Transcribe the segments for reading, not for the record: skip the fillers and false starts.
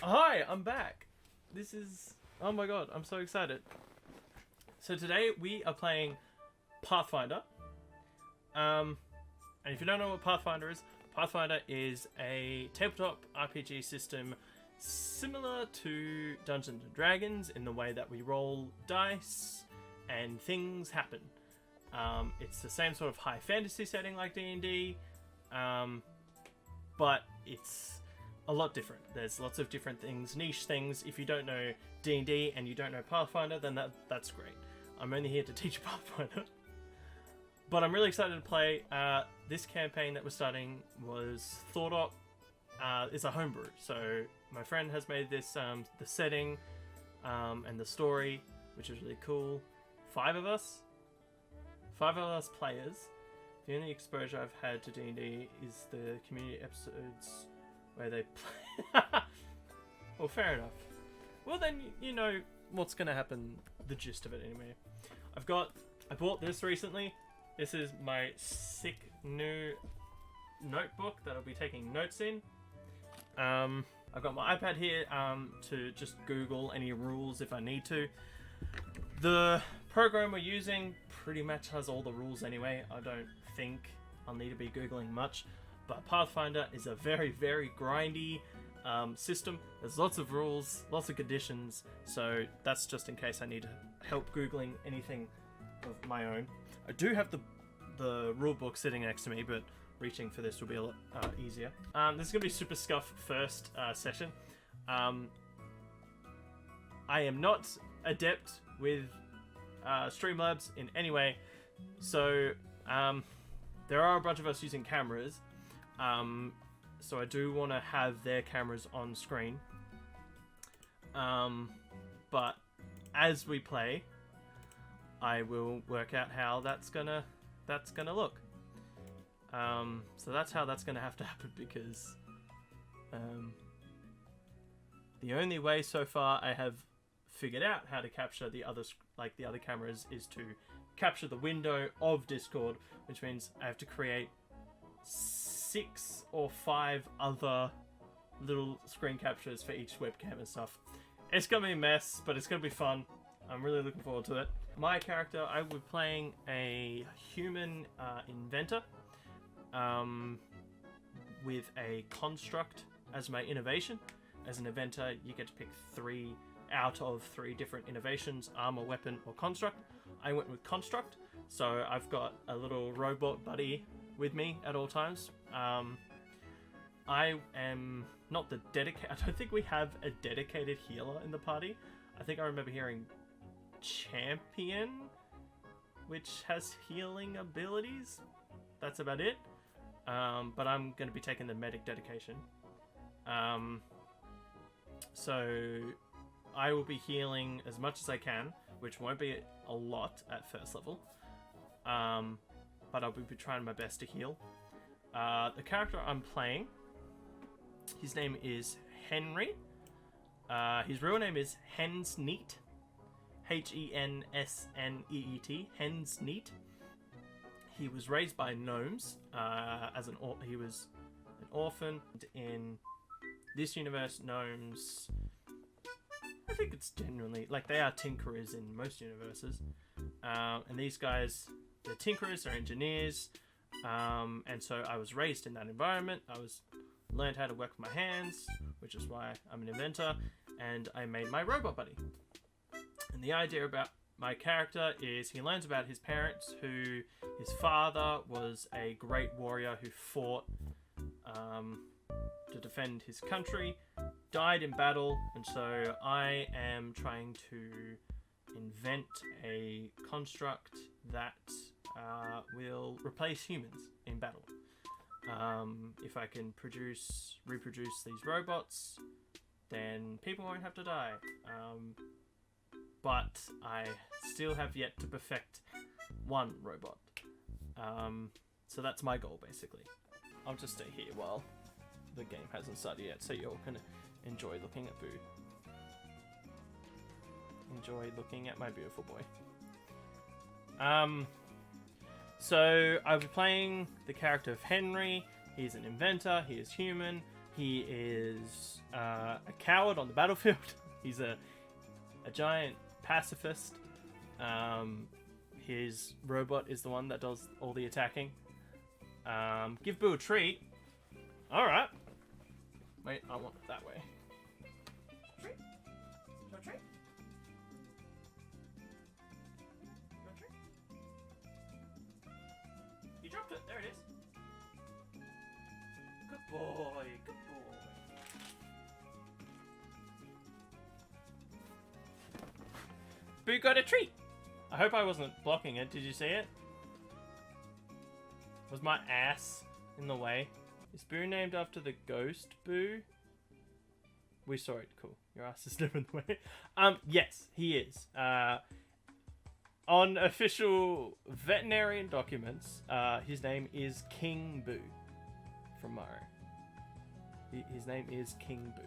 Hi, I'm back. This is... Oh my god, I'm so excited. So today we are playing Pathfinder. And if you don't know what Pathfinder is a tabletop RPG system similar to Dungeons & Dragons in the way that we roll dice and things happen. It's the same sort of high fantasy setting like D&D, but it's a lot different. There's lots of different things, niche things. If you don't know D&D and you don't know Pathfinder, then that's great. I'm only here to teach Pathfinder. But I'm really excited to play. This campaign that we're starting was thought up. It's a homebrew. So my friend has made this, the setting and the story, which is really cool. Five of us players. The only exposure I've had to D&D is the community episodes where they play. Well, fair enough. Well, then you know what's gonna happen. The gist of it, anyway. I bought this recently. This is my sick new notebook that I'll be taking notes in. I've got my iPad here to just Google any rules if I need to. The program we're using pretty much has all the rules anyway. I don't think I'll need to be Googling much. But Pathfinder is a very, very grindy system. There's lots of rules, lots of conditions, so that's just in case I need help Googling anything of my own. I do have the rule book sitting next to me, but reaching for this will be a lot easier. This is going to be Super Scuff first session. I am not adept with Streamlabs in any way, so there are a bunch of us using cameras. So I do want to have their cameras on screen. But as we play, I will work out how that's gonna look. So that's how that's gonna have to happen, because the only way so far I have figured out how to capture the other cameras is to capture the window of Discord, which means I have to create 6 or 5 other little screen captures for each webcam and stuff. It's gonna be a mess, but it's gonna be fun. I'm really looking forward to it. My character, I will be playing a human inventor with a construct as my innovation. As an inventor, you get to pick 3 out of 3 different innovations: armor, weapon, or construct. I went with construct, so I've got a little robot buddy with me at all times. I am not the dedicated... I don't think we have a dedicated healer in the party. I think I remember hearing champion, which has healing abilities. That's about it. But I'm going to be taking the medic dedication. So I will be healing as much as I can, which won't be a lot at first level. But I'll be trying my best to heal. The character I'm playing, his name is Henry. His real name is Hensneet. Hensneet. Hensneet. He was raised by gnomes. He was an orphan. In this universe, gnomes, I think it's genuinely like they are tinkerers in most universes. And these guys, they're tinkerers, they're engineers. And so I was raised in that environment. I learned how to work with my hands, which is why I'm an inventor, and I made my robot buddy. And the idea about my character is he learns about his parents, who his father was a great warrior who fought to defend his country, died in battle, and so I am trying to invent a construct that will replace humans in battle. If I can reproduce these robots, then people won't have to die. But I still have yet to perfect one robot. So that's my goal, basically. I'll just stay here while the game hasn't started yet, so you all can enjoy looking at Boo. Enjoy looking at my beautiful boy. So I'll be playing the character of Henry. He's an inventor, he is human, He is a coward on the battlefield. He's a giant pacifist. His robot is the one that does all the attacking. Give Boo a treat. Alright. Wait, I want it that way. Treat? No treat? No treat? You dropped it. There it is. Good boy. Good boy. Boo got a treat. I hope I wasn't blocking it. Did you see it? Was my ass in the way? Is Boo named after the ghost Boo? We saw it. Cool. Your ass is never in the way. Yes, he is. On official veterinarian documents, his name is King Boo from Mario. His name is King Boo.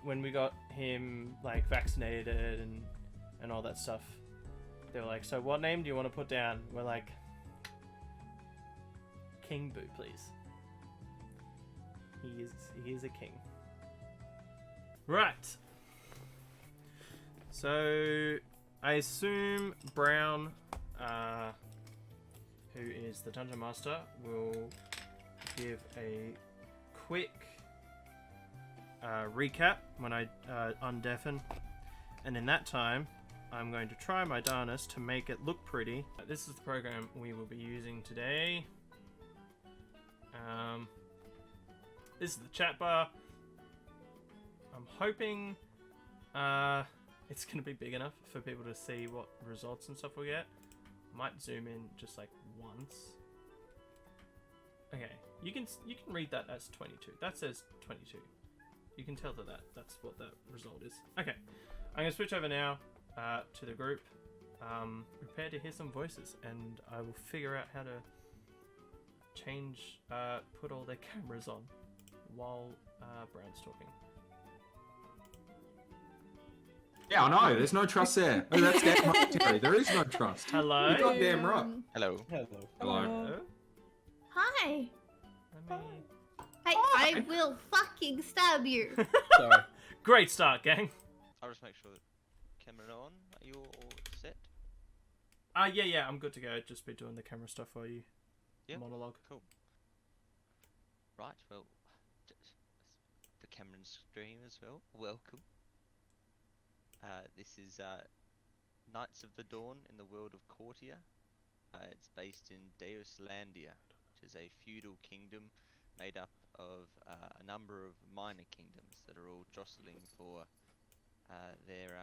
When we got him like vaccinated and all that stuff, they were like, "So what name do you want to put down?" We're like, "King Boo, please." He is a king. Right. So I assume Brown, who is the dungeon master, will give a quick recap when I undeafen, and in that time I'm going to try my darnest to make it look pretty. This is the program we will be using today. This is the chat bar. I'm hoping it's going to be big enough for people to see what results and stuff we'll get. Might zoom in just like once. Okay, you can read that as 22. That says 22. You can tell that's what that result is. Okay, I'm going to switch over now to the group. Prepare to hear some voices, and I will figure out how to change, put all their cameras on while Brown's talking. Yeah, I know. There's no trust there. Oh, that's damn right, Terry. There is no trust. Hello? You're goddamn right. Hello. Hello. Hello? Hi. Let me... Hey, I will fucking stab you. Sorry. Great start, gang. I'll just make sure that camera on. Are you all set? Yeah, I'm good to go. Just be doing the camera stuff while you monologue. Cool. Right, well, the Cameron stream as well. Welcome. This is Knights of the Dawn in the world of Cortia. It's based in Deuslandia, which is a feudal kingdom made up of a number of minor kingdoms that are all jostling for their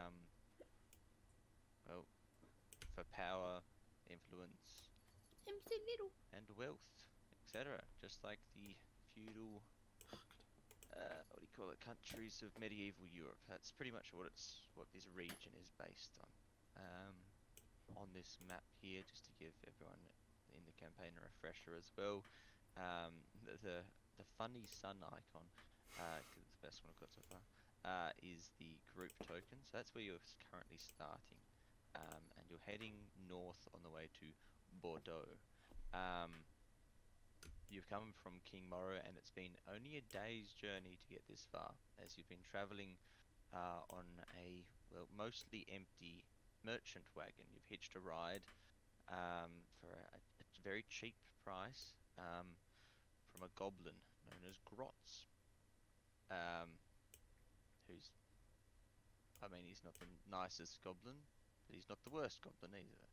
well, for power, influence, and wealth, etc. Just like the feudal, what do you call it, countries of medieval Europe. That's pretty much what this region is based on. On this map here, just to give everyone in the campaign a refresher as well. The funny sun icon, because it's the best one I've got so far, is the group token. So that's where you're currently starting, and you're heading north on the way to Bordeaux. You've come from King Morrow, and it's been only a day's journey to get this far, as you've been travelling on a mostly empty merchant wagon. You've hitched a ride for a very cheap price from a goblin known as Grotz, who's, I mean, he's not the nicest goblin, but he's not the worst goblin either.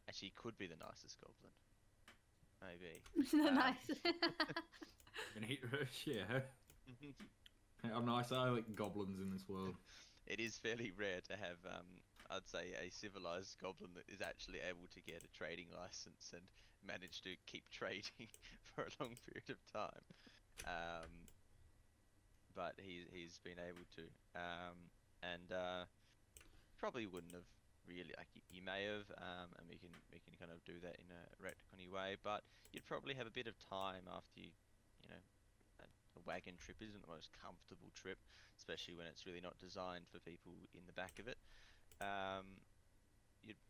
Actually, he could be the nicest goblin. Maybe. Nice. Yeah. I'm nice. I like goblins in this world. It is fairly rare to have, I'd say, a civilized goblin that is actually able to get a trading license and manage to keep trading for a long period of time. But he's been able to, and probably wouldn't have really, like, you may have, and we can kind of do that in a retconny way, but you'd probably have a bit of time after you know, a wagon trip isn't the most comfortable trip, especially when it's really not designed for people in the back of it.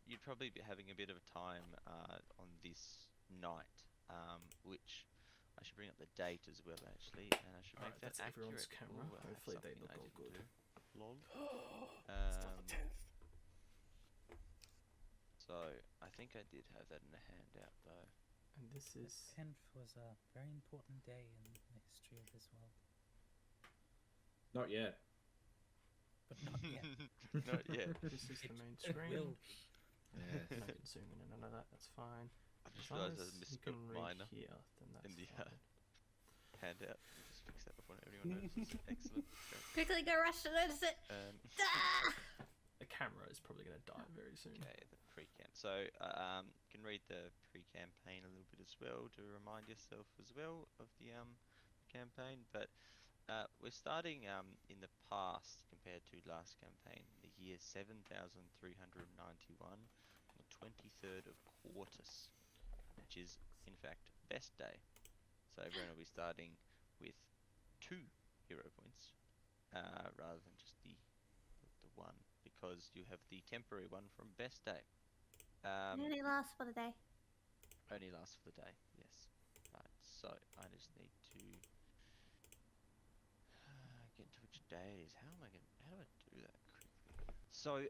You'd probably be having a bit of a time on this night, which I I should bring up the date as well, actually, and I should make Alright, that that's everyone's accurate. camera. Ooh, that's Hopefully they something look I all didn't good. do. Lol. It's not the 10th. So I think I did have that in a handout though. And this The is 10th was a very important day in the history of this world. Not yet. But not yet. Not yet. this is the It main will screen. be. Yeah. No, you can zoom in and none of that. That's fine. I As just long realised I as you misspelled can read minor here, then that's in the fine. handout. Just fix that before everyone notices. Excellent. Quickly go rush to notice it. Um, Ah! The camera is probably going to die very soon. okay, the pre-camp. So you can read the pre-campaign a little bit as well to remind yourself as well of the campaign. But we're starting in the past compared to last campaign, the year 7,391, on the 23rd of Quartus, which is in fact best day. So everyone will be starting with 2 hero points rather than just the one, because you have the temporary one from best day. It only lasts for the day. Only lasts for the day, yes. Right, so I just need to get to which day it is. How do I do that quickly? So,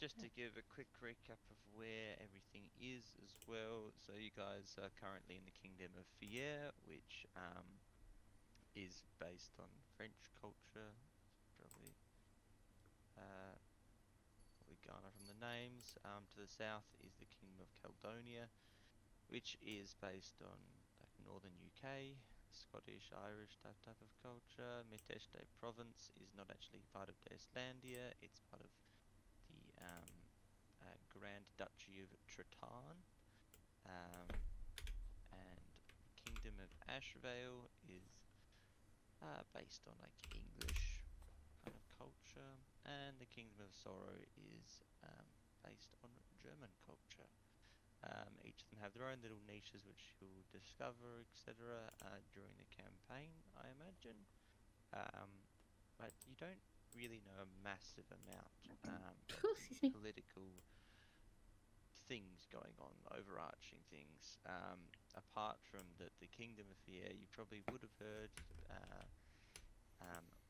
just to give a quick recap of where everything is as well. So you guys are currently in the Kingdom of Fier, which is based on French culture. Probably Ghana from the names. To the south is the Kingdom of Caledonia, which is based on like northern UK, Scottish, Irish type of culture. Miteste province is not actually part of Deslandia, it's part of the Grand Duchy of Triton. And the Kingdom of Ashvale is based on like English kind of culture, and the Kingdom of Sorrow is based on German culture. Each of them have their own little niches which you'll discover, etc. During the campaign, I imagine. But you don't really know a massive amount of Excuse me. political things going on, overarching things. Apart from that, the Kingdom of Fear, you probably would have heard,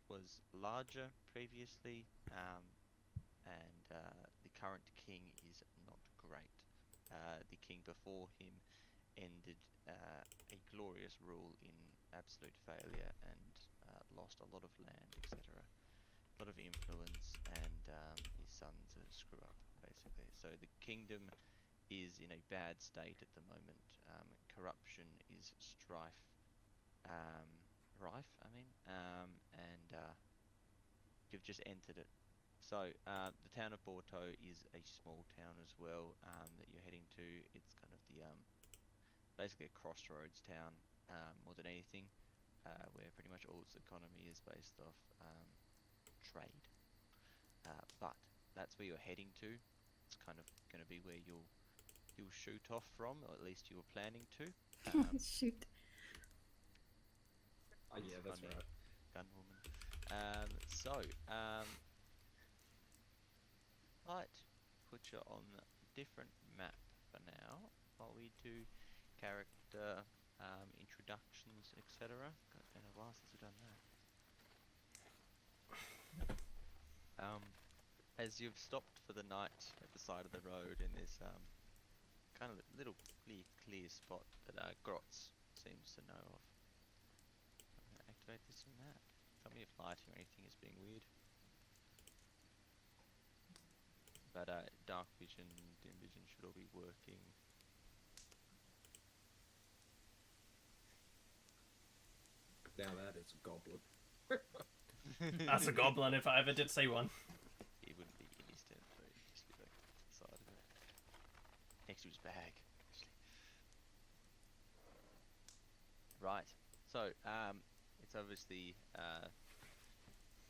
was larger previously, and the current king is not great. The king before him ended a glorious rule in absolute failure and lost a lot of land, etc. A lot of influence, and his sons screw up, basically. So the kingdom is in a bad state at the moment. Corruption is rife, I mean, and you've just entered it. So the town of Bordeaux is a small town as well that you're heading to. It's kind of the basically a crossroads town more than anything, where pretty much all its economy is based off trade. But that's where you're heading to. It's kind of going to be where you'll shoot off from, or at least you were planning to. Shoot. Oh, yeah, that's Funny. right. Gunwoman. Might put you on a different map for now while we do character introductions, etc. It's been a while since we've done that. As you've stopped for the night at the side of the road in this kind of little clear spot that Grotz seems to know of. I'm going to activate this and that. Tell me if lighting or anything is being weird. But dark vision, dim vision should all be working. Now that is a goblin. That's a goblin if I ever did see one. He wouldn't be in his tent, though. He'd just be like to the side of it. Next to his bag, actually. Right. So, it's obviously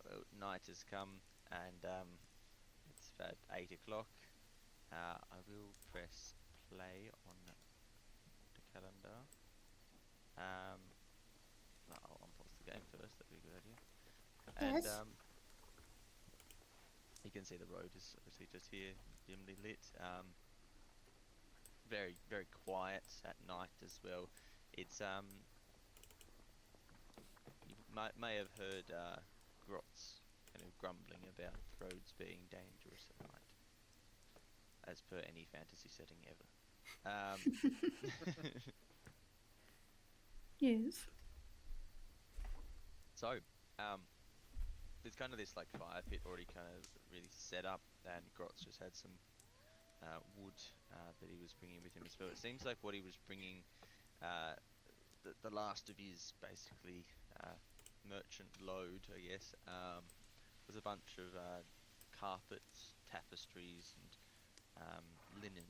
well, night has come, and it's about 8 o'clock. I will press play on the calendar. I'll unpause the game first. That'd be a good idea. And Yes. you can see the road is obviously just here, dimly lit. Very, very quiet at night as well. It's you may have heard Grotz kind of grumbling about roads being dangerous at night, as per any fantasy setting ever. Yes. So, there's kind of this like fire pit already kind of really set up, and Grotz just had some wood that he was bringing with him as well. It seems like what he was bringing, the last of his basically merchant load, I guess, was a bunch of carpets, tapestries, and linen.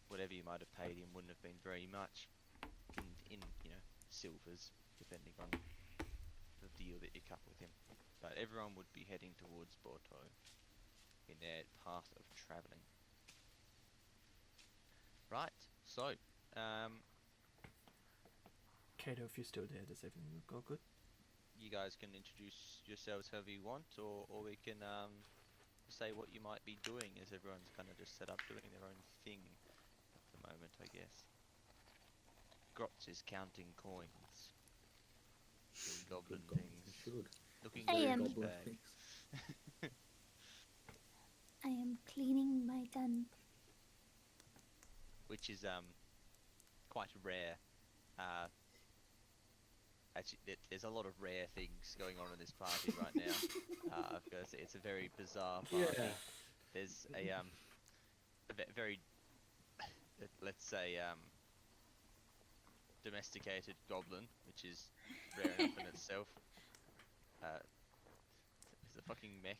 Whatever you might have paid him wouldn't have been very much in silvers, depending on the deal that you cut with him. But everyone would be heading towards Bordeaux in their path of travelling. Right, so, Kato, if you're still there, does everything go good? you guys can introduce yourselves however you want, or we can say what you might be doing, as everyone's kind of just set up doing their own thing at the moment, I guess. Grotz is counting coins. Doing goblin Good God, things. you should. Looking I very am- Goblin bag. things. I am cleaning my gun. Which is quite rare. Actually, there's a lot of rare things going on in this party right now. Because it's a very bizarre party. Yeah. There's a very, let's say, domesticated goblin, which is rare enough in itself. There's a fucking mech.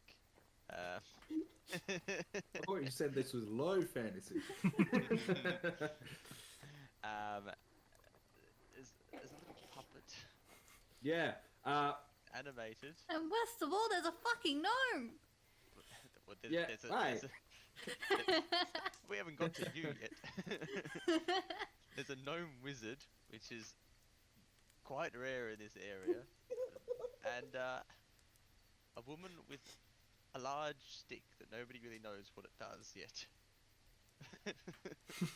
I thought you said this was low fantasy. There's a little puppet, Yeah. animated. And worst of all, there's a fucking gnome. Well, Yeah, right. We haven't got to you yet. There's a gnome wizard, which is quite rare in this area, and a woman with a large stick that nobody really knows what it does yet.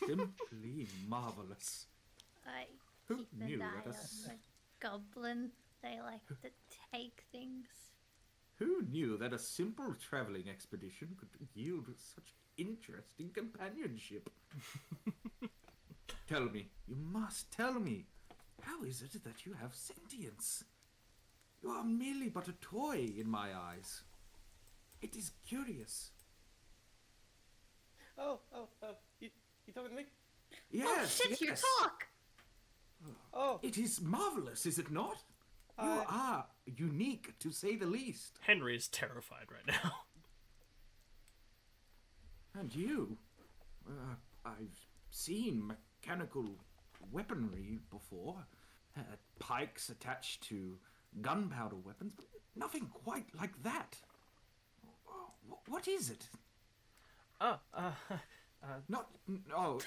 Simply marvelous. I Who keep an knew eye that on a the goblin. They like to take things. Who knew that a simple traveling expedition could yield such interesting companionship? Tell me, you must tell me, how is it that you have sentience? You are merely but a toy in my eyes. It is curious. Oh, you talking to me? Yes, Oh shit, you yes. talk! Oh, It is marvelous, is it not? You are unique, to say the least. Henry is terrified right now. And you? I've seen mechanical weaponry before. Pikes attached to gunpowder weapons, but nothing quite like that. What is it? Oh,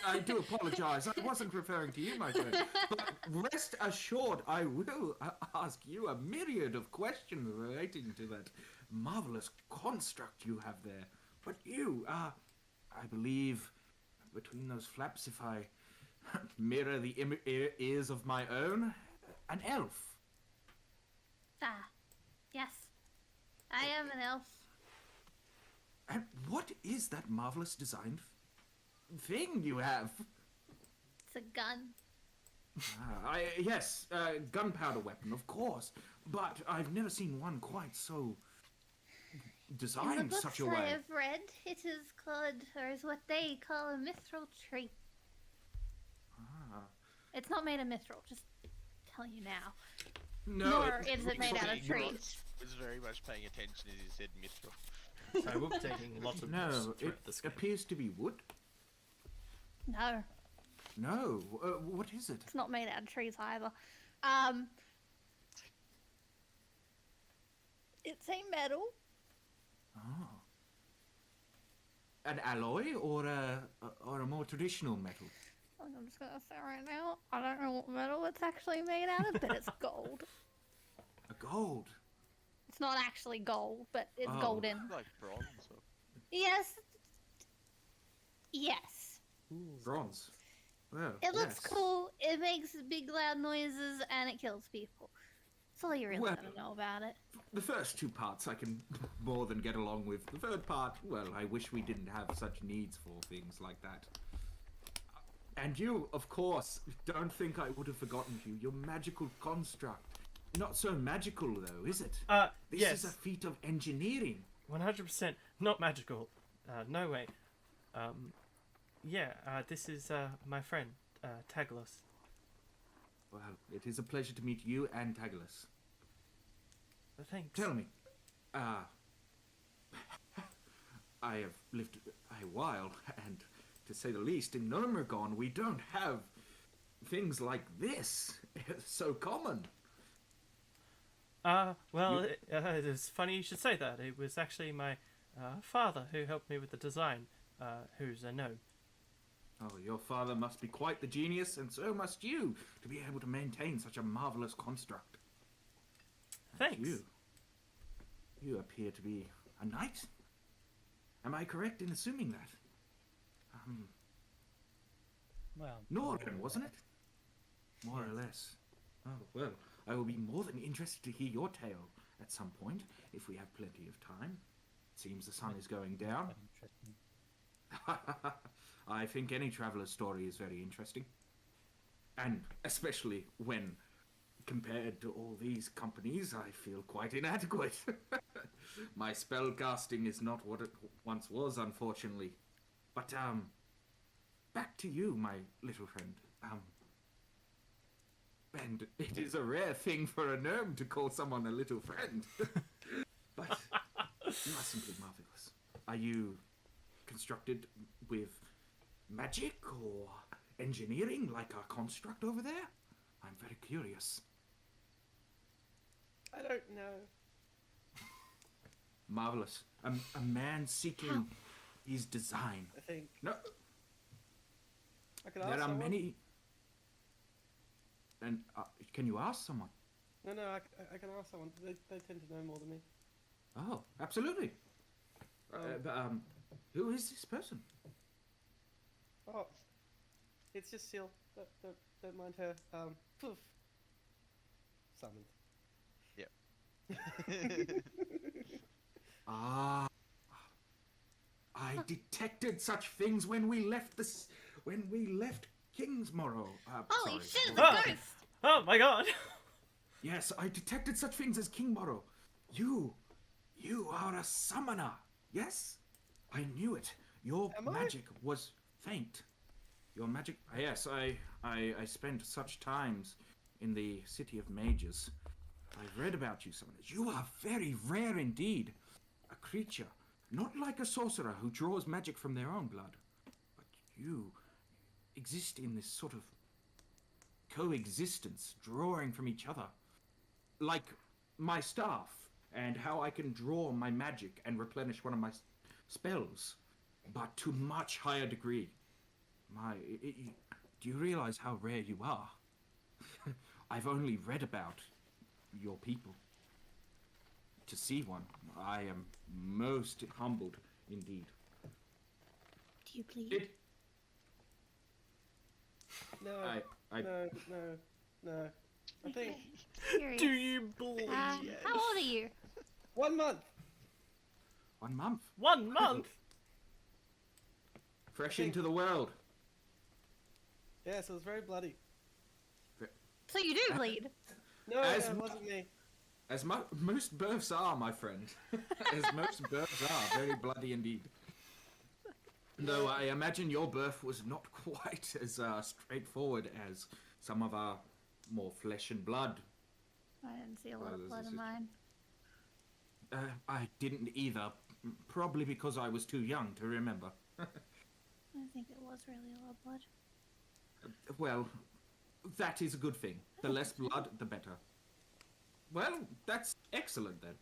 I do apologize. I wasn't referring to you, my friend. But rest assured, I will ask you a myriad of questions relating to that marvelous construct you have there. But you, I believe, between those flaps, if I mirror the ears of my own, an elf. Ah, yes. I am an elf. And what is that marvelous designed thing you have? It's a gun. Yes, gunpowder weapon, of course. But I've never seen one quite so In designed the books such a I way. have read, it is called, or is what they call a mithril tree. Ah. It's not made of mithril, just tell you now. No, Nor is it made out of Grotz trees. was very much paying attention as he said mithril. So we'll be taking lots of No, notes it throughout this game. appears to be wood. No, No, what is it? it's not made out of trees either. It's a metal. Oh. An alloy or a more traditional metal? I'm just gonna say right now, I don't know what metal it's actually made out of, but it's gold. A gold. It's not actually gold, but it's Oh. golden. Like bronze. Or... Yes. Yes. Bronze. Well, It looks yes. cool. It makes big loud noises and it kills people. That's all you really Well- gotta know about it. The first two parts I can more than get along with. The third part, well, I wish we didn't have such needs for things like that. And you, of course, don't think I would have forgotten you. Your magical construct. Not so magical, though, is it? This yes. is a feat of engineering. 100% not magical. No way. This is my friend, Taglos. Well, it is a pleasure to meet you and Taglis. Thanks. Tell me, I have lived a while, and to say the least, in Nomergon, we don't have things like this. It's so common. It's funny you should say that. It was actually my father who helped me with the design, who's a gnome. Oh, your father must be quite the genius, and so must you, to be able to maintain such a marvelous construct. Thanks. You appear to be a knight? Am I correct in assuming that? Well, Northern, wasn't it? More or less. Oh, well, I will be more than interested to hear your tale at some point, if we have plenty of time. It seems the sun is going down. quite interesting. I think any traveler's story is very interesting. And especially when compared to all these companies, I feel quite inadequate. My spell casting is not what it once was, unfortunately. But, back to you, my little friend. And it is a rare thing for a gnome to call someone a little friend. But you are simply marvelous. Are you constructed with magic or engineering like our construct over there? I'm very curious. I don't know. Marvelous. A man seeking his design. I think No, I could ask there are someone. many. And can you ask someone? No, I can ask someone. They tend to know more than me. Oh, absolutely. Who is this person? Oh, it's just Seal. Don't mind her. Poof. Summoned. Ah, I detected such things when we left Kingsmorrow. Holy sorry. shit, it's a ghost! Oh my god! Yes, I detected such things as Kingmorrow. You are a summoner. Yes, I knew it. Your Am I? magic was faint. Your magic. Yes, I spent such times in the city of mages. I've read about you, summoners. You are very rare indeed. A creature, not like a sorcerer who draws magic from their own blood, but you exist in this sort of coexistence, drawing from each other. Like my staff, and how I can draw my magic and replenish one of my spells, but to much higher degree. Do you realize how rare you are? I've only read about your people. To see one, I am most humbled indeed. Do you bleed? No, I no. I think Curious. Do you bleed? How old are you? 1 month. 1 month, 1 month? fresh into the world. Yes, it was very bloody. So you do bleed. No, As it mu- wasn't me. As most births are, my friend. As most births are, very bloody indeed. Though I imagine your birth was not quite as straightforward as some of our more flesh and blood. I didn't see a lot Well, of this blood is- in mine. I didn't either, probably because I was too young to remember. I think it was really a lot of blood. Well, that is a good thing. The less blood, the better. Well, that's excellent then.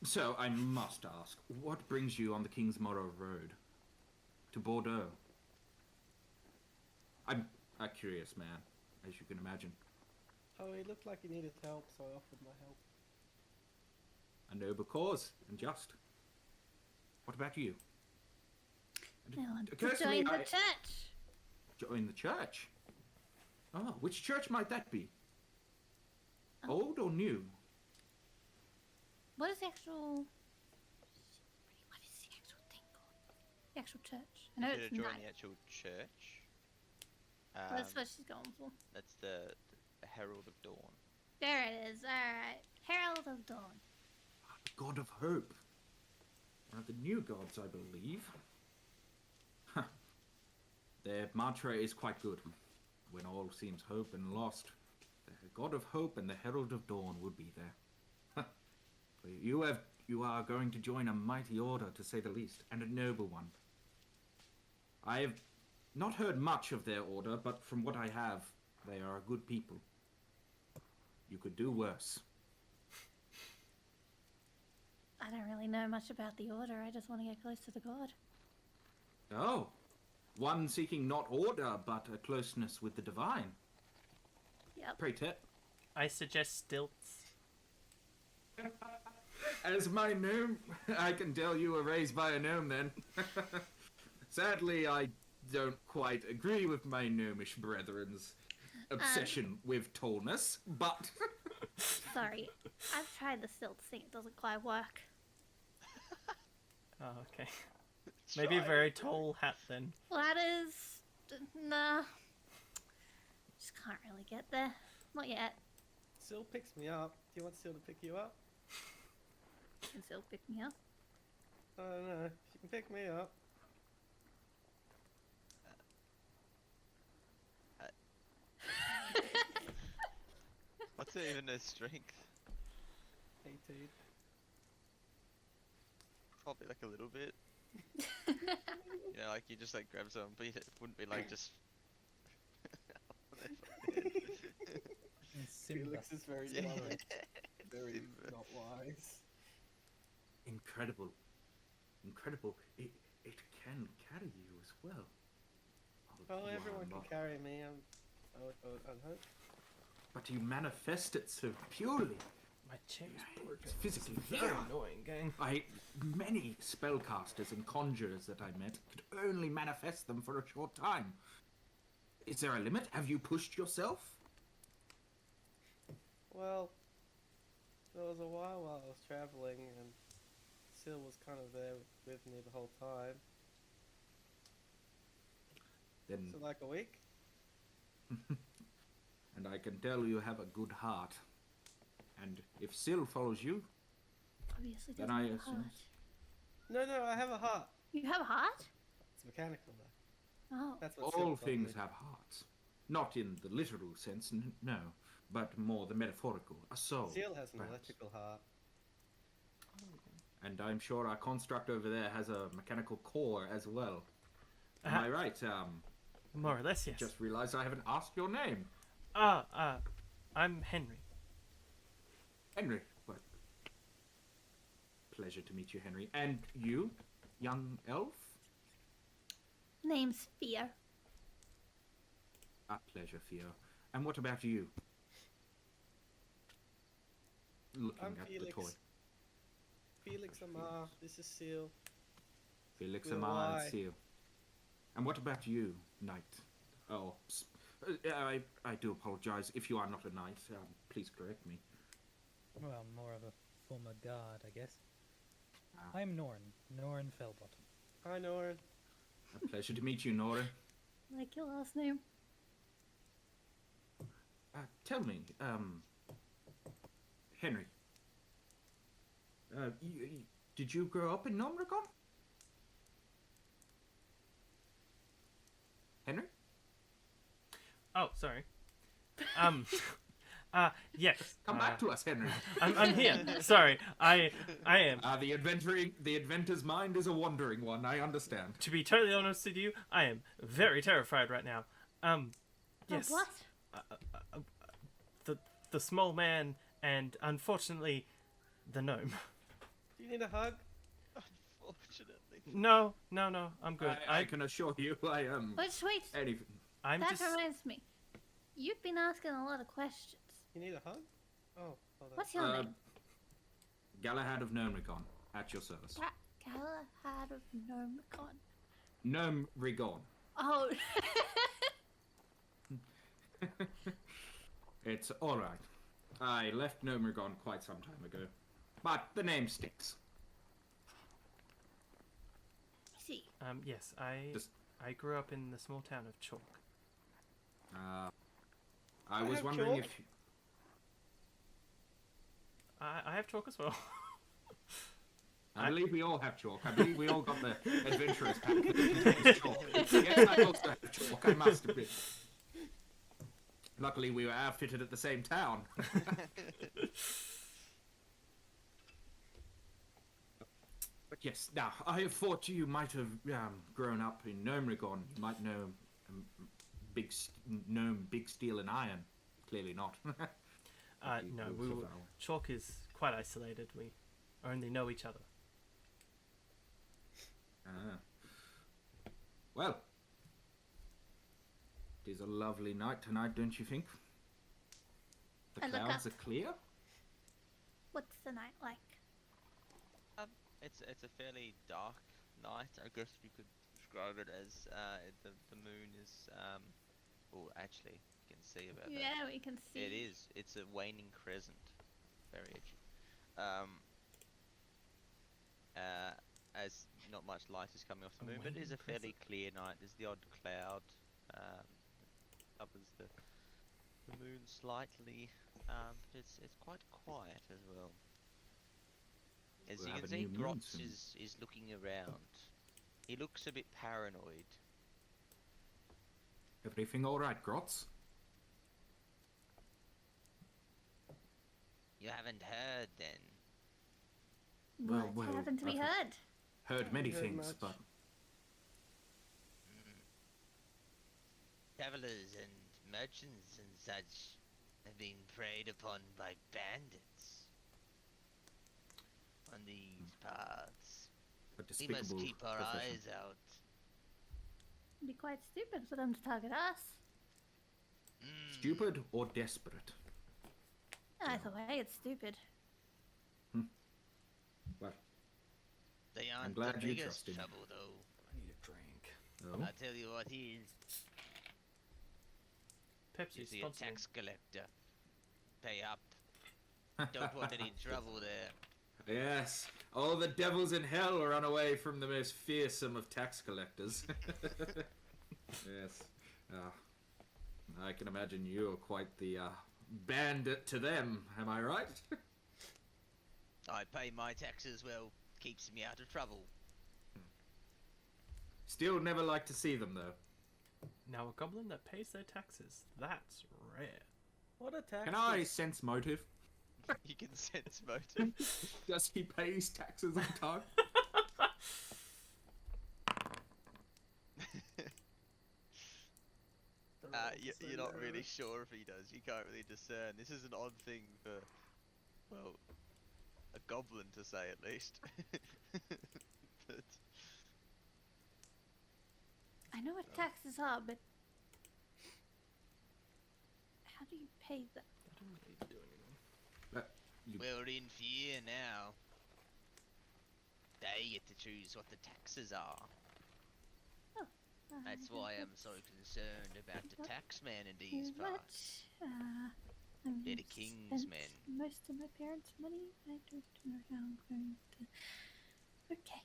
So I must ask, what brings you on the Kingsmorrow Road to Bordeaux? I'm a curious man, as you can imagine. Oh, he looked like he needed help, so I offered my help. A noble cause, and just. What about you? I want to occurs to me join the I- church. Join the church? Oh, which church might that be? Oh. Old or new? What is the actual... What is the actual thing called? The actual church. I know If it's you're to join nice. the actual church, That's what she's going for. that's the Herald of Dawn. There it is. Alright. Herald of Dawn. God of Hope. One of the new gods, I believe. Huh. Their mantra is quite good. When all seems hope and lost, the God of Hope and the Herald of Dawn would be there. You are going to join a mighty order, to say the least, and a noble one. I have not heard much of their order, but from what I have, they are a good people. You could do worse. I don't really know much about the order. I just want to get close to the god. Oh, one seeking not order, but a closeness with the divine. Yep. Pray tell. I suggest stilts. As my gnome, I can tell you were raised by a gnome then. Sadly, I don't quite agree with my gnomish brethren's obsession with tallness, but... Sorry. I've tried the stilts thing. It doesn't quite work. Oh, okay. Maybe a very tall hat then. Ladders. Nah. Just can't really get there. Not yet. Sil picks me up. Do you want Sil to pick you up? You can still pick me up. I don't know. She can pick me up. What's even her strength? 18. Probably like a little bit. You know, like you just like grab someone, but it wouldn't be like just. And Simba. Felix is very Yeah. slow. Very Simba. not wise. Incredible. Incredible. It can carry you as well. Well, you are everyone can not- carry me. I hope. But you manifest it so purely. My chair's It's broken. physically Very there. annoying, gang. Many spellcasters and conjurers that I met could only manifest them for a short time. Is there a limit? Have you pushed yourself? Well, there was a while I was traveling and Sil was kind of there with me the whole time. Then, So like a week? and I can tell you have a good heart. And if Sil follows you, Obviously Then doesn't I have a assume- heart. No, I have a heart. You have a heart? It's mechanical though. Oh. That's what Sil all told things me. have hearts. Not in the literal sense, no, but more the metaphorical, a soul. Sil has an perhaps. electrical heart. And I'm sure our construct over there has a mechanical core as well. Am I right? More or less, yes. Just realized I haven't asked your name. I'm Henry. Henry. What? Pleasure to meet you, Henry. And you, young elf? Name's Fear. A pleasure, Theo. And what about you? Looking I'm at Felix. the toy. Felix Amar, this is Sil. Felix With a Amar Y. and Seal. And what about you, knight? Oh, I do apologize. If you are not a knight, please correct me. Well, more of a former guard, I guess. Ah. I'm Norn Fellbottom. Hi, Norin. A pleasure to meet you, Nora. Like your last name. Tell me, Henry. Did you grow up in Nomricon? Henry? Oh, sorry. Yes. Come back to us, Henry. I'm here. Sorry. I am. The inventor's mind is a wandering one, I understand. To be totally honest with you, I am very terrified right now. Yes. Oh, what? The small man and unfortunately the gnome. Do you need a hug? Unfortunately. No, I'm good. I can assure you I am Wait. anything. I'm That just reminds me. You've been asking a lot of questions. You need a hug? Oh, hold on. What's your name? Galahad of Nomricon, at your service. Galahad of Nomicon. Gnome Rigon. Oh. It's all right. I left Gnome Rigon quite some time ago, but the name sticks. I see. Yes, Just- I grew up in the small town of Chalk. I was have wondering chalk. if I have chalk as well. I believe we all have chalk. I believe we all got the adventurers pack that contains chalk. Yes, I also have chalk. I must admit. Luckily, we were outfitted at the same town. But yes, now I thought you might have grown up in Gnomrigon. You might know gnome, big steel and iron. Clearly not. No, Chalk is quite isolated. We only know each other. Well, it is a lovely night tonight, don't you think? The I look clouds up. are clear. What's the night like? It's a fairly dark night. I guess you could describe it as the moon is well, actually you can see about that. Yeah, we can see. It is. It's a waning crescent. Very edgy. As not much light is coming off the A moon, but it is a waning fairly clear night. There's the odd cloud covers the moon slightly, but it's quite quiet as well. As We'll you have can a see, new moon Grotz soon. is looking around. He looks a bit paranoid. Everything all right, Grotz? You haven't heard then? Well, What well, haven't we I've heard? Heard many Heard things, much. but Travelers and merchants and such have been preyed upon by bandits on these paths. a We must despicable keep our profession. eyes out. It'd be quite stupid for them to target us. Stupid or desperate? Either way, it's stupid. Well, They aren't glad the you biggest trust him. trouble, though. I need a drink. no. I'll tell you what he is. Pepsi, He's a sponsor me. tax collector. Pay up. Don't want any trouble there. Yes, all the devils in hell run away from the most fearsome of tax collectors. Yes. I can imagine you're quite the bandit to them, am I right? I pay my taxes well. Keeps me out of trouble. Still never like to see them, though. Now a goblin that pays their taxes. That's rare. What a tax! Can I sense motive? You can sense motive. Does he pay his taxes on time? You're not really sure if he does. You can't really discern. This is an odd thing for, well, a goblin to say at least. But I know what taxes are, but how do you pay them? I don't really do anything. we're in fear now. They get to choose what the taxes are. That's why I'm so concerned about the taxman in these parts. They're the king's men. Most of my parents' money. I don't know how I'm going to. Okay.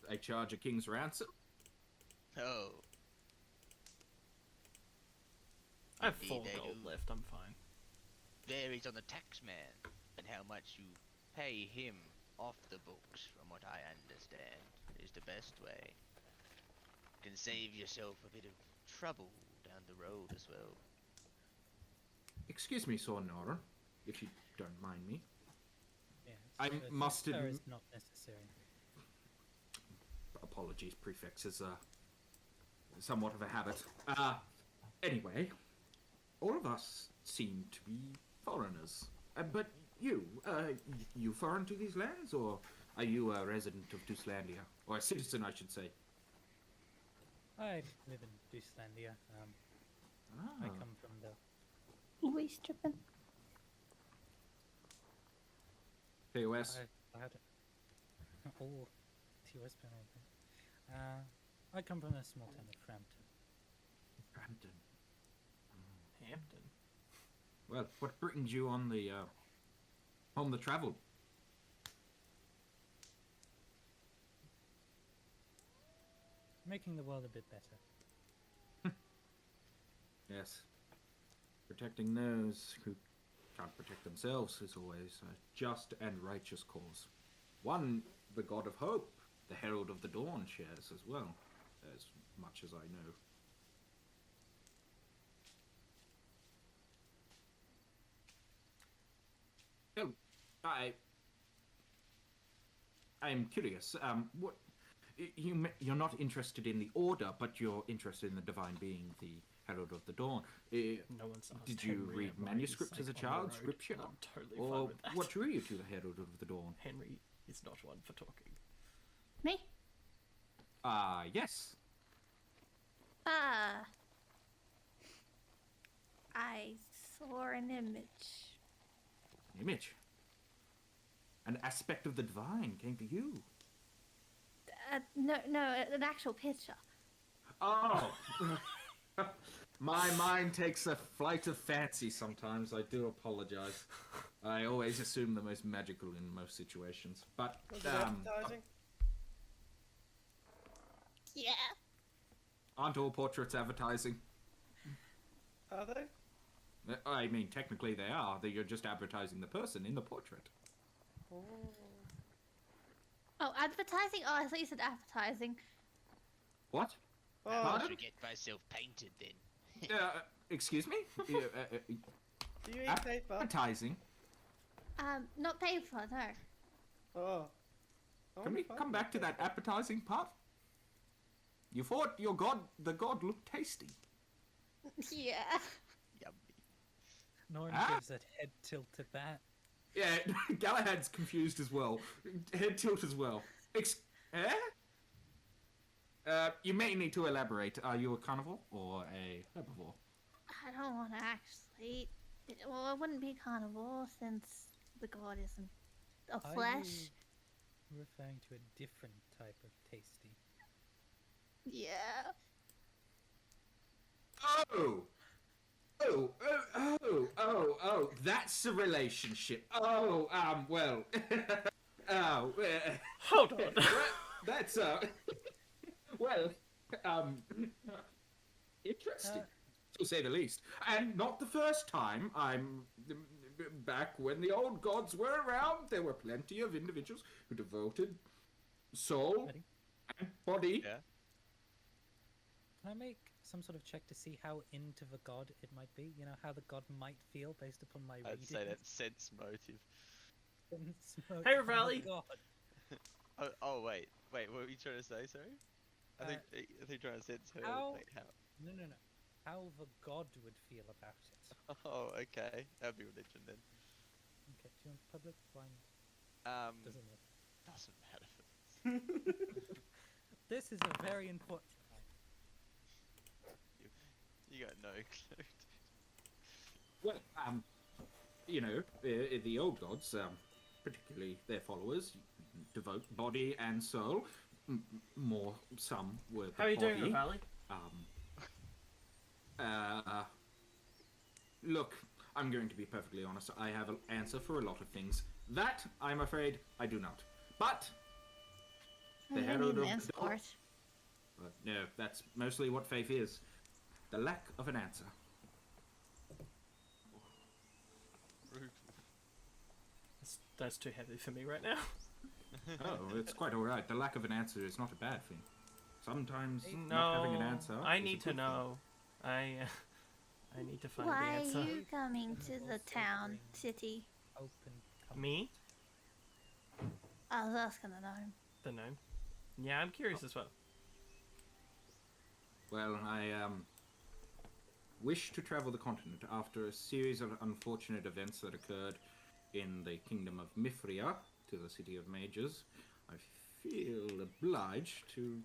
They charge a king's ransom? Oh, I have Indeed 4 they gold do. left. I'm fine. varies on the taxman and how much you pay him off the books, from what I understand, is the best way. Can save yourself a bit of trouble down the road as well. Excuse me, Sornara, if you don't mind me. Yes, I but must sir admit- is not necessary. Apologies, prefix is somewhat of a habit. Anyway, all of us seem to be foreigners. But you foreign to these lands, or are you a resident of Duslandia? Or a citizen, I should say. I live in Duslandia. I come from the We stripping. POS. I had oh, TOS panel. I come from a small town of Frampton. Brampton. Hampton. Well, what brings you on the travel? Making the world a bit better. Yes. Protecting those who can't protect themselves is always a just and righteous cause. One the God of Hope, the Herald of the Dawn, shares as well, as much as I know. Oh, I'm curious. What you're not interested in the Order, but you're interested in the divine being, the Herald of the Dawn. No one's asked Did you Henry read at my manuscripts as a sake on the child, road, scripture, and I'm totally fine or with that. what drew you to the Herald of the Dawn? Henry is not one for talking. Me? Yes. I saw an image. Image. An aspect of the divine came to you. No, an actual picture. Oh. My mind takes a flight of fancy sometimes. I do apologize. I always assume the most magical in most situations. But, Was it advertising? Yeah. aren't all portraits advertising? Are they? I mean, technically they are. You're just advertising the person in the portrait. Oh, advertising? Oh, I thought you said advertising. What? Oh, I Pardon? should get myself painted then. Excuse me? do you eat paper? Advertising? Not paper, no. Oh. I Can wonder we if I come can back eat to that paper. appetizing part? You thought the god looked tasty. Yeah. Yummy. Norm Ah. gives a head tilt at that. Yeah, Galahad's confused as well. Head tilt as well. Eh? You may need to elaborate. Are you a carnivore or a herbivore? I don't want to actually eat. Well, it wouldn't be carnivore since the god isn't of Are flesh. you referring to a different type of tasty? Yeah. Oh, that's a relationship. Oh, well. Oh, Hold on. that's, well, interesting, to say the least. And not the first time. Back when the old gods were around, there were plenty of individuals who devoted soul Ready? and body. Yeah. Can I make some sort of check to see how into the god it might be? You know, how the god might feel based upon my I'd say readings? that's sense motive. Hey, Raleigh. Oh my god. Oh wait. What were you trying to say, sorry? I think you're trying to sense her. how- Like, how? No. How the god would feel about it. Oh, okay. That'd be religion then. Okay, do you want public blind? Doesn't Doesn't matter. matter. This is a very important. You got no clue. Well, you know, the old gods, particularly their followers, devote body and soul. More, some were the How are you body. doing, Valley? Look, I'm going to be perfectly honest. I have an answer for a lot of things. That, I'm afraid, I do not. But the I Herald need of an the Dawn. escort. No, that's mostly what faith is. The lack of an answer. Rude. That's too heavy for me right now. Oh, it's quite alright. The lack of an answer is not a bad thing. Sometimes No, not having an answer. I is a need to good thing. know. I need to find Why the are answer. you coming to the Also town, bring city? Open compass. Me? I was asking the gnome. The gnome. Yeah, I'm curious as well. Well, I wish to travel the continent after a series of unfortunate events that occurred in the kingdom of Mithria to the city of mages. I feel obliged to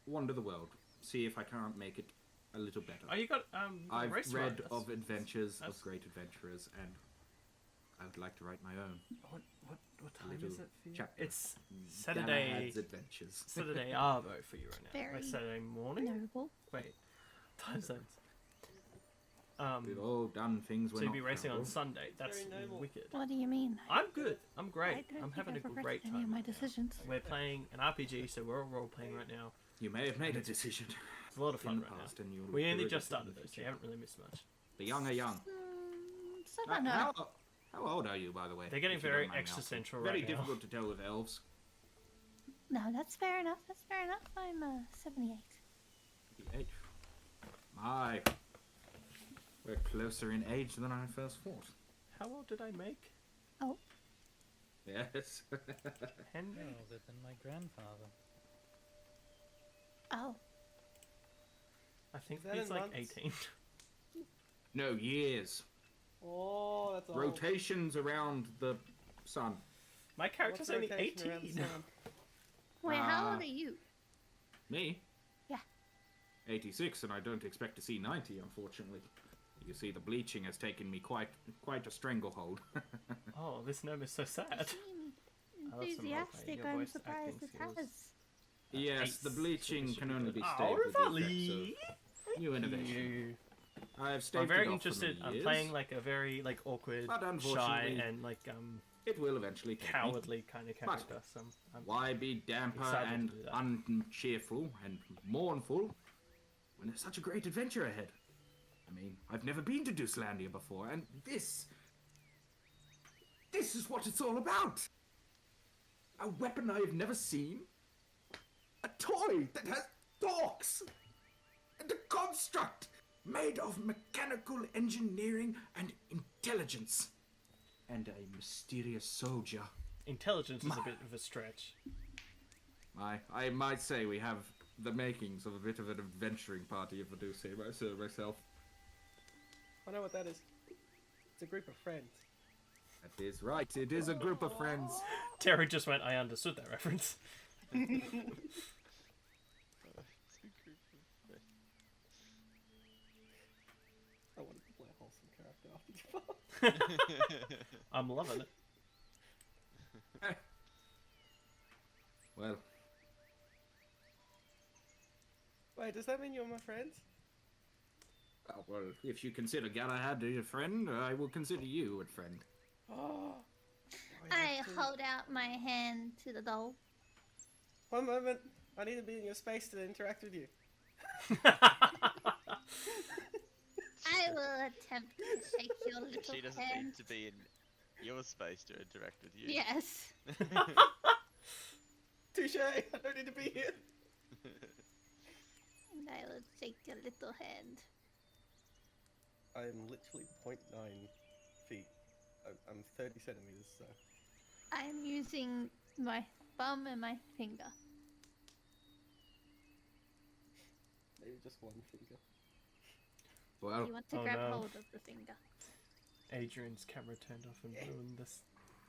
wander the world, see if I can't make it a little better. Oh, you got a I've restaurant. read of adventures that's- of great adventurers, and I would like to write my own. What time Little is it for you? chapter. It's Saturday. Galahad's Adventures. Saturday Arvo for you right now. Very Like Saturday morning. Noble. Wait, time zones. We've all done things So we're you'll not be racing proud on of. Sunday. That's Very noble. wicked. What do you mean? I'm good. I'm I great. don't I'm think having a I've regretted great any time. of my right now. decisions. We're playing an RPG, so we're all role playing right now. You may have made a decision It's a lot of in fun the right past, now. and you'll We only regret just it in started the though, so you future. haven't really missed much. The young are young. So I don't know. How old are you, by the way? They're getting if you don't very mind me asking? existential Very right now. difficult to tell with elves. No, that's fair enough. That's fair enough. I'm 78. 58. My, we're closer in age than I first thought. How old did I make? Oh, Yes. Henry? Older than my grandfather. oh. I think Is that he's in like months? 18. No, years. Oh, that's old. Rotations around the sun. My character's What's only rotation around the 18. sun? Wait, how Ah. old are you? Me? Yeah. 86, and I don't expect to see 90, unfortunately. You see, the bleaching has taken me quite a stranglehold. Oh, this gnome is so You sad. seem I love some role-playing. enthusiastic. Your I'm voice surprised acting it skills. has. Yes, the Ace. bleaching Super, can super only good. be Oh, stayed with the Rivali! effects of new innovation. I have stayed I'm very it off interested. for I'm years, playing like a very like awkward, But shy, unfortunately, and like It will eventually take me. cowardly kind of character. So I'm Why be damper excited and to do that. uncheerful and mournful when there's such a great adventure ahead? I mean, I've never been to Duslandia before, and this is what it's all about. A weapon I have never seen, a toy that has talks, and a construct made of mechanical engineering and intelligence, and a mysterious soldier. intelligence is a bit of a stretch. I might say we have the makings of a bit of an adventuring party, if I do say so myself. I know what that is. It's a group of friends. That is right, it is a group of friends. Terry just went. I understood that reference. I wanted to play a wholesome character after you. I'm loving it. Well, Wait, does that mean you're my friends? well, if you consider Galahad a friend, I will consider you a friend. Oh. I hold out my hand to the doll. One moment. I need to be in your space to interact with you. I will attempt to shake your little She doesn't hand. need to be in your space to interact with you. Yes. Touche! I don't need to be here. And I will shake your little hand. I am literally 0.9 feet. I'm 30 centimeters, so. I'm using my thumb and my finger. Maybe just one finger. Well, You want to Oh, grab no. hold of the finger. Adrian's camera turned off and ruined this.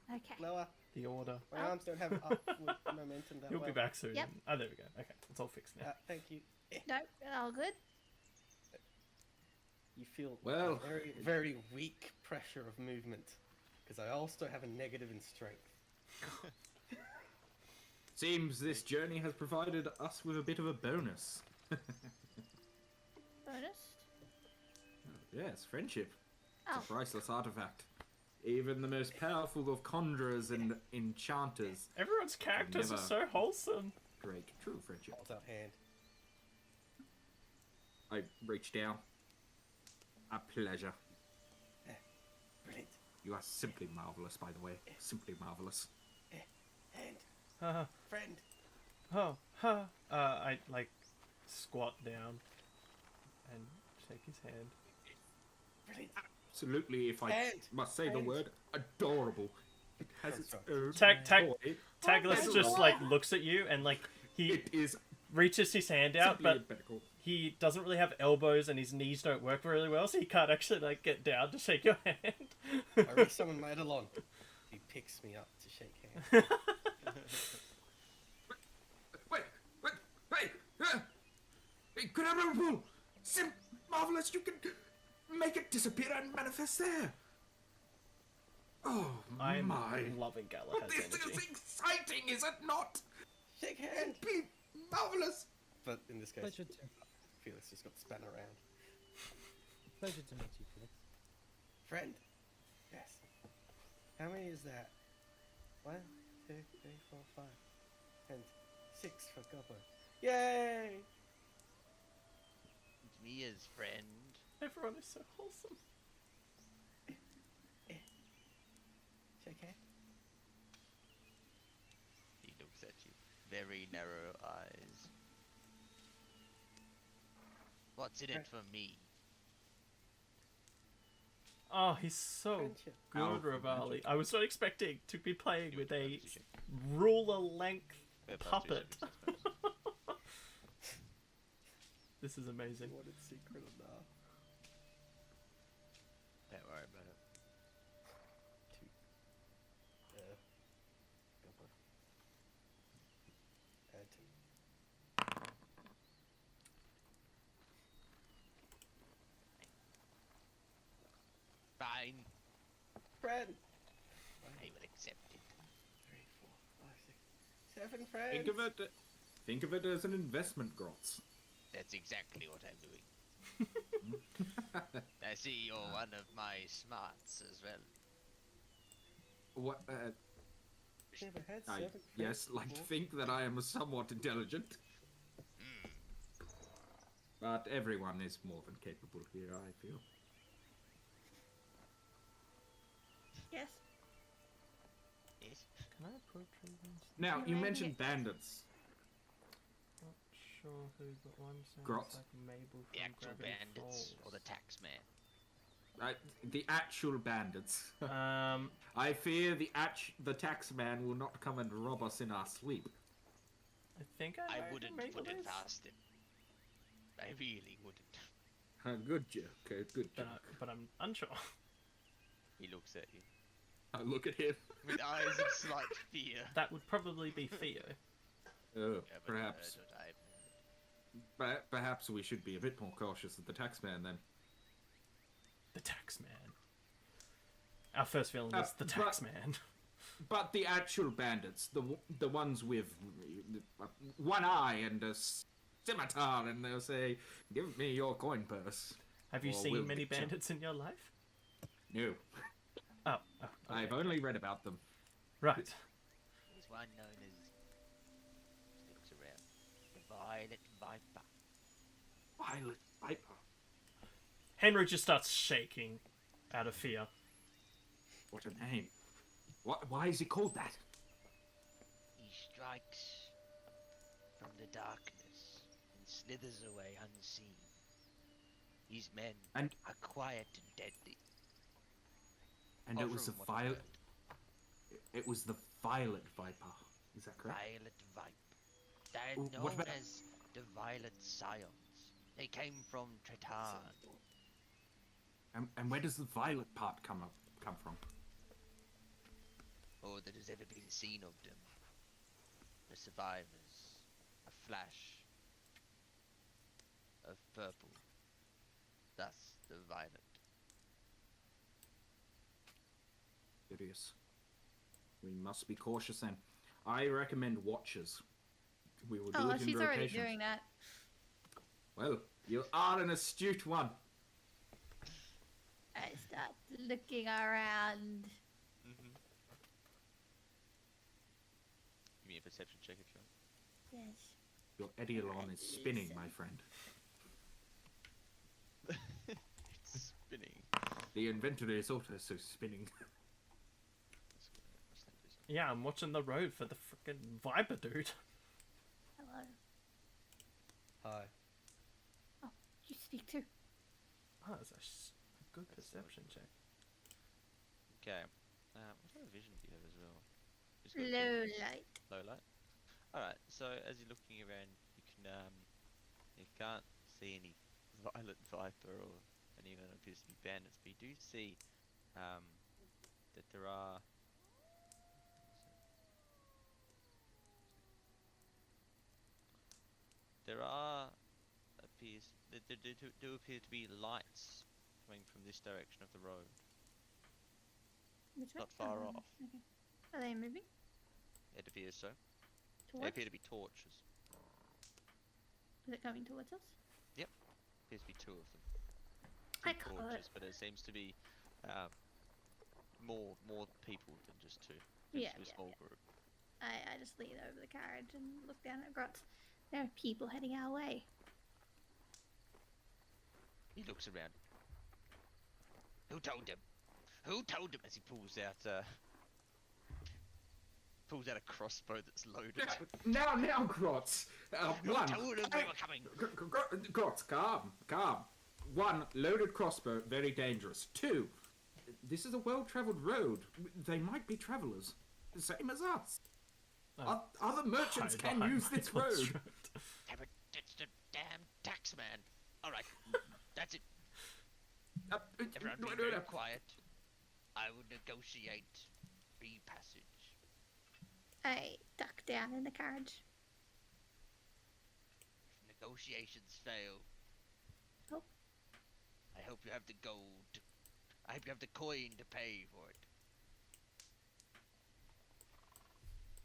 Okay. Lower. The order. My arms don't have upward momentum that You'll well. be back soon. Yep. Oh, there we go. Okay, it's all fixed now. Thank you. No, all good. You feel Well- a very, very weak pressure of movement. Because I also have a negative in strength. seems this journey has provided us with a bit of a bonus. Bonus. Yes, friendship. Oh, It's a priceless artifact. Even the most powerful of conjurers and enchanters Everyone's characters are Never. so wholesome. break true friendship. Holds out hand. I reach down. A pleasure. Brilliant. You are simply marvelous, by the way. Simply marvelous. Hand. Uh, Friend. oh, huh. I like squat down and shake his hand. Brilliant. Absolutely, if I Hand. must say the Hand. word, adorable. It has its own Tag- toy. Tagless Oh, just no. like looks at you and like he It is reaches his hand out, simply but identical. he doesn't really have elbows and his knees don't work really well, so he can't actually like get down to shake your hand. I reach someone my eidolon. He picks me up to shake hands. Wait, hey, hey, good admirable, marvelous. You can make it disappear and manifest there. Oh I'm my! loving Galahad's This energy. is exciting, is it not? Shake hands! Simply marvelous. But in this case, Pleasure to Felix just got spun around. pleasure to meet you, Felix. Friend. Yes. How many is that? 1, 2, 3, 4, 5. And 6 for Goblin. Yay! Mia's friend. Everyone is so wholesome. Shake hand. He looks at you. Very narrow eyes. What's in it for me? Oh, he's so Friendship. good, Oh, Rivali. magic. I was not expecting to be playing You with would a love to check. ruler-length Where puppet. Buster's is. This is amazing. What is secret or not? Don't worry about it. 2. Goblin. Add 2. Fine. Friend! I will accept it. 3, 4, 5, 6, 7 friends! Think of it as an investment, Grotz. That's exactly what I'm doing. I see you're one of my smarts as well. What? Never had I 7 yes, friends like before. think that I am somewhat intelligent, but everyone is more than capable here. I feel. Yes. Yes. Can I approach him? Now You you ready? mentioned bandits. Not sure who, but one sounds Grotz. like Mabel from The actual Gravity bandits or Falls. the tax man. The actual bandits. Um, I fear the tax man will not come and rob us in our sleep. I think I know I who wouldn't Mabel put it is, past him. I really wouldn't. Good joke. Good but, joke. but I'm unsure. He looks at you I look at him. with eyes of slight fear. That would probably be Theo. Oh, You haven't perhaps. heard what I've heard. Perhaps we should be a bit more cautious of the tax man then. The tax man. Our first villain is the but- tax man. But the actual bandits, the ones with one eye and a scimitar, and they'll say, "Give me your coin purse." Have you Or seen we'll many get you. bandits in your life? No, Oh, okay. I've only read about them. Right. There's one known as. He looks around. The Violet Viper. Violet Viper. Henry just starts shaking out of fear. What a name! Why is he called that? He strikes from the darkness and slithers away unseen. His men And- are quiet and deadly. And Or it was the from what I've violet. heard. It was the Violet Viper. Is that correct? Violet Viper. They're Oh, what known about- as the Violet Scions. They came from Tretan. And where does the violet part come from? All that has ever been seen of them. The survivors. A flash of purple. Thus the violet. Curious. We must be cautious then. I recommend watchers. We will do Oh, it in she's already rotation. doing that. Well, you are an astute one. I start looking around. Give me a perception check if you want. Yes. Your Eidolon is spinning, my friend. It's spinning. The inventory is also so spinning. Yeah, I'm watching the road for the freaking Viper dude. Hello. Hi. Oh, you speak too. Oh, that's a good perception check. Okay. What kind of vision do you have as well? Just got Low good- light. Low light. Alright, so as you're looking around, you can't see any Violet Viper or anyone who appears to be bandits, but you do see that there are do appear to be lights coming from this direction of the road. Which way? Not far Oh, off. Okay. Are they moving It appears so. They towards? appear to be torches. Is it coming towards us? Appears to be two of them. I Two call torches, it. but it seems to be more people than just two. Yeah, It's a yeah, small yeah. group. I just lean over the carriage and look down at Grot. There are people heading our way. He looks around. Who told him? Who told him? As he pulls out a crossbow that's loaded. Now, Grotz. Who One. told him we were coming? Grotz, calm. One, loaded crossbow, very dangerous. Two, this is a well-traveled road. They might be travelers, the same as us. Other merchants can use this road. Yeah, but it's the damn tax man. All right, that's it. Everyone be very quiet. I will negotiate free passage. I duck down in the carriage. If negotiations fail, Oh. I hope you have the gold. I hope you have the coin to pay for it.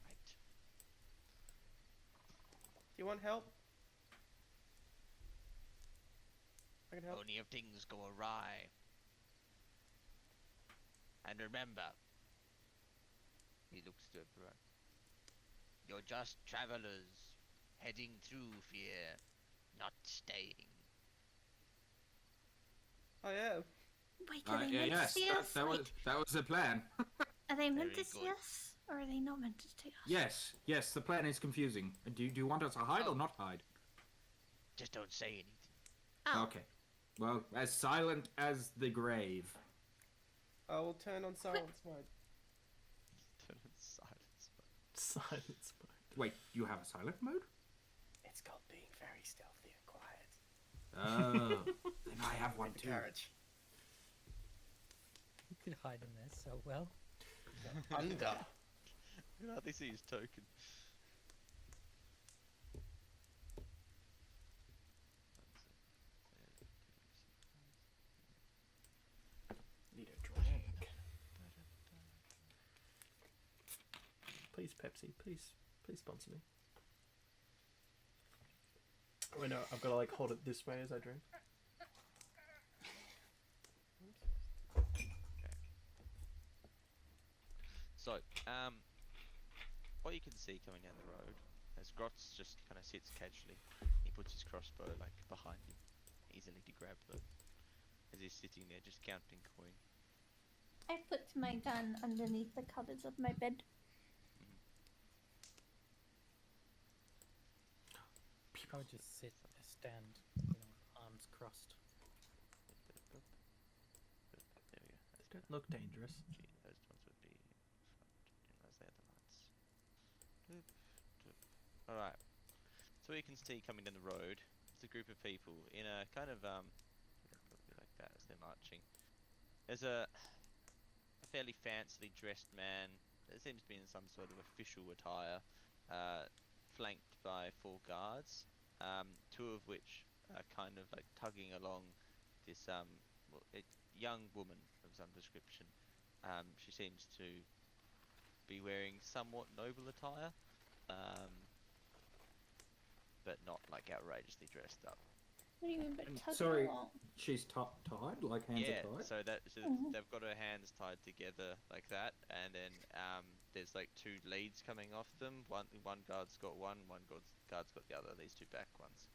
Right. Do you want help? I can help. Only if things go awry. And remember, he looks to everyone. You're just travelers heading through fear, not staying. I am. Wait, are they meant Yes, to see us? Wait, that was the plan. are they meant Very to see good. us? Or are they not meant to see us? Yes, the plan is confusing. Do you want us to hide or not hide? Just don't say anything. Oh, Okay. Well, as silent as the grave. I will turn on silence mode. Silence. Silence mode. Wait, you have a silent mode? It's called being very stealthy and quiet. Oh, then I have one The too. carriage. You could hide in there so well. Under. I can hardly see his token. Need a drink. Please, Pepsi. Please sponsor me. Oh, no, I've got to like hold it this way as I drink. So, what you can see coming down the road, as Grotz just kind of sits casually, he puts his crossbow like behind him, easily to grab though, as he's sitting there just counting coin. I put my gun underneath the covers of my bed. I would just stand, you know, arms crossed. There we go. They don't look dangerous. Gee, those ones would be front. Didn't realize they had the lights. Alright. So you can see coming down the road, it's a group of people in a kind of probably like that as they're marching. There's a fairly fancily dressed man that seems to be in some sort of official attire, flanked by 4 guards, 2 of which are kind of like tugging along this a young woman of some description. She seems to be wearing somewhat noble attire, but not like outrageously dressed up. What do you mean by tugging Sorry, along? she's tied, like hands Yeah, are tied? so Mhm. they've got her hands tied together like that, and then there's like 2 leads coming off them. One guard's got one guard's got the other. These 2 back ones.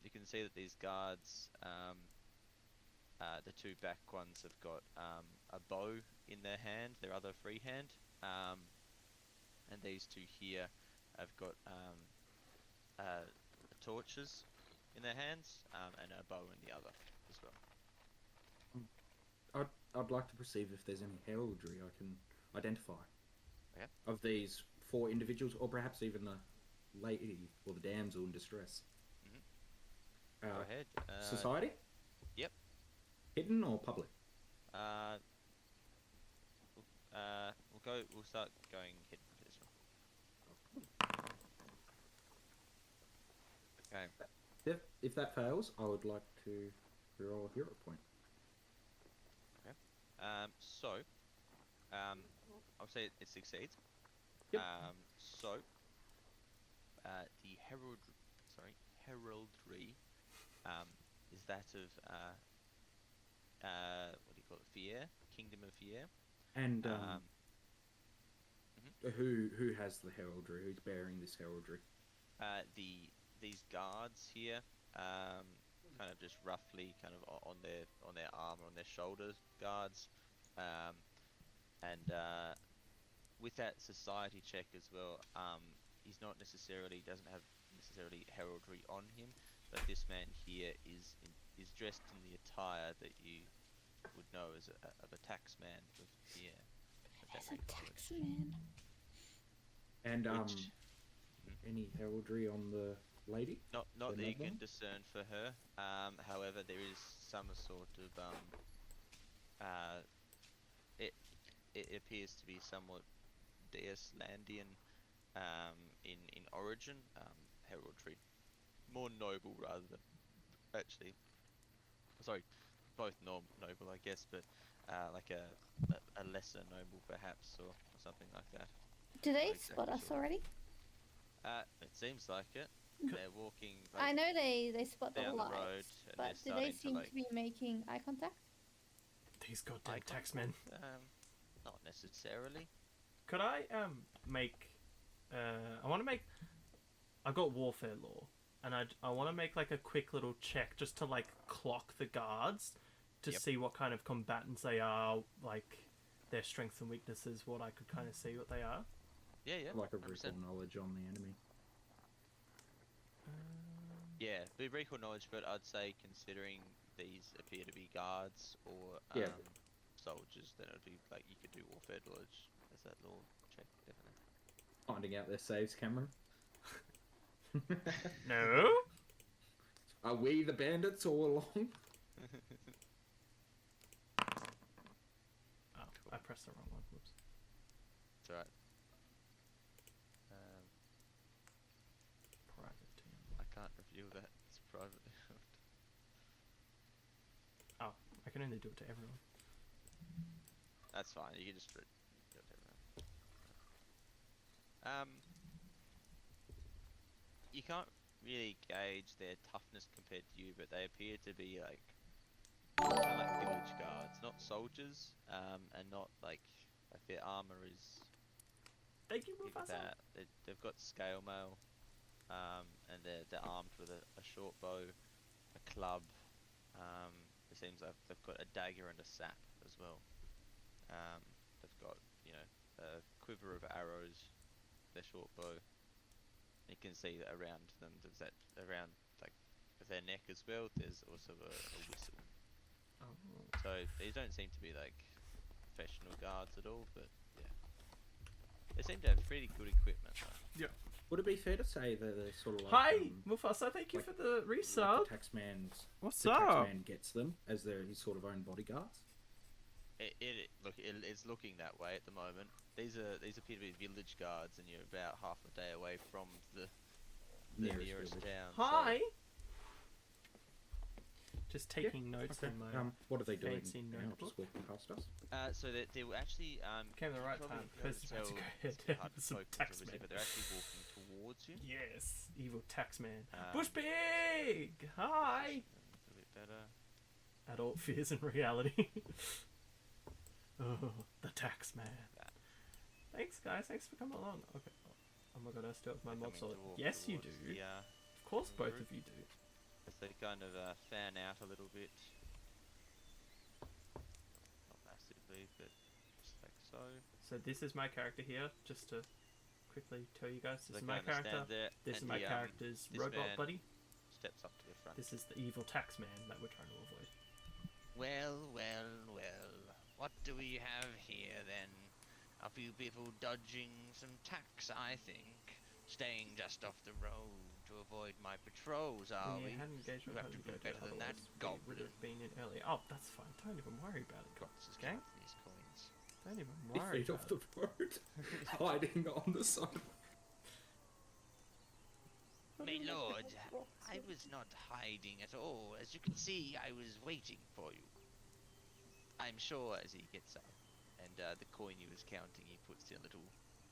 You can see that these guards, the 2 back ones have got a bow in their hand, their other free hand, and these 2 here have got torches in their hands, and a bow in the other as well. I'd like to perceive if there's any heraldry I can identify. Okay. Of these 4 individuals, or perhaps even the lady or the damsel in distress. Go ahead. Society? Yep. Hidden or public? We'll start going hidden for this one. Okay. If that fails, I would like to roll a hero point. So say it succeeds. Yep. So the heraldry is that of what do you call it? Fier, Kingdom of Fier. And mhm. who has the heraldry? Who's bearing this heraldry? These guards here, kind of just roughly kind of on their arm, on their shoulders, guards, and with that society check as well, he's not necessarily doesn't have necessarily heraldry on him, but this man here is dressed in the attire that you would know as of a taxman with Fier. He's a taxman. And Which, any heraldry on the lady? Not The that you can nobleman? discern for her. However, there is some sort of it appears to be somewhat Deuslandian in origin. Heraldry, more noble rather than actually. Sorry, both noble, I guess, but like a lesser noble perhaps, or something like that. Do they Not spot exactly us sure. already? It seems like it. They're walking. I know they spot the down the lights, road, and but they're do they starting to, seem like- to be making eye contact? These goddamn Eye taxmen. Not necessarily. Could I make I want to make I've got warfare law, and I want to make like a quick little check just to like clock the guards to Yep. see what kind of combatants they are, like their strengths and weaknesses, what I could kind of see what they are. Yeah, yeah. Like a 100%. recall knowledge on the enemy. Yeah, be recall knowledge, but I'd say considering these appear to be guards or Yeah. soldiers, then it'd be like you could do warfare knowledge as that little check, definitely. Finding out their saves, Cameron. No. Are we the bandits all along? Oh, I pressed the wrong one. Whoops. It's alright. Private team. I can't reveal that. It's private. Oh, I can only do it to everyone. That's fine. You can just do it to everyone. You can't really gauge their toughness compared to you, but they appear to be like kind of like village guards, not soldiers, and not like their armor is Thank you, big Mufasa. that. They've got scale mail, and they're armed with a short bow, a club. It seems like they've got a dagger and a sap as well. They've got a quiver of arrows, their short bow. You can see that around them, there's that around like their neck as well. There's also a whistle. Oh. So these don't seem to be like professional guards at all, but yeah, they seem to have pretty good equipment though. Would it be fair to say that they're sort of like... Hi, Mufasa. Thank you like- for the like resub. the taxman's... What's the up? taxman gets them as his sort of own bodyguards? It's looking that way at the moment. These appear to be village guards, and you're about half a day away from the nearest village. town. Hi. Just taking notes Okay. in my. What are they doing fancy now? notebook. Just walking past us? So they were actually Came at the you right probably time, be able 'cause to it's about to tell go it's ahead hard to some focus, tax obviously, men. but they're actually walking towards you. Yes, evil taxman. Um, Bush Pig. Hi. A bit better. Adult fears in reality. Oh, the taxman. That. Thanks, guys. Thanks for coming along. Okay. Oh my god, I still have my They're mob coming sword. to walk Yes, you do. towards the, Of course, both group. of you do. as they kind of fan out a little bit. Not massively, but just like so. So this is my character here. Just to quickly tell you guys, this They is my kinda character. stand there, This is and my the, character's this robot man buddy. steps up to the front. This is the evil taxman that we're trying to avoid. Well, well, well. What do we have here then? A few people dodging some tax, I think. Staying just off the road to avoid my patrols, are We we? had engagement. You have how to did do we go better than that, otherwise we would goblin. have been in earlier. Oh, that's fine. Don't even worry about it, Let's just gang. count these coins. Don't even 50 worry feet off about the it. road, hiding on the side. My lord, I was not hiding at all. As you can see, I was waiting for you. I'm sure as he gets up. And the coin he was counting, he puts in a little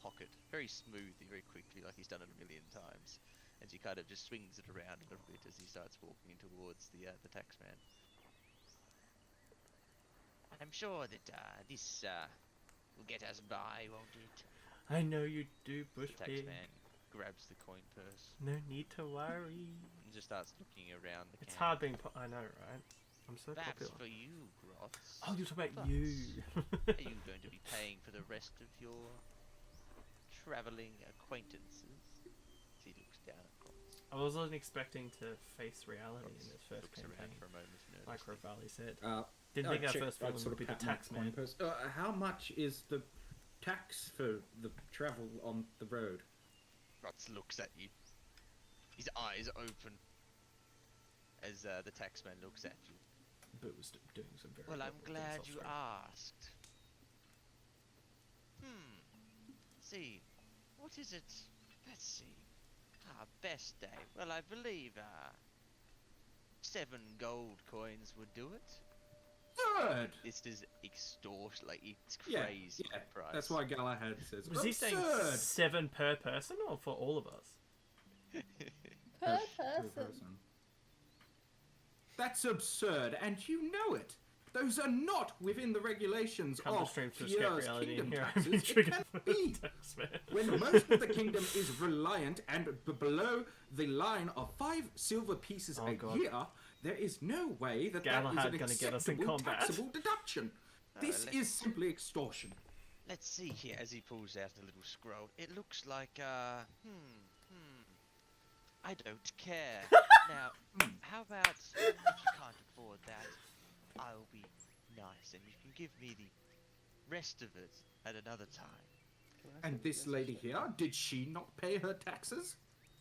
pocket, very smoothly, very quickly, like he's done it a million times. And he kind of just swings it around a little bit as he starts walking towards the taxman. I'm sure that this will get us by, won't it? I know you do, The Bush Pig. taxman grabs the coin purse No need to worry. and just starts looking around the It's camp. hard being I know, right? I'm so That's popular. for you, Grots. Oh, you're talking about But you. Are you going to be paying for the rest of your travelling acquaintances? He looks down at Grots. I wasn't expecting to face reality in this first Looks around campaign. for a moment nervously. Like Revali said. I Didn't think our check- first I'd villain sort would be of the pat my coin taxman. purse. How much is the tax for the travel on the road? Grots looks at you. His eyes open as the taxman looks at you. Boo's doing some very Well, I'm good things glad off you screen. asked. See, what is it? Let's see. Best day. Well, I believe 7 gold coins would do it. Absurd! This is extortion, like it's Yeah, crazy yeah. price. That's why Galahad says. Was he saying absurd! 7 per person or for all of us? Per Per person. That's absurd, and you know it. Those are not within the regulations Come to of stream to escape Pierre's reality kingdom and here I've been taxes. It triggered can't for be. taxman. When most of the kingdom is reliant and below the line of 5 silver pieces Oh, a God. year, there is no way that Galahad that is an gonna get us in acceptable combat. taxable deduction. This let's- is simply extortion. Let's see here as he pulls out a little scroll. It looks like I don't care. Now, how about if you can't afford that, I'll be nice and you can give me the rest of it at another time. Can I And send a this message lady to here, her? did she not pay her taxes?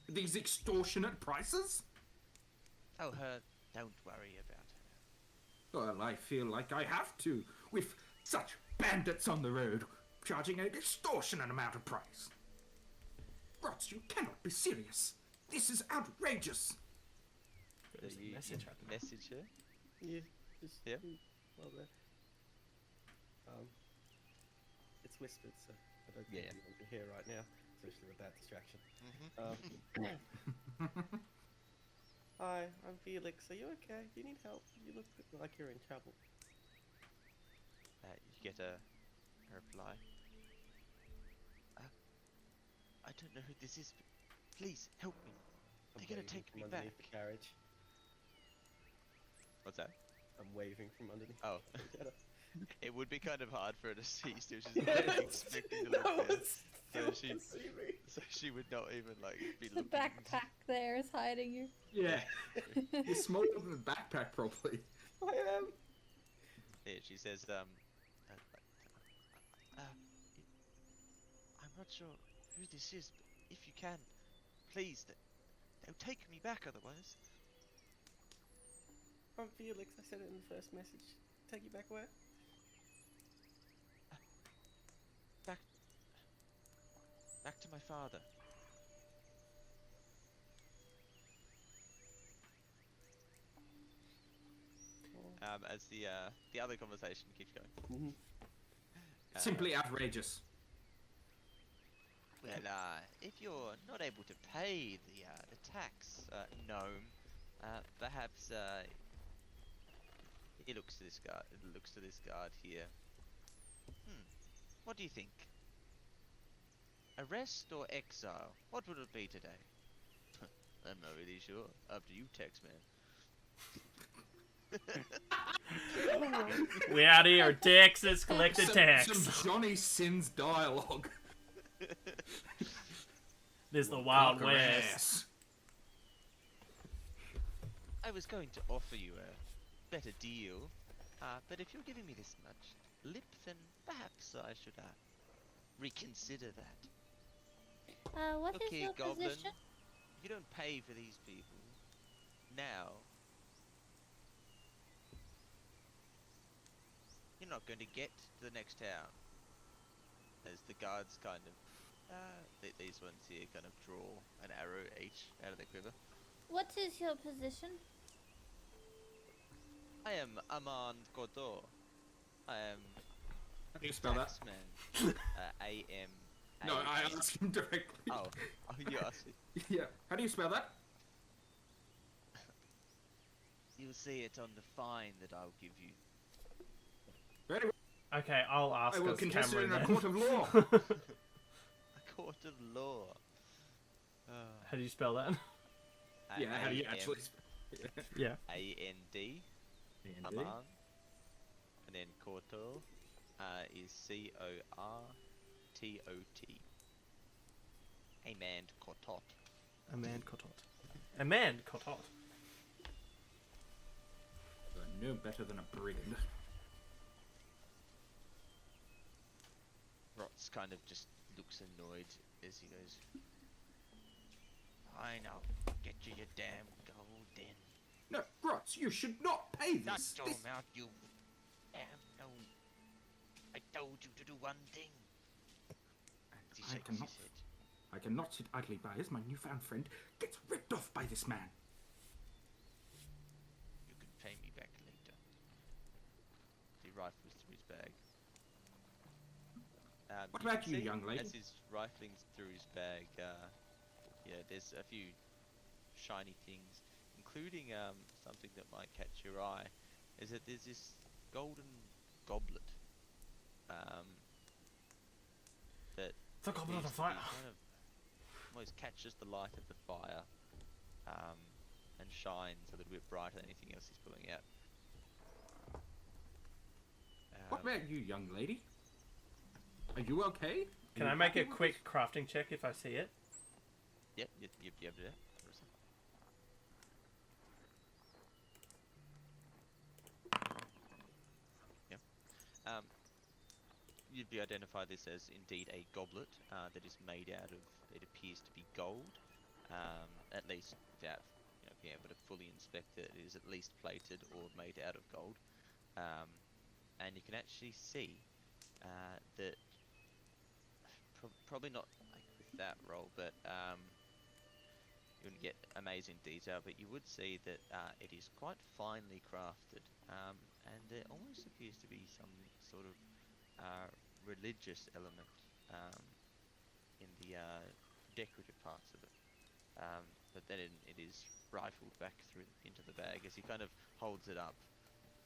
These extortionate prices? Oh, her. Don't worry about her. Well, I feel like I have to, with such bandits on the road, charging an extortionate amount of price. Rots, you cannot be serious. This is outrageous. There's a You message happening. message her. Yeah, just Yeah. Well, there. It's whispered, so I don't think Yeah. anyone can hear right now, especially with that distraction. Mm-hmm. Hi, I'm Felix. Are you okay? Do you need help? You look like you're in trouble. You get a reply. I don't know who this is, but please help me. I'm They're gonna waving take from me underneath back. the carriage. What's that? I'm waving from underneath. Oh. Get up. It would be kind of hard for her to see, so she's not really expecting to look there. So she would not even like be The looking. backpack there is hiding you. Yeah. You're smaller than a backpack, probably. I am. Yeah, she says, I'm not sure who this is, but if you can, please, they'll take me back otherwise. I'm Felix. I said it in the first message. Take you back where? Back to my father. As the other conversation keeps going. Simply outrageous. Well, if you're not able to pay the tax, gnome, perhaps he looks to this guard. Looks to this guard here. What do you think? Arrest or exile? What would it be today? I'm not really sure. Up to you, taxman. We out here, Texas, collecting tax. Some Johnny Sins dialogue. There's the Wild Cock West. ass. I was going to offer you a better deal, but if you're giving me this much lip, then perhaps I should reconsider that. What is Okay, your Goblin. position? If you don't pay for these people now, you're not going to get to the next town. As the guards kind of, these ones here kind of draw an arrow each out of their quiver. What is your position? I am Amand Godor. I am How do you spell that? Taxman. A-M. No, I asked him directly. Oh, you asked me. Yeah. How do you spell that? You'll see it on the fine that I'll give you. Very well. Okay, I'll ask I will us contest it Cameron in a then. court of law. A court of law. How do you spell that? Yeah, how do you actually spell Yeah. A-N-D. it? Aman. And then Koto is C-O-R-T-O-T. A man Kotot. A man cotot. A man cotot. No better than a brigand. Rotz kind of just looks annoyed as he goes, Fine, I'll get you your damn gold then. No, Grotz, you should not pay this. Shut your mouth, you damn no. I told you to do one thing. And he shakes his head. I cannot sit idly by as my newfound friend gets ripped off by this man. You can pay me back later. He rifles through his bag. What can about you, see young lady? As he's rifling through his bag, yeah, there's a few shiny things, including something that might catch your eye. Is that there's this golden goblet that The goblet of appears to fire. be kind of almost catches the light of the fire and shines a little bit brighter than anything else he's pulling out. What about you, young lady? Are you okay? Can I make a quick crafting check if I see it? Yep, you'd be able to do that. Yep. You'd be identify this as indeed a goblet that is made out of, it appears to be gold, at least without being able to fully inspect it. It is at least plated or made out of gold, and you can actually see that probably not like with that roll, but you wouldn't get amazing detail, but you would see that it is quite finely crafted, and there almost appears to be some sort of religious element in the decorative parts of it. But then it is rifled back through into the bag as he kind of holds it up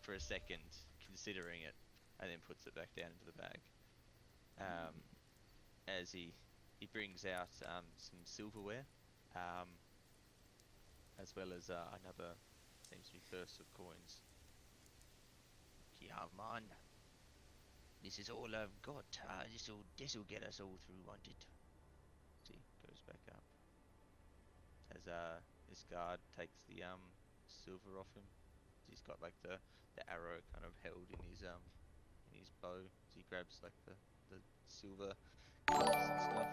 for a second, considering it, and then puts it back down into the bag. As he brings out some silverware, as well as another, seems to be purse of coins. Yeah, man, this is all I've got. This'll get us all through, won't it? See, goes back up. As this guard takes the silver off him. He's got like the arrow kind of held in his bow. As he grabs like the silver cups and stuff.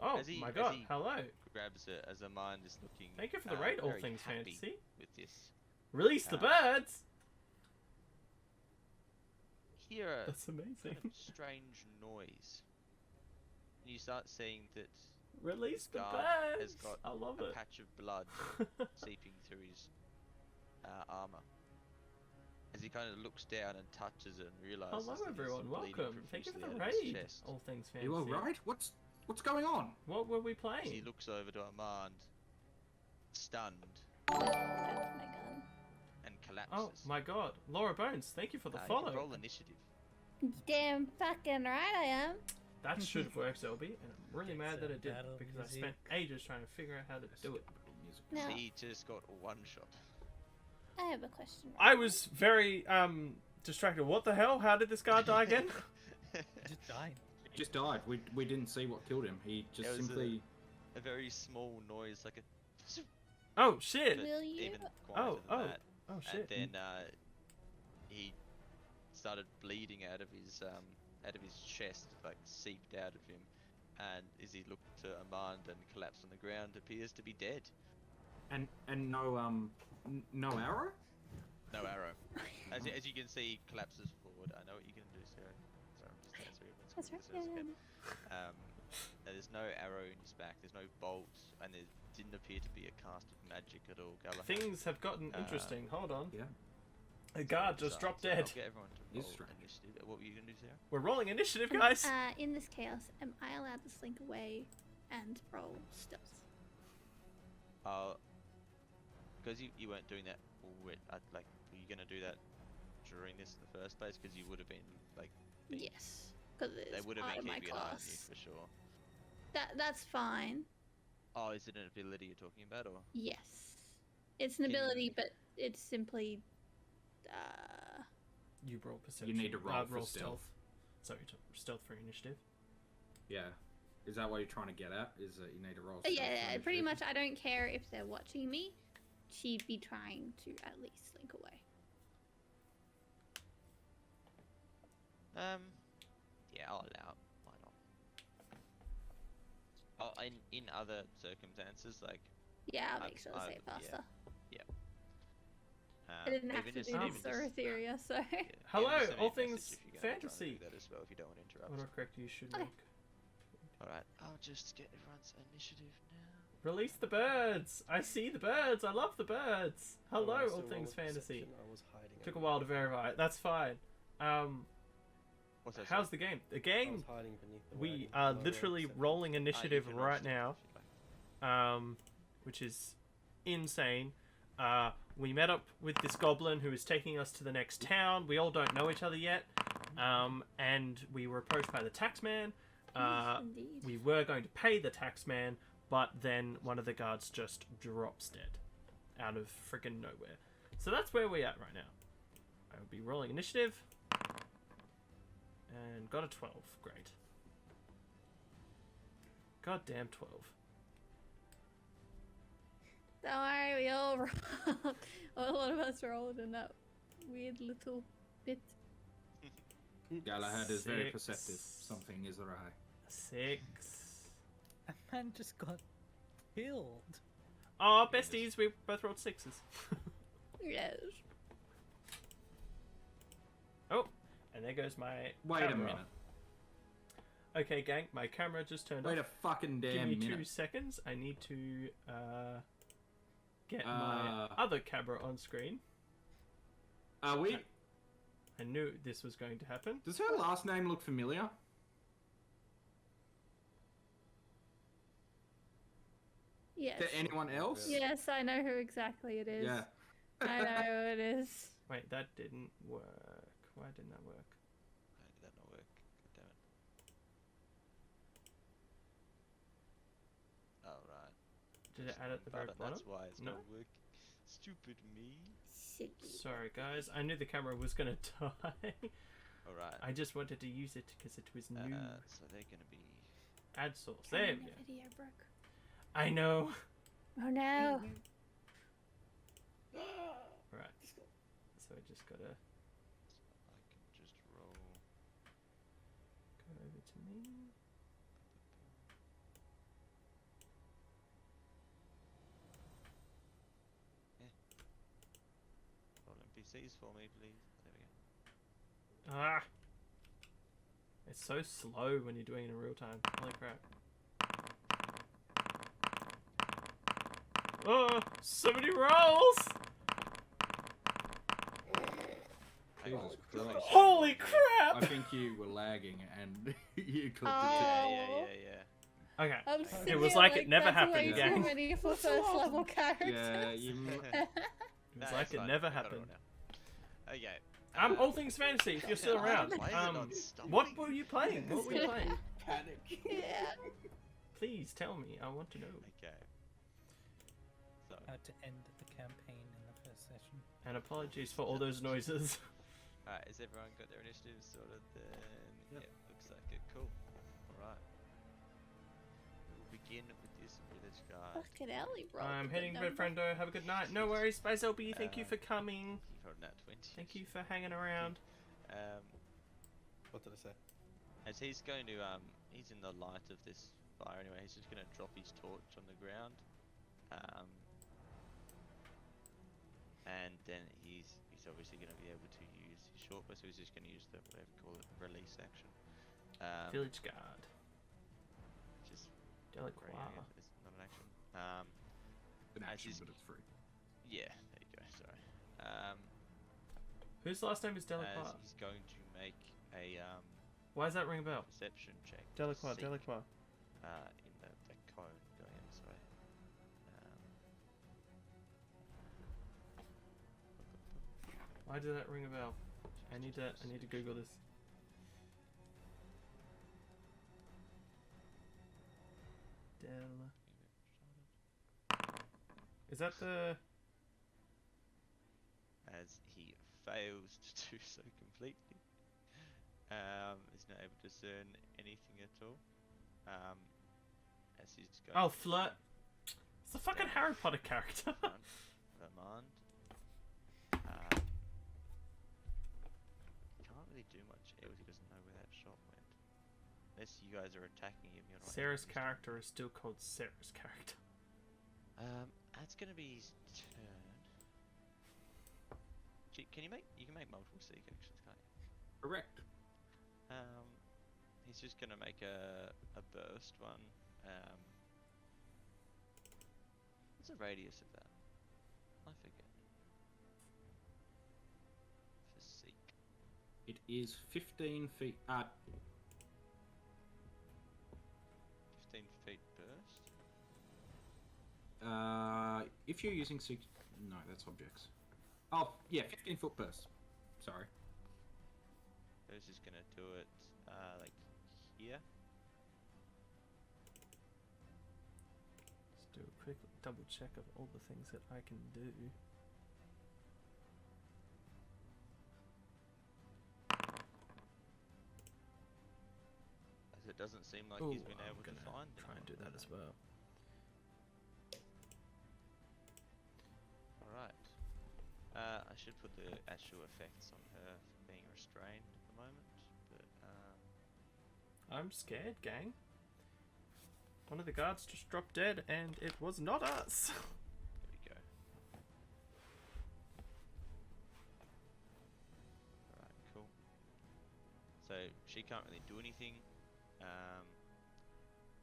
Oh As he- my as god, he- hello. Grabs it as a mind is looking. Thank you for the raid, all very things happy fantasy. with this. Release the birds! Hear a That's amazing. kind of strange noise. And you start seeing that Release the guard has birds! got I love a it. patch of blood seeping through his armor. As he kind of looks down and touches it and realizes Hello that he's everyone, bleeding welcome. Thank you for profusely the out of his raid, chest. all things Are fantasy. you alright? What's going on? What were we As he playing? looks over to Armand, stunned, That's my gun. and collapses. Oh my god, Laura Bones, thank you for the You follow. can roll initiative. Damn fucking right I am. That should have worked, Zelby, and I'm really It's mad a that it didn't battle because I music. spent ages trying to figure out how to do it. Now, He just got one shot. I have a question. I was very distracted. What the hell? How did this guy die again? Just died. He just died. We didn't see what killed him. He just It was simply... A very small noise, like a. Oh shit! but Will you- Even quieter than that. Oh And shit! then he started bleeding out of his chest, like seeped out of him. And as he looked to Amand and collapsed on the ground, appears to be dead. And no no arrow? No arrow. As you can see, he collapses forward. I know what you can do, Sarah. Sorry, I'm just answering everyone's That's questions right. as I can. There's no arrow in his back. There's no bolt, and there didn't appear to be a cast of magic at all. Galahad. Things have gotten interesting. Hold on. Yeah. A guard just dropped dead. I'll get everyone to He's roll strange. initiative. What were you gonna do, Sarah? We're rolling initiative, guys. In this chaos, am I allowed to slink away and roll stealth? Because you weren't doing that already. Like, were you gonna do that during this in the first place? Because you would have been like. Yes, because They it's would have part been of my keeping an eye on you class. for sure. That's fine. Oh, is it an ability you're talking about, or? Yes, it's an Can ability, you- but it's simply. You roll perception. need to roll for roll stealth. Sorry, stealth for initiative. Yeah. Is that what you're trying to get at? Is that you need to roll? Yeah, pretty much. I don't care if they're watching me. She'd be trying to at least slink away. Yeah, I'll allow it. Why not? Oh, in other circumstances, like. Yeah, I'll make sure to say it yeah. faster. I Um, didn't have to do even this or Etheria, so. yeah, Hello, even send me all a message things if you're gonna try and do fantasy. That as well, if you don't want to interrupt. Autocorrect you should Okay. make. Alright, I'll just get everyone's initiative now. Release the birds! I see the birds! I love the birds! Hello, Oh, I all still things roll a fantasy. perception, I was hiding Took a underneath- while to verify. That's fine. What's that? How's the game? The I game, was hiding beneath the we wagon. are I rolled literally perception. rolling You initiative can roll right stealth now, if you like. which is insane. We met up with this goblin who is taking us to the next town. We all don't know each other yet, and we were approached by the taxman. Yes, indeed. We were going to pay the taxman, but then one of the guards just drops dead out of freaking nowhere. So that's where we're at right now. I will be rolling initiative. And got a 12. Great. Goddamn 12. Don't worry, we all rolled. A lot of us rolled in that weird little bit. Galahad is very 6. perceptive. Something is awry. 6. That man just got killed. Oh, besties, we both rolled 6s. Yes. Oh, and there goes my Wait a camera. minute. Okay, gang, my camera just turned Wait a off. fucking Give damn me minute. 2 seconds. I need to get my other camera on screen. Are we? I knew this was going to happen. Does her last name look familiar? Yes. To anyone else? Yes, I know who exactly it is. Yeah. I know who it is. Wait, that didn't work. Why didn't that work? Why did that not work? God damn it. Oh, right. Did it add at the very bottom? That's why it's No? not working. Stupid me. Siggy. Sorry, guys. I knew the camera was gonna die. Alright. I just wanted to use it because it was new. So they're gonna be. Add source. There we Camera go. video broke. I know. Oh no. Right. So I just gotta I can just roll. go over to me. Roll NPCs for me, please. There we go. Ah! It's so slow when you're doing it in real time. Holy crap. Oh! So many rolls! Jesus Christ. Holy I crap! think you were lagging and you clicked Oh. Yeah. Okay. I'm It sitting was here like it never that's happened, way gang. too many for first level characters. Yeah, you. It was like it never happened. Okay. I'm All Things Fantasy, if you're still around. Why is it not stopping? What were you playing? What were you playing? Panic. Yeah. Please tell me. I want to know. Okay. So, How to end the campaign in the first session. And apologies for all those noises. alright, has everyone got their initiatives sorted then? Yep. Yeah, looks like it. Cool. Alright. We'll begin with this village guy. Fucking hell, he rolled I'm a heading good to number. Friendo. Have a good night. No worries. Bye, Zelby. Thank you for coming. You've rolled that 20. Thank you for hanging around. What did I say? As he's going to, he's in the light of this fire anyway, he's just going to drop his torch on the ground. And then he's obviously going to be able to use his short bow, so he's just going to use the, whatever you call it, release action. Village Guard. Which is Delacroix. great, I guess, but it's not an action. An As action, is- but it's free. Yeah, there you go, sorry. Whose last name is as Delacroix? he's going to make a Why does that ring a bell? perception check. to Delacroix, see, Delacroix. in the cone going in this way. Why did that ring a bell? I need to Google this. Del. Is that the? As he fails to do so completely, is not able to discern anything at all. As he's going. Oh, to flirt. It's the fucking down Harry Potter character. front, Vermont. He can't really do much else. He doesn't know where that shot went. Unless you guys are attacking him, you're not. Sarah's enemies. character is still called Sarah's character. That's gonna be his turn. Can you make? You can make multiple seek actions, can't you? Correct. He's just gonna make a burst one. What's the radius of that? I forget. For seek. It is 15 feet. 15 feet burst. If you're using six, no, that's objects. Oh, yeah, 15-foot burst. Sorry. So he's just gonna do it like here. Let's do a quick double check of all the things that I can do. As it doesn't seem like Ooh, he's been I'm able to gonna find try and do anyone. that as well. Alright. I should put the actual effects on her for being restrained at the moment, but I'm scared, gang. One of the guards just dropped dead, and it was not us. there we go. Alright, cool. So she can't really do anything.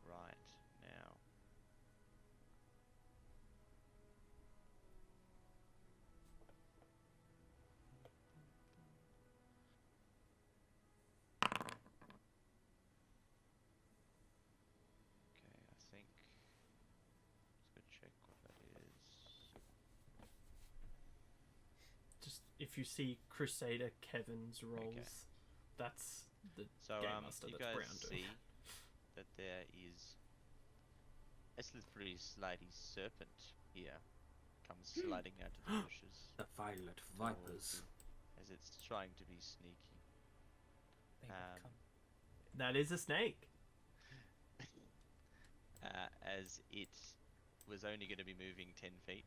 Right now. Okay, I think let's go check what that is. Just if you see Crusader Kevin's rolls, that's the So Game Master you that's guys Brown doing. see that there is a slippery, slidey serpent here, comes sliding out of the bushes The violet towards vipers. you as it's trying to be sneaky. They would come. That is a snake. As it was only going to be moving 10 feet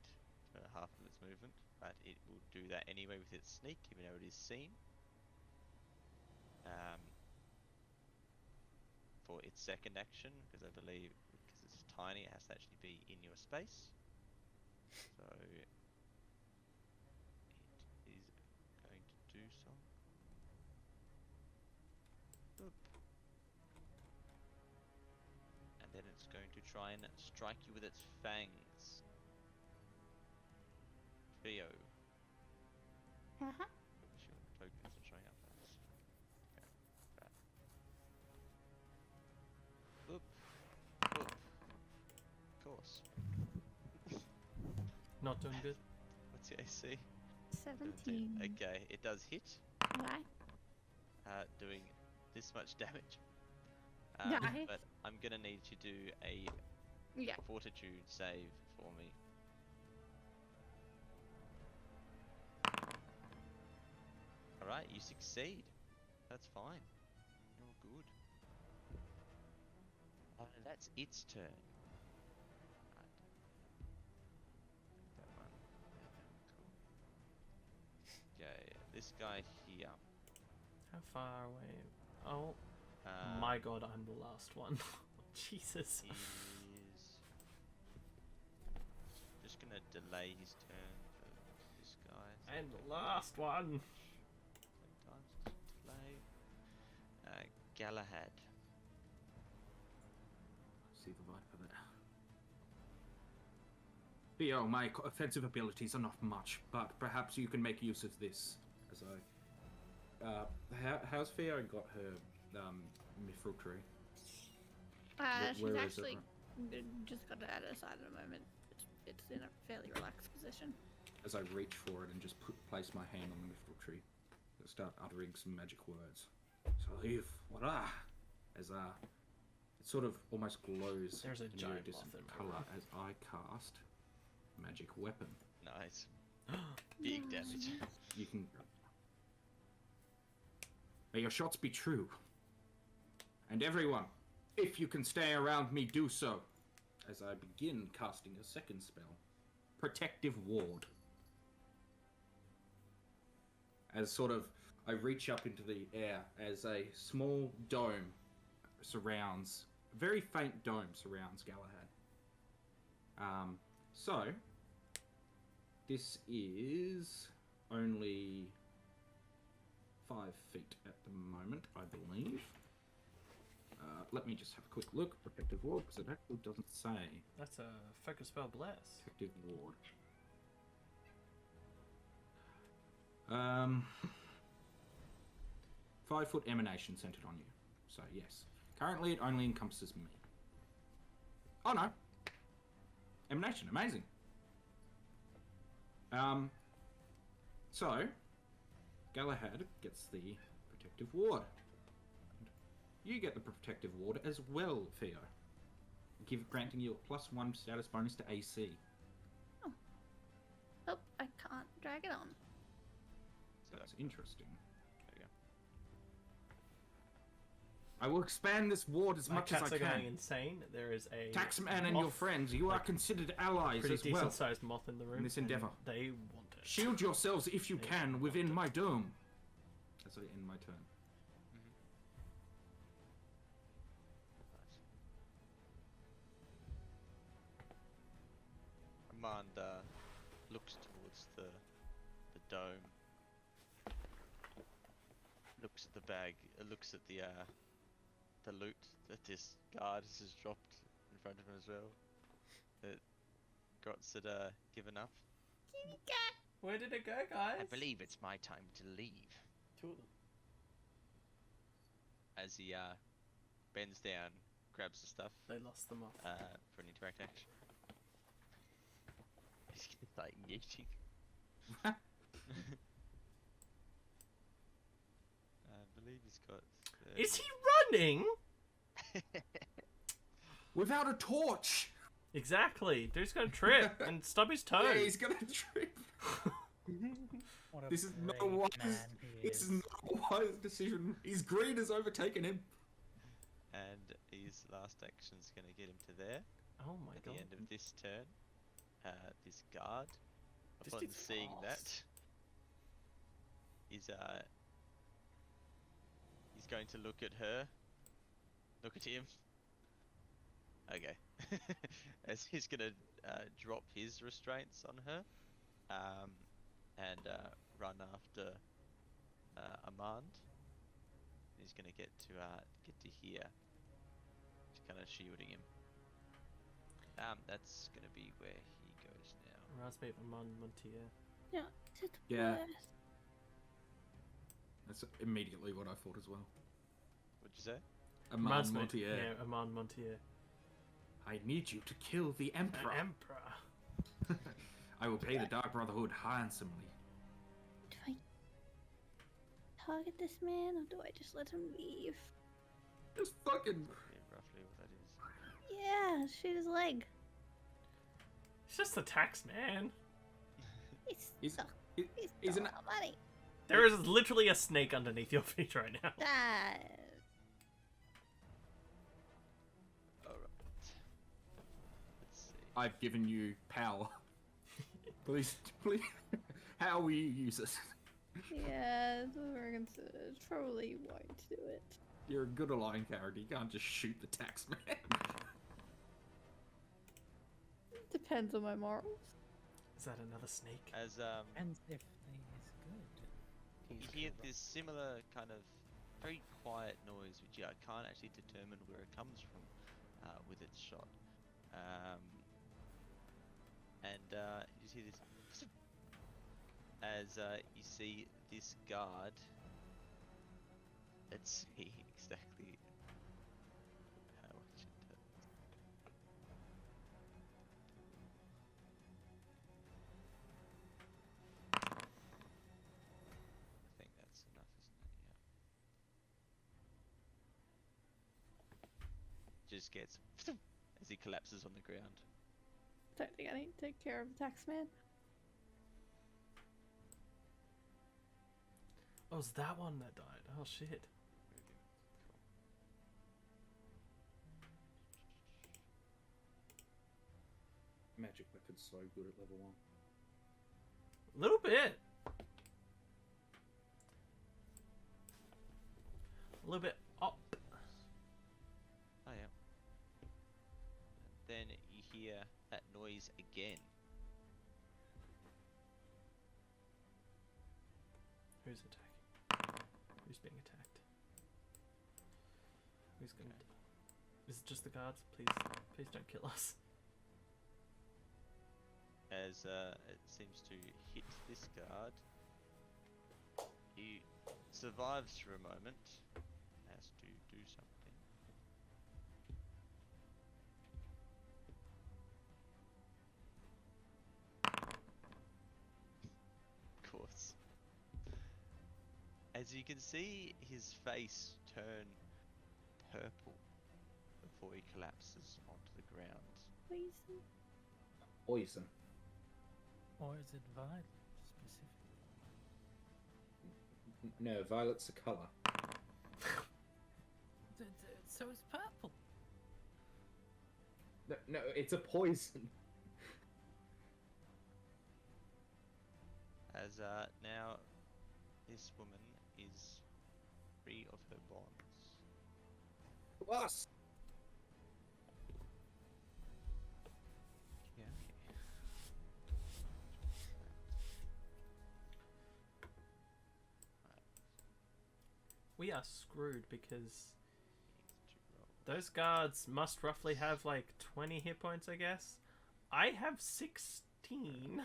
for half of its movement, but it will do that anyway with its sneak, even though it is seen. For its second action, because I believe because it's tiny, it has to actually be in your space. So it is going to do so. Boop. And then it's going to try and strike you with its fangs. Theo. Uh-huh. Sure, tokens are showing up as. Okay. Right. Boop. Boop. Of course. Not doing good. What's the AC? 17. Okay, it does hit, Right. doing this much damage. Nice. But I'm gonna need you to do a Yeah. fortitude save for me. Alright, you succeed. That's fine. You're good. That's its turn. Right. That one. Cool. Okay, this guy here. How far away? Oh Um, my god, I'm the last one. Jesus. is just gonna delay his turn for this guy. So I'm the last one. sometimes delay. Galahad. See the viper there. Theo, my offensive abilities are not much, but perhaps you can make use of this as as how's Theo got her mithril tree? She's where is it actually right- just got it at her side at the moment. It's in a fairly relaxed position. As I reach for it and just place my hand on the mithril tree, I start uttering some magic words. Salif, wara, as it sort of almost glows There's a in giant iridescent moth in my colour room. as I cast magic weapon. Nice. Big damage. You can. May your shots be true. And everyone, if you can stay around me, do so. As I begin casting a second spell, Protective Ward. As sort of I reach up into the air as a small dome surrounds, a very faint dome surrounds Galahad. So this is only 5 feet at the moment, I believe. Let me just have a quick look. Protective Ward, because it actually doesn't say. That's a focus spell bless. Protective Ward. 5-foot emanation centered on you. So yes. Currently it only encompasses me. Oh no. Emanation, amazing. So Galahad gets the protective ward. You get the protective ward as well, Theo. Granting you a +1 status bonus to AC. Oh, I can't drag it on. That's interesting. There you I will expand this ward as My much as I cats are going can. insane. There is a Taxman and your moth, friends, you are like, considered allies pretty as decent well. sized moth in the room. this and endeavour. They want it. Shield yourselves if you They can want within it. my dome. As I end my turn. Amanda looks towards the dome. Looks at the bag. Looks at the loot that this guard has just dropped in front of him as well. That Grots had given up. Kitty cat. Where did it go, guys? I believe it's my time to leave. Two of them. As he bends down, grabs the stuff They lost them off. for an interact action. He's gonna start yeeting. I believe he's got. Is he running? Without a torch! Exactly. Dude's gonna trip and stub his toe. Yeah, he's gonna trip. What a This is not a brave wise. man he This is not a wise decision. His greed has overtaken him. And his last action's gonna get him to there. Oh my At god. the end of this turn, this guard, This upon dude's seeing that, fast. he's going to look at her, look at him. Okay, as he's gonna drop his restraints on her, and run after Amand. He's gonna get to here, just kind of shielding him. That's gonna be where he goes now. Reminds me of Amon Montier. Yeah, it's Yeah. worse. That's immediately what I thought as well. What'd you say? Reminds Amand me- Montier. Yeah, Amon Montier. I need you to kill the Emperor. Emperor. I will pay the Dark Brotherhood handsomely. Do I target this man or do I just let him leave? Just fucking. Yeah, roughly what that is. Yeah, shoot his leg. It's just a tax man. He's He's- he's an- not money. There is literally a snake underneath your feet right now. Alright. Let's see. I've given you power. Please. How will you use it? Yeah, we're considered. Probably won't do it. You're a good aligned character. You can't just shoot the tax man. Depends on my morals. Is that another snake? As Depends if he is good. you hear this similar kind of very quiet noise, which I can't actually determine where it comes from with its shot. And you just hear this as you see this guard. Let's see exactly how much it does. I think that's enough, isn't it? Yeah. Just gets as he collapses on the ground. Don't think I need to take care of the taxman. Oh, it was that one that died. Oh shit. Magic weapon's so good at level 1. A little bit. A little bit up. Oh yeah. Then you hear that noise again. Who's attacking? Who's being attacked? Who's gonna? Is it just the guards? Please, please don't kill us. As it seems to hit this guard. He survives for a moment. Has to do something. Of course. As you can see, his face turn purple before he collapses onto the ground. Poison. Poison. Or is it violet specifically? No, violet's a colour. So it's purple. No, it's a poison. As now this woman is free of her bonds. Plus. Yeah. We are screwed because those guards must roughly have like 20 hit points, I guess. I have 16.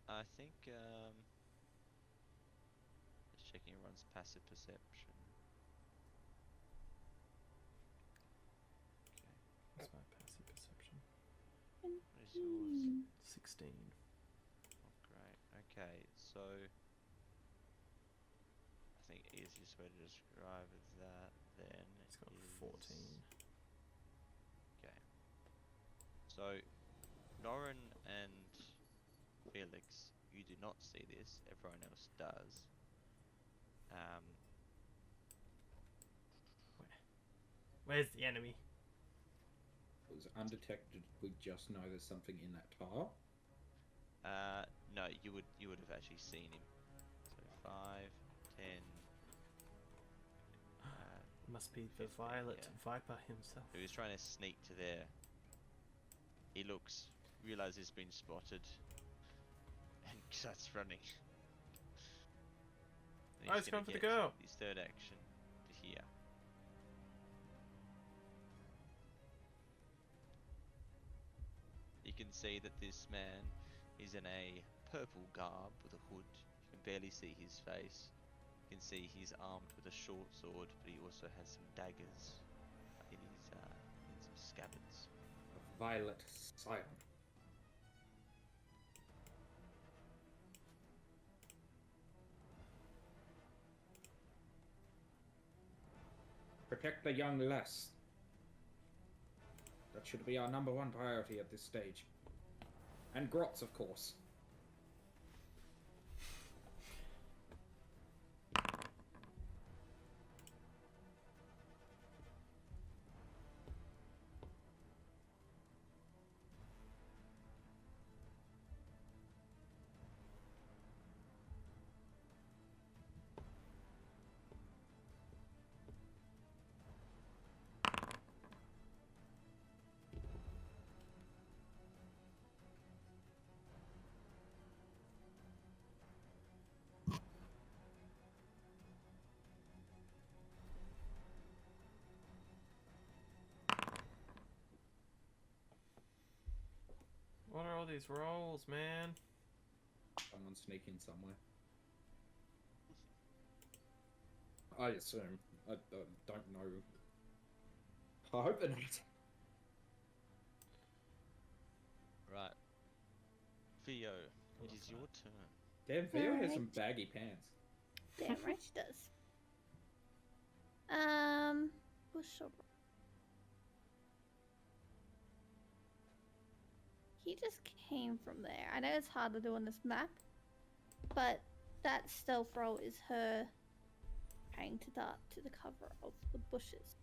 I think just checking everyone's passive perception. Okay. What's my passive perception? What is yours? 16. Oh, great. Okay, so I think easiest way to describe that then It's got is 14. Okay. So Norin and Felix, you do not see this. Everyone else does. Where's the enemy? It was undetected. We just know there's something in that tile. No, you would have actually seen him. So 5, 10. Must be the 15, Violet yeah. Viper himself. Who is trying to sneak to there. He looks, realizes he's been spotted, and starts running. And Oh, he's going gonna for the get girl. His third action to here. You can see that this man is in a purple garb with a hood. You can barely see his face. You can see he's armed with a short sword, but he also has some daggers in some scabbards. A violet scion. Protect the young lass. That should be our #1 priority at this stage. And Grotz, of course. What are all these rolls, man? Someone sneak in somewhere. I assume. I don't know. I hope they're not. Right. Theo, it is your turn. Damn, Theo has Alright. some baggy pants. Damn right she does. Bush over. He just came from there. I know it's hard to do on this map, but that stealth roll is her trying to dart to the cover of the bushes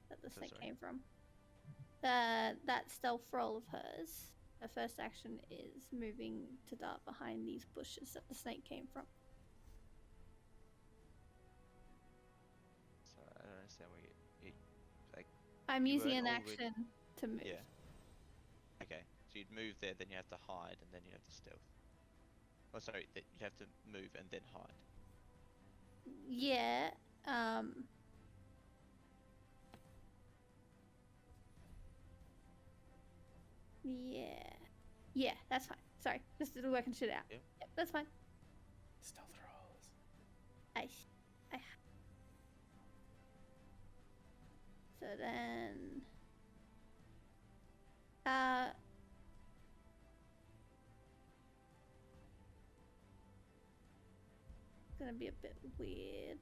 that the So snake sorry? came from. That stealth roll of hers, her first action is moving to dart behind these bushes that the snake came from. Sorry, I don't understand where you like. I'm You using weren't an already- action to move. Yeah. Okay, so you'd move there, then you have to hide, and then you have to stealth. Oh, sorry, that you'd have to move and then hide. Yeah, yeah, that's fine. Sorry, just working shit out. Yep. Yep, that's fine. Stealth rolls. I. So then, it's gonna be a bit weird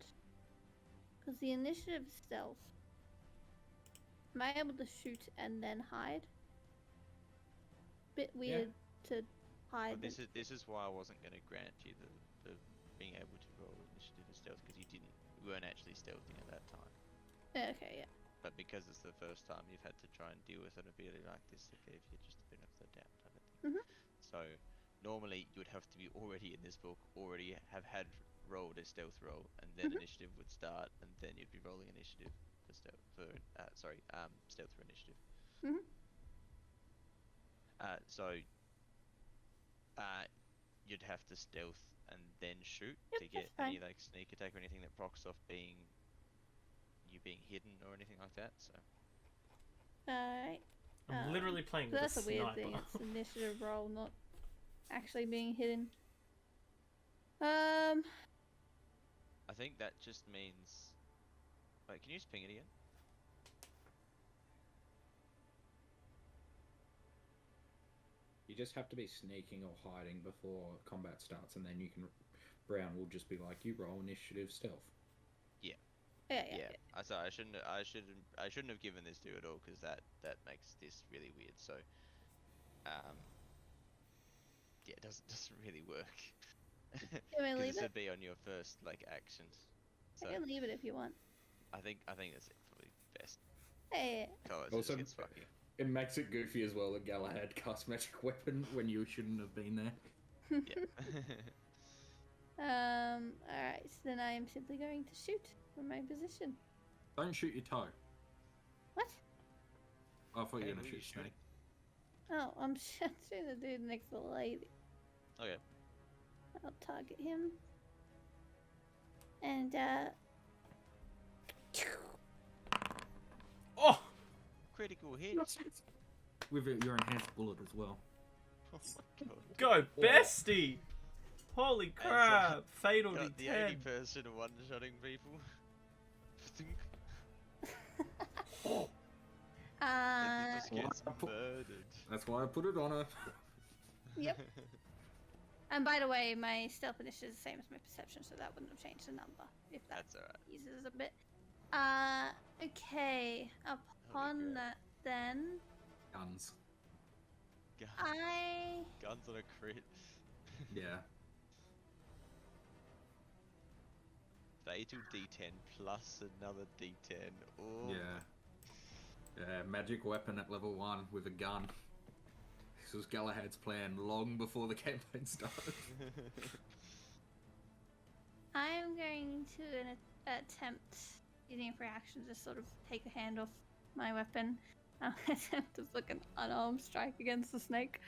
because the initiative stealth. Am I able to shoot and then hide? Bit weird to hide. Well, this is why I wasn't going to grant you the being able to roll initiative and stealth, because you weren't actually stealthing at that time. Okay, yeah. But because it's the first time you've had to try and deal with an ability like this, it gave you just a bit of the doubt type of thing. Mhm. So normally you would have to be already in this book, already have had rolled a stealth roll, and then initiative would start, and then you'd be rolling initiative for stealth stealth for initiative. Mhm. So you'd have to stealth and then shoot Yep, to get that's fine. any like sneak attack or anything that procs off being hidden or anything like that. So Alright. I'm literally playing So with that's a a weird sniper. thing. It's initiative roll, not actually being hidden. Um. I think that just means. Wait, can you just ping it again? You just have to be sneaking or hiding before combat starts, and then you can. Brown will just be like, you roll initiative stealth. Yeah. So I shouldn't have given this to you at all, because that makes this really weird. So yeah, it doesn't really work. You may Because leave this it. would be on your first like actions. So I can leave it if you want. I think that's probably best. Hey. Otherwise Also, it just gets fucking. it makes it goofy as well that Galahad casts magic weapon when you shouldn't have been there. Yeah. Alright, so then I am simply going to shoot from my position. Don't shoot your toe. What? I thought you Hey, were who gonna you shoot Snake. Oh, I'm shooting the dude next to the lady. Okay. I'll target him. And, Oh! Critical hit. With your enhanced bullet as well. Oh my god. Go, bestie! Holy so- crap! Fatal Got the only D10. person one-shotting people. And he just gets murdered. That's why I put it on her. Yep. And by the way, my stealth initiative is the same as my perception, so that wouldn't have changed the number, if that That's alright. eases a bit. Okay. Upon crap. that, then, Guns. Guns on a crit. Yeah. Fatal D10 plus another D10. Oh. Yeah. Yeah, magic weapon at level 1 with a gun. This was Galahad's plan long before the campaign started. I'm going to attempt using for action to sort of take a hand off my weapon. I'm going to attempt to fucking unarmed strike against the snake.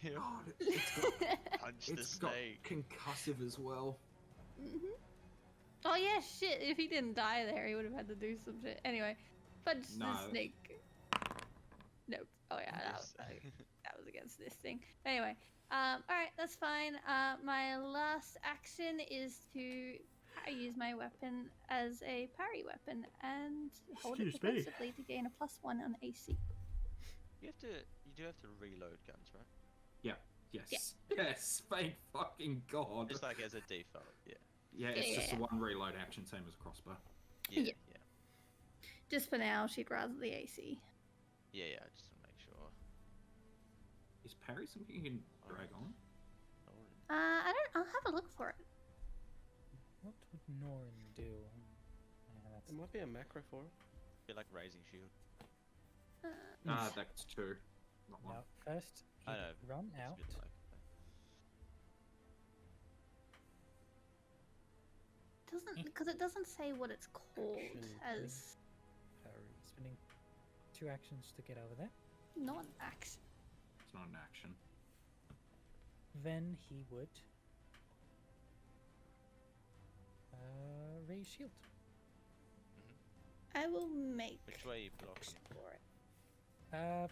Yeah. God, it's got, Punch the it's got snake. concussive as well. Oh yeah, shit! If he didn't die there, he would have had to do some shit. Anyway, punch No. the snake. Nope. Oh yeah, Yes. that was against this. interesting. Anyway, all right, that's fine. My last action is to use my weapon as a parry weapon and hold it Excuse me. defensively to gain a +1 on AC. You do have to reload guns, right? Yeah. Yes. Yes. Thank fucking God. Just like as a default, yeah. Yeah, it's Yeah, just yeah, a one reload action, same as a crossbow. Yeah, Yeah. yeah. Just for now, she'd rather the AC. Yeah, yeah, just to make sure. Is parry something you can drag on? I don't. I'll have a look for it. What would Norin do? Yeah, that's There might be a macro for it. Feel like raising shield. That's two. Not one. no. First, I he'd know. run It's a out. bit like Doesn't because it doesn't say what it's called Action, as Parry. Spending 2 actions to get over there. non-action. It's not an action. Then he would raise shield. I will make Which way are you blocking? action for it. Oh,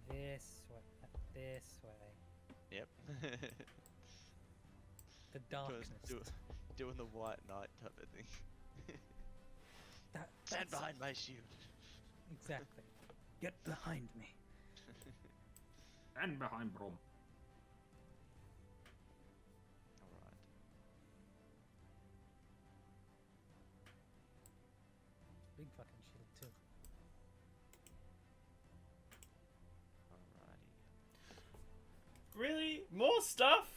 this way. This way. Yep. The darkness. Doing the white knight type of thing. Stand That's behind my shield. exactly. Get behind me. And behind Brom. Alright. Big fucking shield too. Alrighty. Really? More stuff?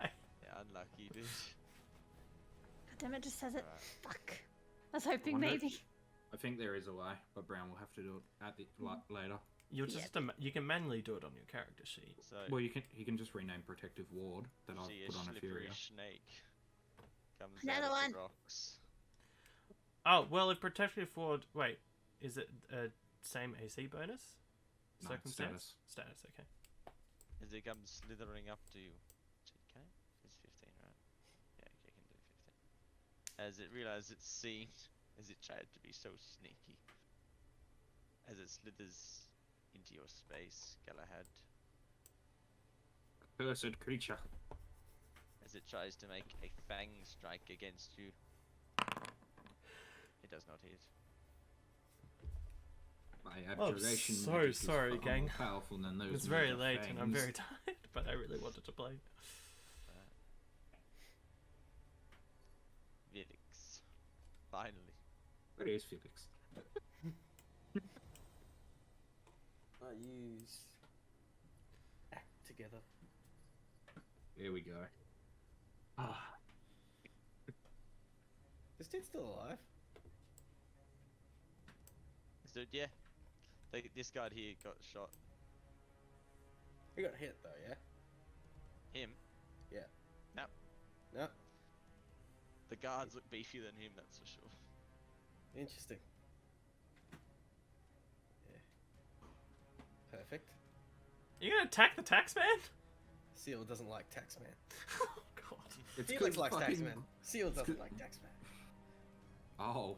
Yeah, unlucky, dude. God damn it, just says it. Alright. Fuck. I was hoping Wonder- maybe. I think there is a way, but Brown will have to do it at the later. You'll just you can manually do it on your character sheet. So, Well, he can just rename Protective Ward that I've see put on a slippery Etheria. snake comes Another out of one. the rocks. Oh well, if protective ward. Wait, is it same AC bonus? No, Circumstance? Status. Okay. As it comes slithering up to you. Okay, it's 15, right? Yeah, okay, can do 15. As it realizes it's seen, as it tried to be so sneaky. As it slithers into your space, Galahad. Cursed creature. As it tries to make a fang strike against you. It does not hit. My Oh, abjuration so magic is sorry, far gang. more powerful than those. It's very mega late and I'm fangs. very tired, but I really wanted to play. Felix. Finally. Where is Felix? I use act together. There we go. Ah, This dude's still alive. So yeah, this guy here got shot. He got hit though, yeah? Him? Yeah. No. No. The guards look beefier than him, that's for sure. Interesting. Yeah. Perfect. You gonna attack the taxman? Seal doesn't like Taxman. Oh god. it's Felix good likes fucking- Taxman. Seal doesn't like Taxman. Oh.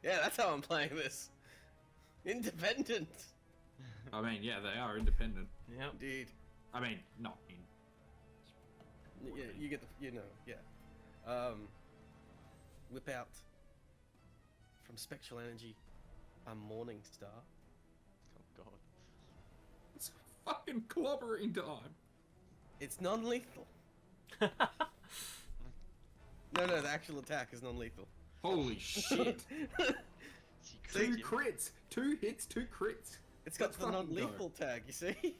Yeah, that's how I'm playing this. Independent. I mean, yeah, they are independent. Yep. Indeed. I mean, not in. Yeah, you get the, yeah. Whip out from spectral energy a morning star. Oh god. It's fucking clobbering time. It's non-lethal. No, the actual attack is non-lethal. Holy shit. She Two crit him. crits. 2 hits, 2 crits. It's got Let's the fucking go. non-lethal tag, you see?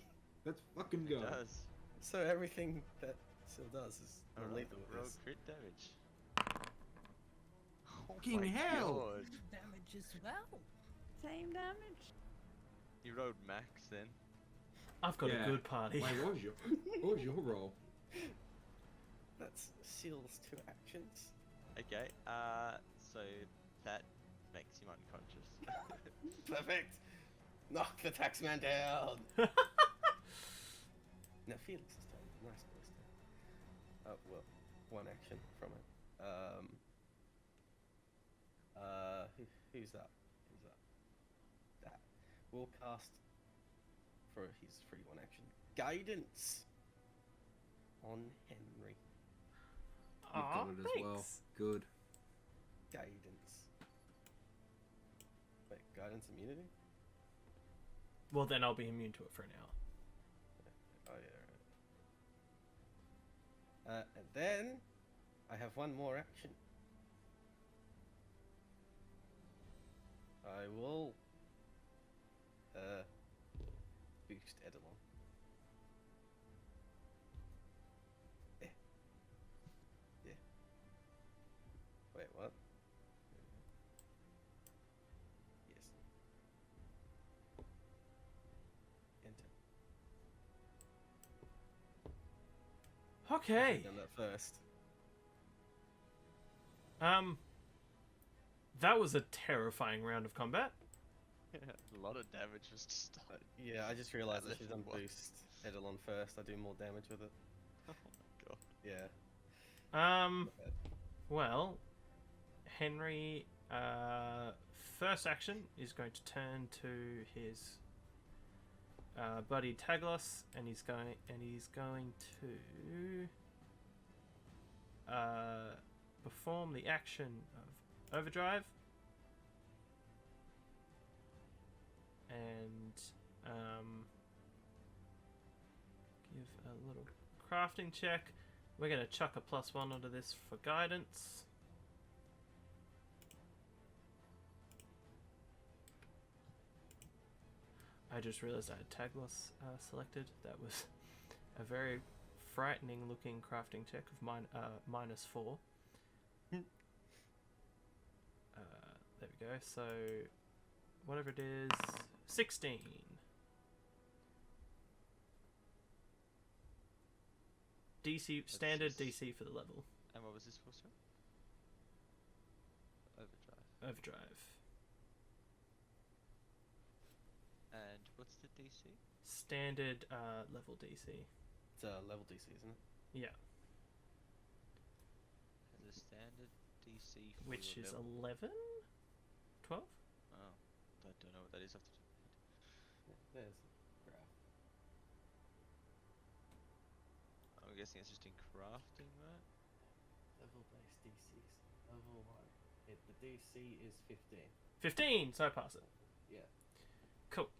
Let's fucking It go. does. So everything that Seal does is Alright, non-lethal. roll with this. crit damage. Oh Fucking my hell. God. Damage as well. Same damage. You rolled max then. I've got Yeah. a good party. Wait, what was your roll? That's Seal's 2 actions. Okay, so that makes him unconscious. Perfect. Knock the taxman down. Now Felix's turn. Nice place turn. Oh well, 1 action from it. Who's that? will cast for his free one action guidance on Henry. You've Aw, got it as well. thanks. Good. Guidance. Wait, guidance immunity? Well, then I'll be immune to it for an hour. Oh yeah. Right. And then I have one more action. I will boost Edelon. Yeah. Yeah. Wait, what? Yes. Enter. Okay. Done that first. That was a terrifying round of combat. A lot of damage just to start. Yeah, I just realised I left should have done one. boost Edelon first. I do more damage with it. Oh my god. Yeah. Well, Henry, first action is going to turn to his buddy Taglos, and he's going to perform the action of overdrive, and give a little crafting check. We're going to chuck a +1 onto this for guidance. I just realized I had Taglos selected. That was a very frightening looking crafting check of -4. There we go. So, whatever it is, 16. DC, standard DC for the level. And what was this for, sir? Overdrive. Overdrive. And what's the DC? Standard level DC. It's a level DC, isn't it? Yeah. Has a standard DC for Which your is level. 11? 12? Oh, I don't know what that is off the top of my head. Yeah, there's the graph. I'm guessing it's just in crafting, right? Level-based DCs. Level 1. The DC is 15. 15, so I pass it. Yeah. Cool.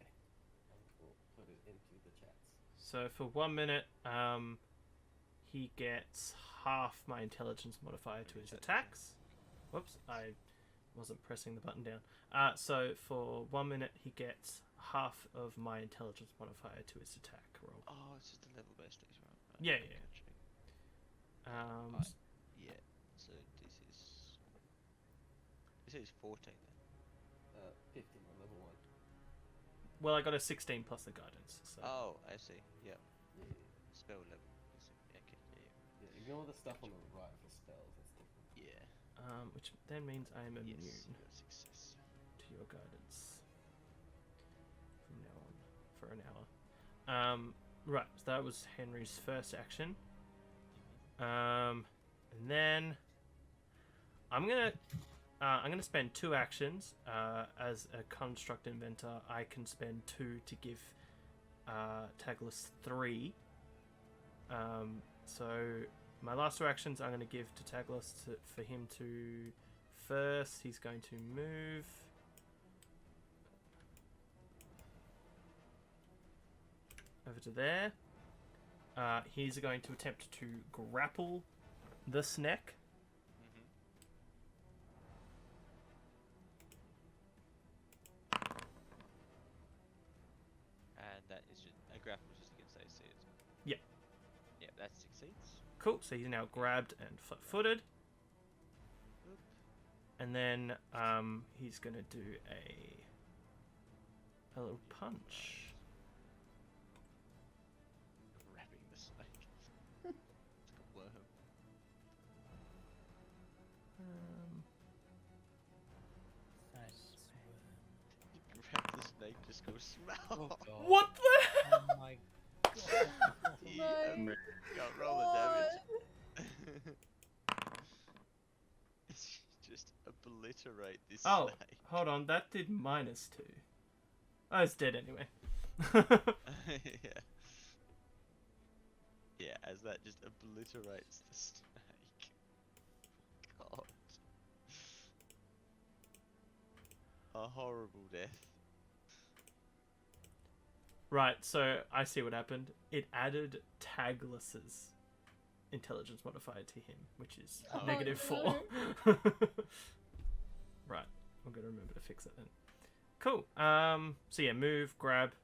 And we'll put it into the chats. So for 1 minute, he gets half my intelligence modifier to his attacks. Whoops, I wasn't pressing the button down. So for 1 minute, he gets half of my intelligence modifier to his attack roll. Oh, it's just a level based thing, right? Yeah, okay, yeah. gotcha. Um, Yeah, so this is 14 then. 15 on level 1. well, I got a 16 plus the guidance. So. Oh, I see. Yeah, Yeah. spell level. I see. Okay, Yeah, ignore the stuff on the right for spells. That's different. yeah. Which then means I am immune Yes, you got success. to your guidance from now on for an hour. Right, so that was Henry's first action. And then I'm gonna spend 2 actions. As a construct inventor, I can spend 2 to give Taglis 3. So my last 2 actions I'm going to give to Taglis for him to first. He's going to move. Over to there. He's going to attempt to grapple the snack. Mm-hmm. And that is just a grapple just against AC, isn't it? Yeah. Yeah, that succeeds. Cool, so he's now grabbed and flat-footed. Oop. And then he's going to do a little punch. Grabbing the snake. It's like a worm. You grab the snake, just go smell. Oh, God. What the Oh my god. Yeah, My can't roll the damage. It's just a obliterate this Oh, snake. hold on. That did -2. Oh, it's dead anyway. Yeah. Yeah, as that just obliterates the snake. God. A horrible death. Right, so I see what happened. It added Tagless's intelligence modifier to him, which is Oh, -4. Right, I'm gonna remember to fix it then. Cool. So yeah, move, grab,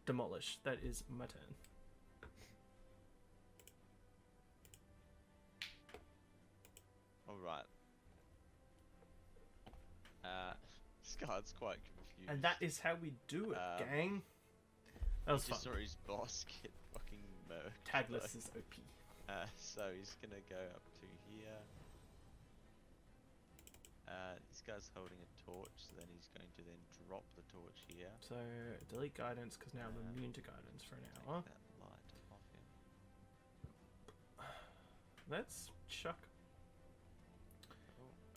demolish. That is my turn. Alright. Scar's quite confused. And that is how we do it, gang. That was He fun. just saw his boss get fucking murked. Tagless is OP. So he's gonna go up to here. This guy's holding a torch, so then he's going to then drop the torch here. So delete guidance because now I'm immune to guidance for an hour. Take that light off him. Let's chuck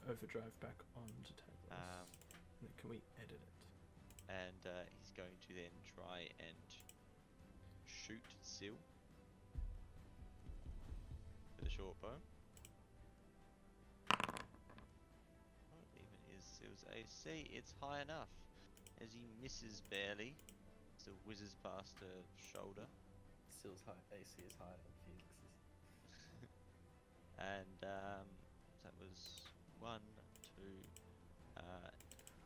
overdrive back onto Tagless. And then can we edit it? And he's going to then try and shoot Sil with a short bow. What even is Sil's AC? It's high enough. As he misses barely, still whizzes past her shoulder. Still's high AC is higher than Felix's. And that was 1, 2.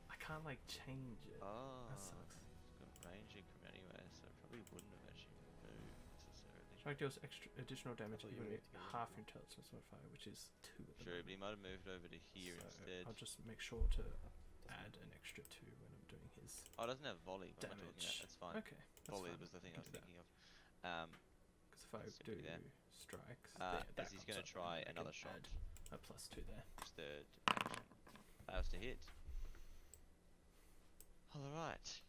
I can't like change it. Oh, That sucks. it's got range increment anyway, so it probably wouldn't have actually moved necessarily. Strike deals extra additional damage thought you equal to moved together. half your intelligence modifier, which is 2 at the True, but he moment. might have moved over to here So instead. I'll just make sure to add an extra 2 when I'm doing his Oh, it doesn't have volley. What am I talking damage. about? That's fine. Okay, that's Volley fine. was the thing I Can was do that. thinking of. Because if I let's do do that. strikes, there, that As he's comes going up, to try and I another can shot. add a +2 there. His third action. Fails to hit. Alright.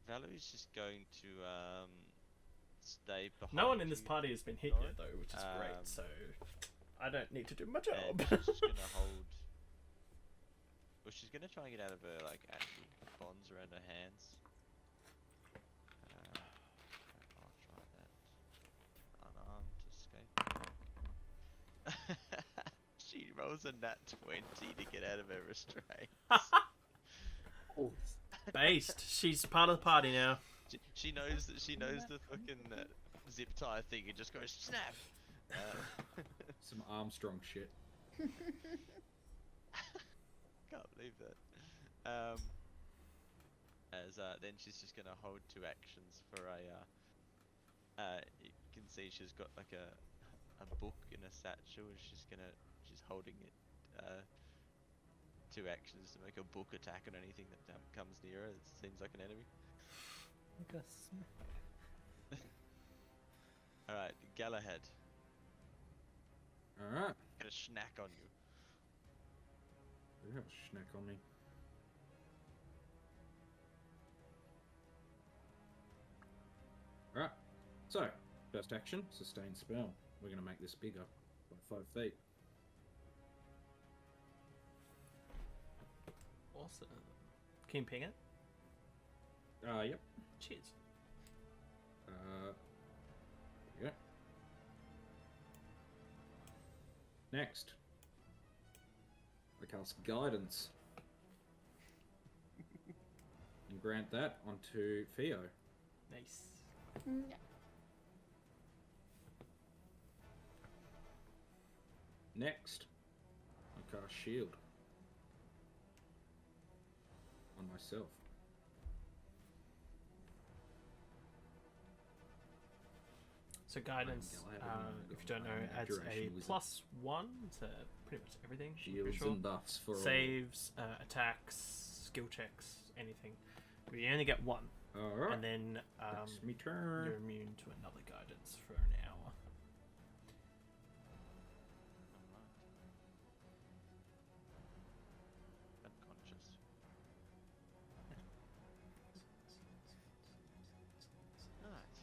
Valerie's just going to stay behind. No one in this you, party has been hit Alright. yet, though, which is great. So I don't need to do my and job. she's just going to hold. Well, she's going to try and get out of her like actual bonds around her hands. I'll try that. Unarmed escape. She rolls a nat 20 to get out of her restraint. Oh, Based. She's part of the party now. She knows that she knows the fucking zip tie thing. It just goes snap. Some Armstrong shit. Can't believe that. Then she's just gonna hold 2 actions for a. You can see she's got like a book in a satchel. And she's holding it. 2 actions to make a book attack on anything that comes near her. It seems like an enemy. Like a Alright, Galahad. Alright. Gonna snack on you. You have a schneck on me. Alright. So, first action, sustain spell. We're going to make this bigger by 5 feet. Awesome. Can you ping it? Yep. Cheers. There we go. Next. I cast Guidance. And grant that onto Theo. Nice. Yeah. Next. I cast Shield. On myself. So guidance, if you don't know, adds a Duration wizard. +1 to pretty much everything. I'm pretty Shields sure. and buffs for Saves, attacks, skill checks, anything. But you only get 1, all. Alright. and then That's me turn. you're immune to another guidance for an hour. Unconscious. Alright.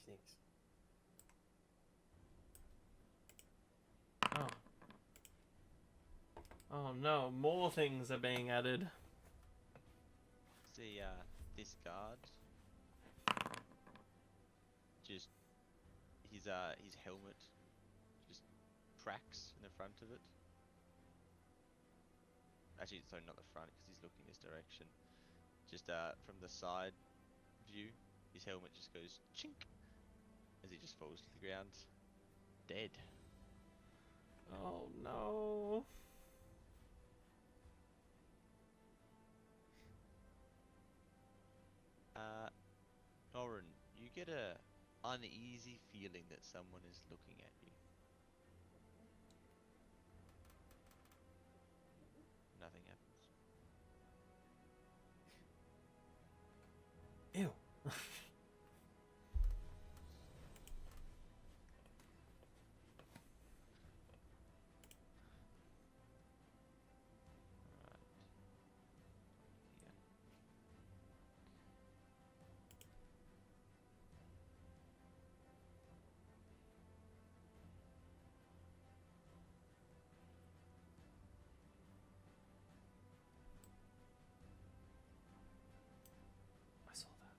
Sneaks. Oh, Oh no, more things are being added. See, this guard, just his helmet just cracks in the front of it. Actually, sorry, not the front, because he's looking this direction. Just from the side view, his helmet just goes chink as he just falls to the ground, dead. Oh no. Norin, you get a uneasy feeling that someone is looking at you. Nothing happens. Ew. Right. Yeah. I saw that.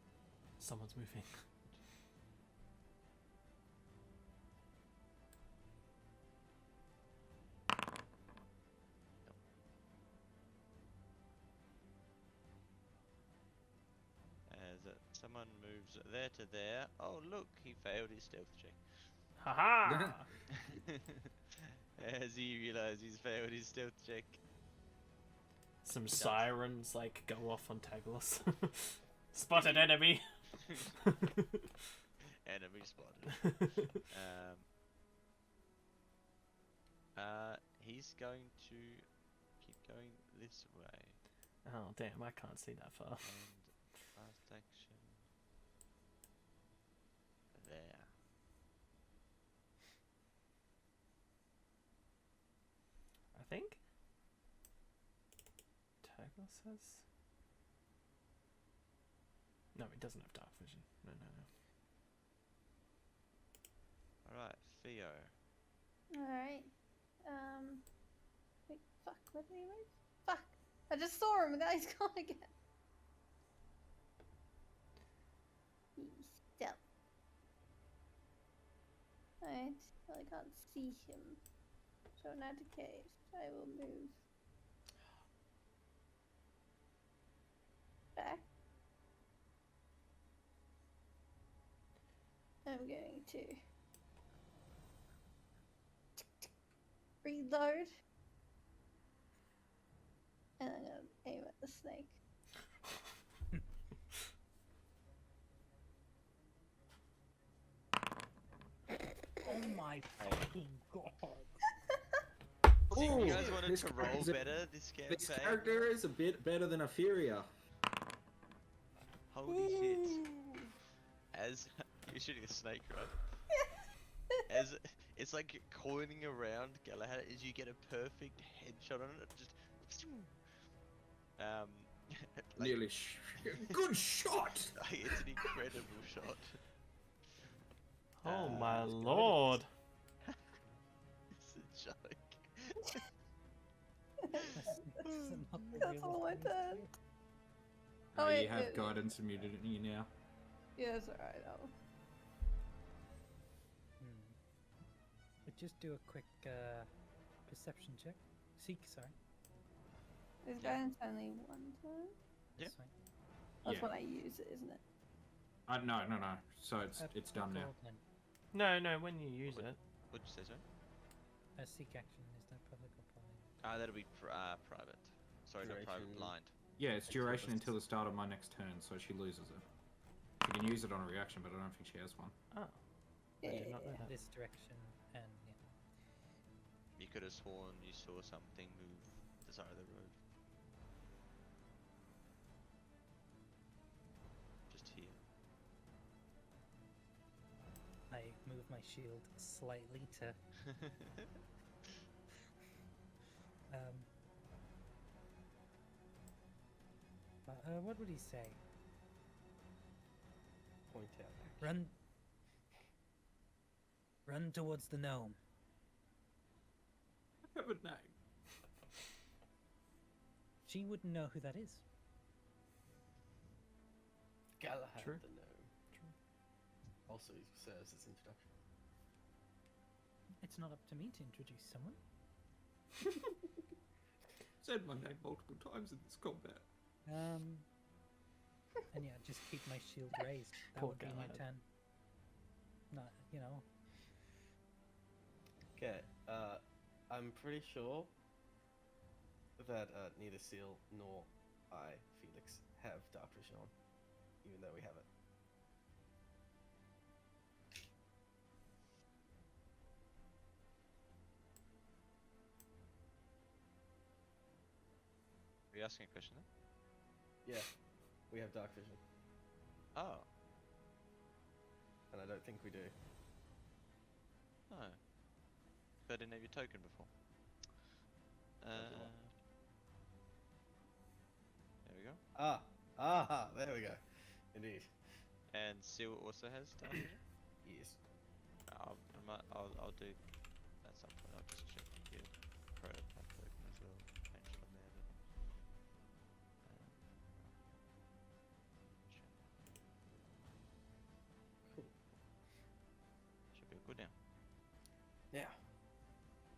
Someone's moving. As someone moves there to there. Oh look, he failed his stealth check. Haha! As he realizes he's failed his stealth check. Some sirens like go off on Taglos. Spotted enemy. Enemy spotted. He's going to keep going this way. Oh damn, I can't see that far. And last action there. I think Taglos has. No, he doesn't have dark vision. No. Alright, Theo. Alright. Wait, fuck, where did he move? Fuck! I just saw him and now he's gone again. He's stealth. Alright, well, I can't see him. So in that case, I will move back. I'm going to reload. And I'm gonna aim at the snake. Oh my fucking god. Do you Ooh, guys wanted this to roll character's a- better this campaign? This character is a bit better than Opheria. Holy shit. As you're shooting a snake, right? As it's like you're coiling around Galahad as you get a perfect headshot on it, just like, Nearly. Good shot! it's an incredible shot. Oh Uh, my it's good. lord. It's a joke. That's not the That's real all I thing. did. Oh, wait, you have yeah. guidance immunity now. Yeah, it's alright. But just do a quick perception check. Seek, sorry. Is Yeah. guidance only one time? Yeah. That's fine. That's Yeah. when I use it, isn't it? No. So it's done now. Roll then. No, when you use it. What'd you say, sorry? Seek action, is that public or private? That'll be private. Sorry, not private, Duration. blind. Yeah, it's duration Activist. until the start of my next turn, so she loses it. She can use it on a reaction, but I don't think she has one. Oh. I did not know that. This direction, and yeah. You could have sworn you saw something move the side of the road. Just here. I move my shield slightly to. What would he say? Point out. Run towards the gnome. I have a name. She wouldn't know who that is. Galahad True. the gnome. Also serves as introduction. It's not up to me to introduce someone. Said my name multiple times in this combat. And yeah, just keep my shield raised. That Poor would be my Galahad. turn. Not, you know. Okay, I'm pretty sure that neither Seal nor I, Felix, have dark vision on, even though we have it. Are you asking a question then? Yeah, we have dark vision, Oh. and I don't think we do. No. But I didn't have your token before. Token what? There we go. There we go. Indeed. And Seal also has dark vision? Yes. I'll do at some point. I'll just check your prototype token as well. Change it on there. Check. Cool. Should be good now. Now,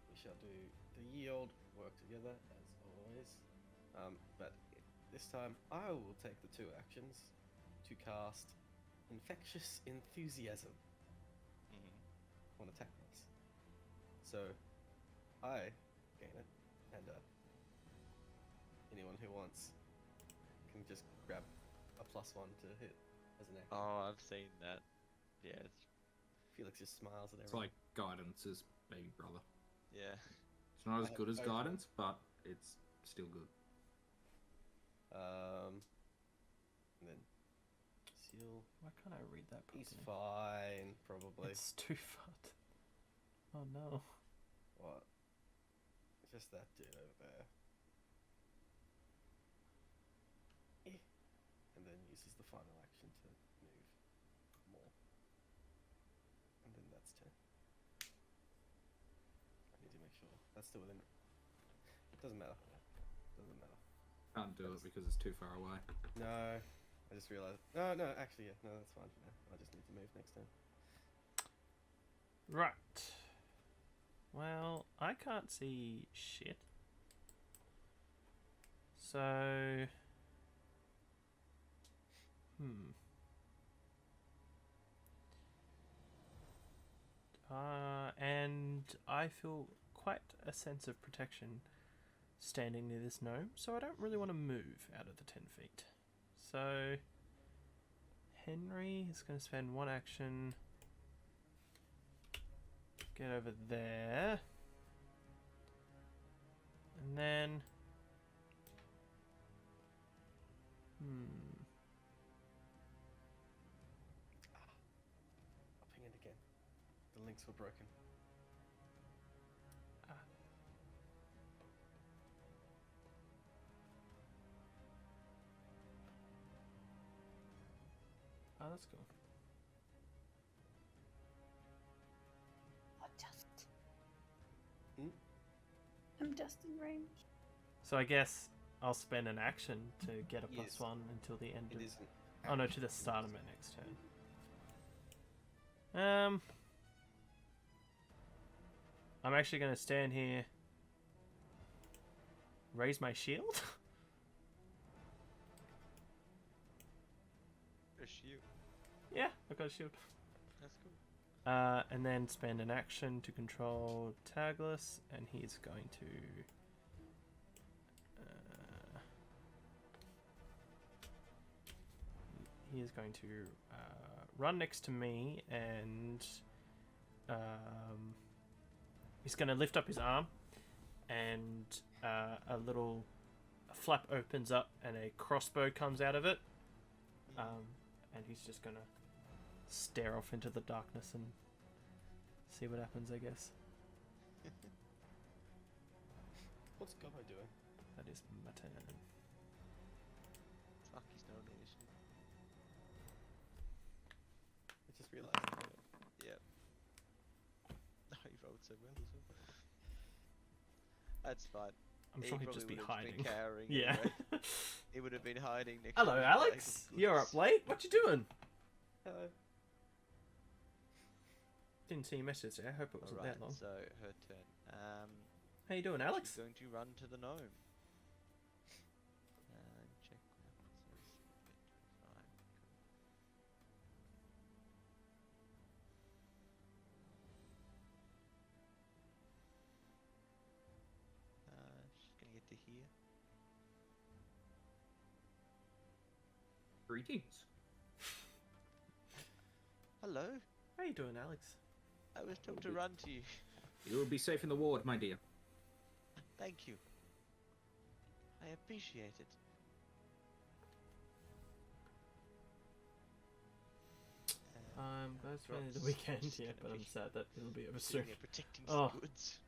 we shall do the ye old work together as always. But this time I will take the 2 actions to cast Infectious Enthusiasm on attack rolls. So I gain it, and anyone who wants can just grab a +1 to hit as an action. Oh, I've seen that. Yeah, Felix just smiles at It's everyone. like Guidance's baby brother. yeah. It's not as good as Okay. Guidance, but it's still good. And then Seal. Why can't I read that properly? He's fine, probably. It's too far. Oh no. What? Just that dude over there. And then uses the final action to move more. And then that's 10. I need to make sure. That's still within. Doesn't matter. Doesn't matter. Can't do it because it's too far away. No. I just realized. No, actually, yeah. No, that's fine for now. I just need to move next turn. Right. Well, I can't see shit. So... And I feel quite a sense of protection standing near this gnome, so I don't really want to move out of the 10 feet. So... Henry is going to spend 1 action... Get over there. And then... I'll ping it again. The links were broken. Oh, that's cool. I'm just in range. So I guess I'll spend an action to get a Yes. +1 until the end It of... isn't. Oh no, to the start of my next turn. I'm actually going to stand here, raise my shield. A shield. Yeah, I've got a shield. That's cool. And then spend an action to control Tagless, and he's going to... he is going to run next to me, and he's going to lift up his arm, and a little flap opens up, and a crossbow comes out of it. And he's just going to stare off into the darkness and see what happens, I guess. What's Gobbo doing? That is my turn. Fuck, he's not on the initiative. I just realized. Yep. Oh, you rolled so well as well. That's fine. I'm He sure he'd probably just be would have hiding. been cowering Yeah. anyway. He would have been hiding next Hello, to the Alex. bag of You're up goods. late. What you doing? Hello. Didn't see your message there. I hope it wasn't Alright, that long. so her turn. How you doing, Alex? She's going to run to the gnome. Check what happens. Fine. She's gonna get to here. Greetings. Hello. How you doing, Alex? I was told to run to you. You will be safe in the ward, my dear. Thank you. I appreciate it. That's Drops really the weekend, just yeah, gonna but I'm be sad that it'll be over soon. Sitting here protecting Oh. some goods.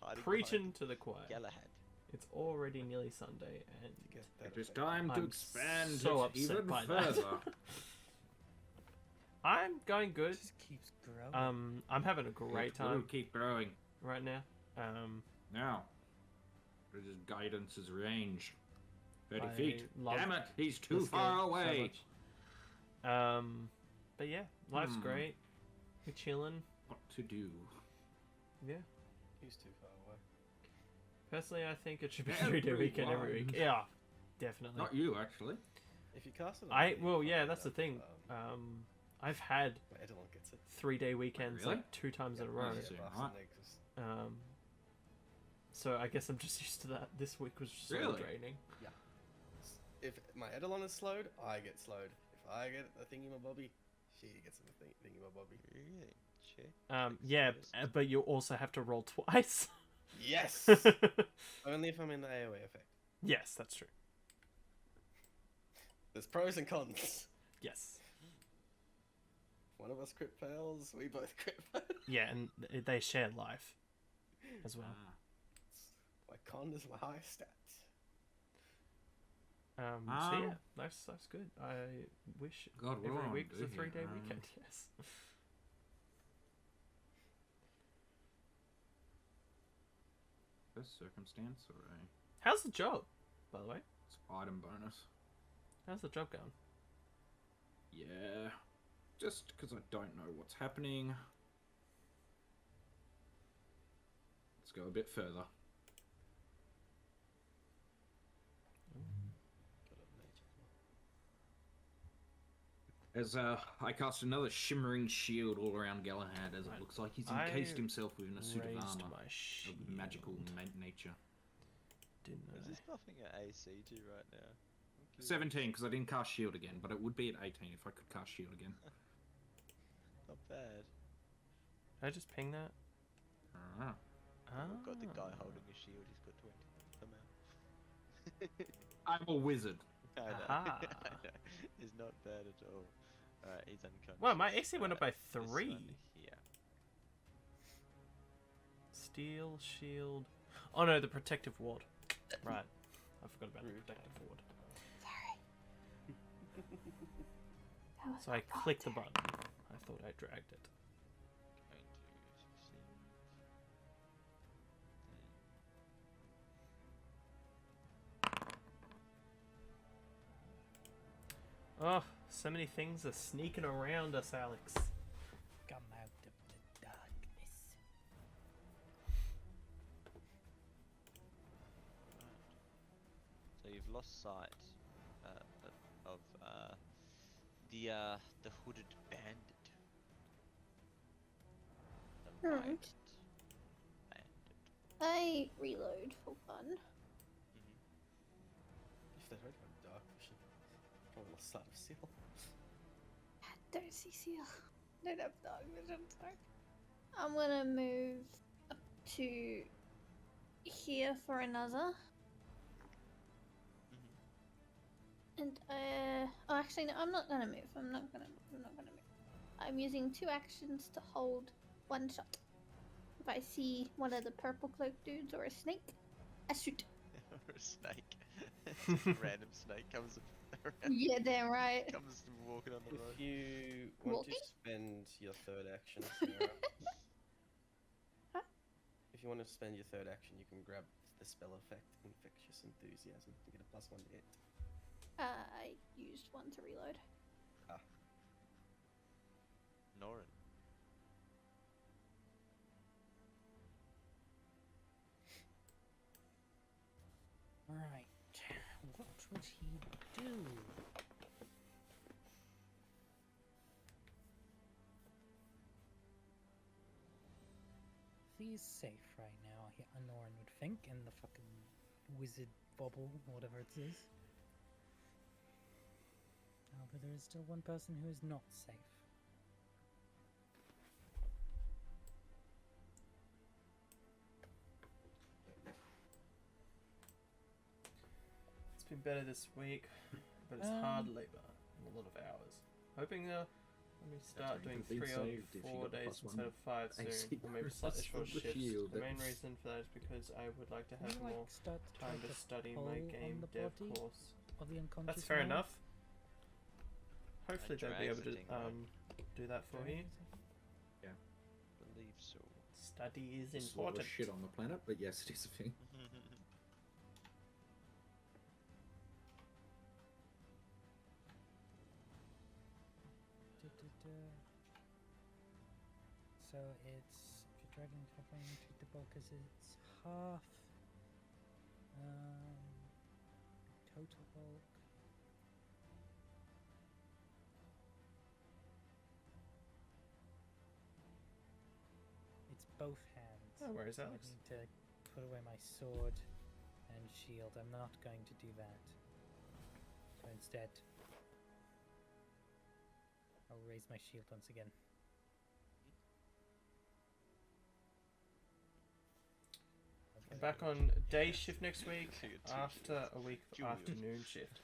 Hiding Preaching behind to the choir. Galahad. It's already nearly Sunday, and To get that It is effect. time to I'm expand so it upset even by that. further. I'm going good. It just keeps growing. I'm having a great It will time keep growing. right now. Now, his guidance is range. 30 I feet. love Damn it, he's too this far game so away. much. But yeah, life's Hmm. great. We're chilling. What to do? Yeah. He's too far away. Personally, I think it should be Everyone. 3-day weekend every week. Yeah, definitely. Not you, actually. If you cast it, Yeah, that's the thing. I've had my Edelon gets it. 3-day weekends really? like 2 times in a Yeah, row. Nice. yeah, Right. laughs and they just- So I guess I'm just used to that. This week was so Really? draining. If my Edelon is slowed, I get slowed. If I get a thingy-my-bobby, she gets a thingy-my-bobby. Really? Check. Yeah, but you also have to roll twice. Yes! Only if I'm in the AoE effect. Yes, that's true. There's pros and cons. Yes. One of us crit fails, we both crit fail. Yeah, and they share life as well. My con is my high stats. So yeah, that's good. I wish God, what do I every wanna week was a do here? 3-day weekend. Yes. First circumstance or a How's the job, by the way? item bonus? How's the job going? Yeah. Just because I don't know what's happening. Let's go a bit further. Got a magic one. As I cast another shimmering shield all around Galahad, as Right. it looks like he's I encased himself within a suit of Raised armor my of shield. magical nature. Didn't Is I? this buffing at AC2 right now? I'm curious. 17, because I didn't cast shield again, but it would be at 18 if I could cast shield again. Not bad. Did I just ping that? Ah. I've got the guy Ah. holding a shield. He's got 20. Come out. I'm a wizard. I know. Aha. I know. It's not bad at all. Alright, he's unconscious. Wow, my AC went up by This 3. one here. Steel shield. Oh no, the protective ward. Right. I forgot about the Rude. protective ward. Sorry. That was So my I fault. clicked the button. I thought I dragged it. Going to succeed. Oh, so many things are sneaking around us, Alex. Come out of the darkness. So you've lost sight of the hooded bandit. The Right. violet bandit. I reload for fun. If they don't have dark vision, probably lost sight of Seal. Don't see seal. Don't have dog vision, sorry. I'm gonna move up to here for another. And oh actually no, I'm not gonna move. I'm not gonna move. I'm using 2 actions to hold 1 shot. If I see one of the purple cloaked dudes or a snake, I shoot. Or a snake. Just a random snake comes around, Yeah, damn right. comes walking on the road. If you want Walking? to spend your third action, Sarah, Huh? if you want to spend your third action, you can grab the spell effect Infectious Enthusiasm to get a +1 to hit. I used one to reload. Ah, Norin. Right. What would he do? He's safe right now, Anoran would think, in the fucking wizard bubble, whatever it is. However, there is still one person who is not safe. It's been better this week, but it's hard labour and a lot of hours. Hoping when we start doing Been 3 saved if or 4 you got the days +1 instead of 5 soon, AC or maybe bonus slightly from short the shifts. shield. The main reason for that is because I would like to have Can you, more start time trying to study my pull game on the dev body course. of the unconscious That's fair man? enough. Hopefully they'll be drags able to the thing, right? do that for you. Believe so. Study is It's a lot important. of shit on the planet, but yes, it is a thing. So it's, if you're dragging covering to the bulk, it's half total bulk. It's both hands. No worries, So I Alex. need to put away my sword and shield. I'm not going to do that. So instead, I'll raise my shield once again. I'm back on day shift next week after a week of afternoon shift.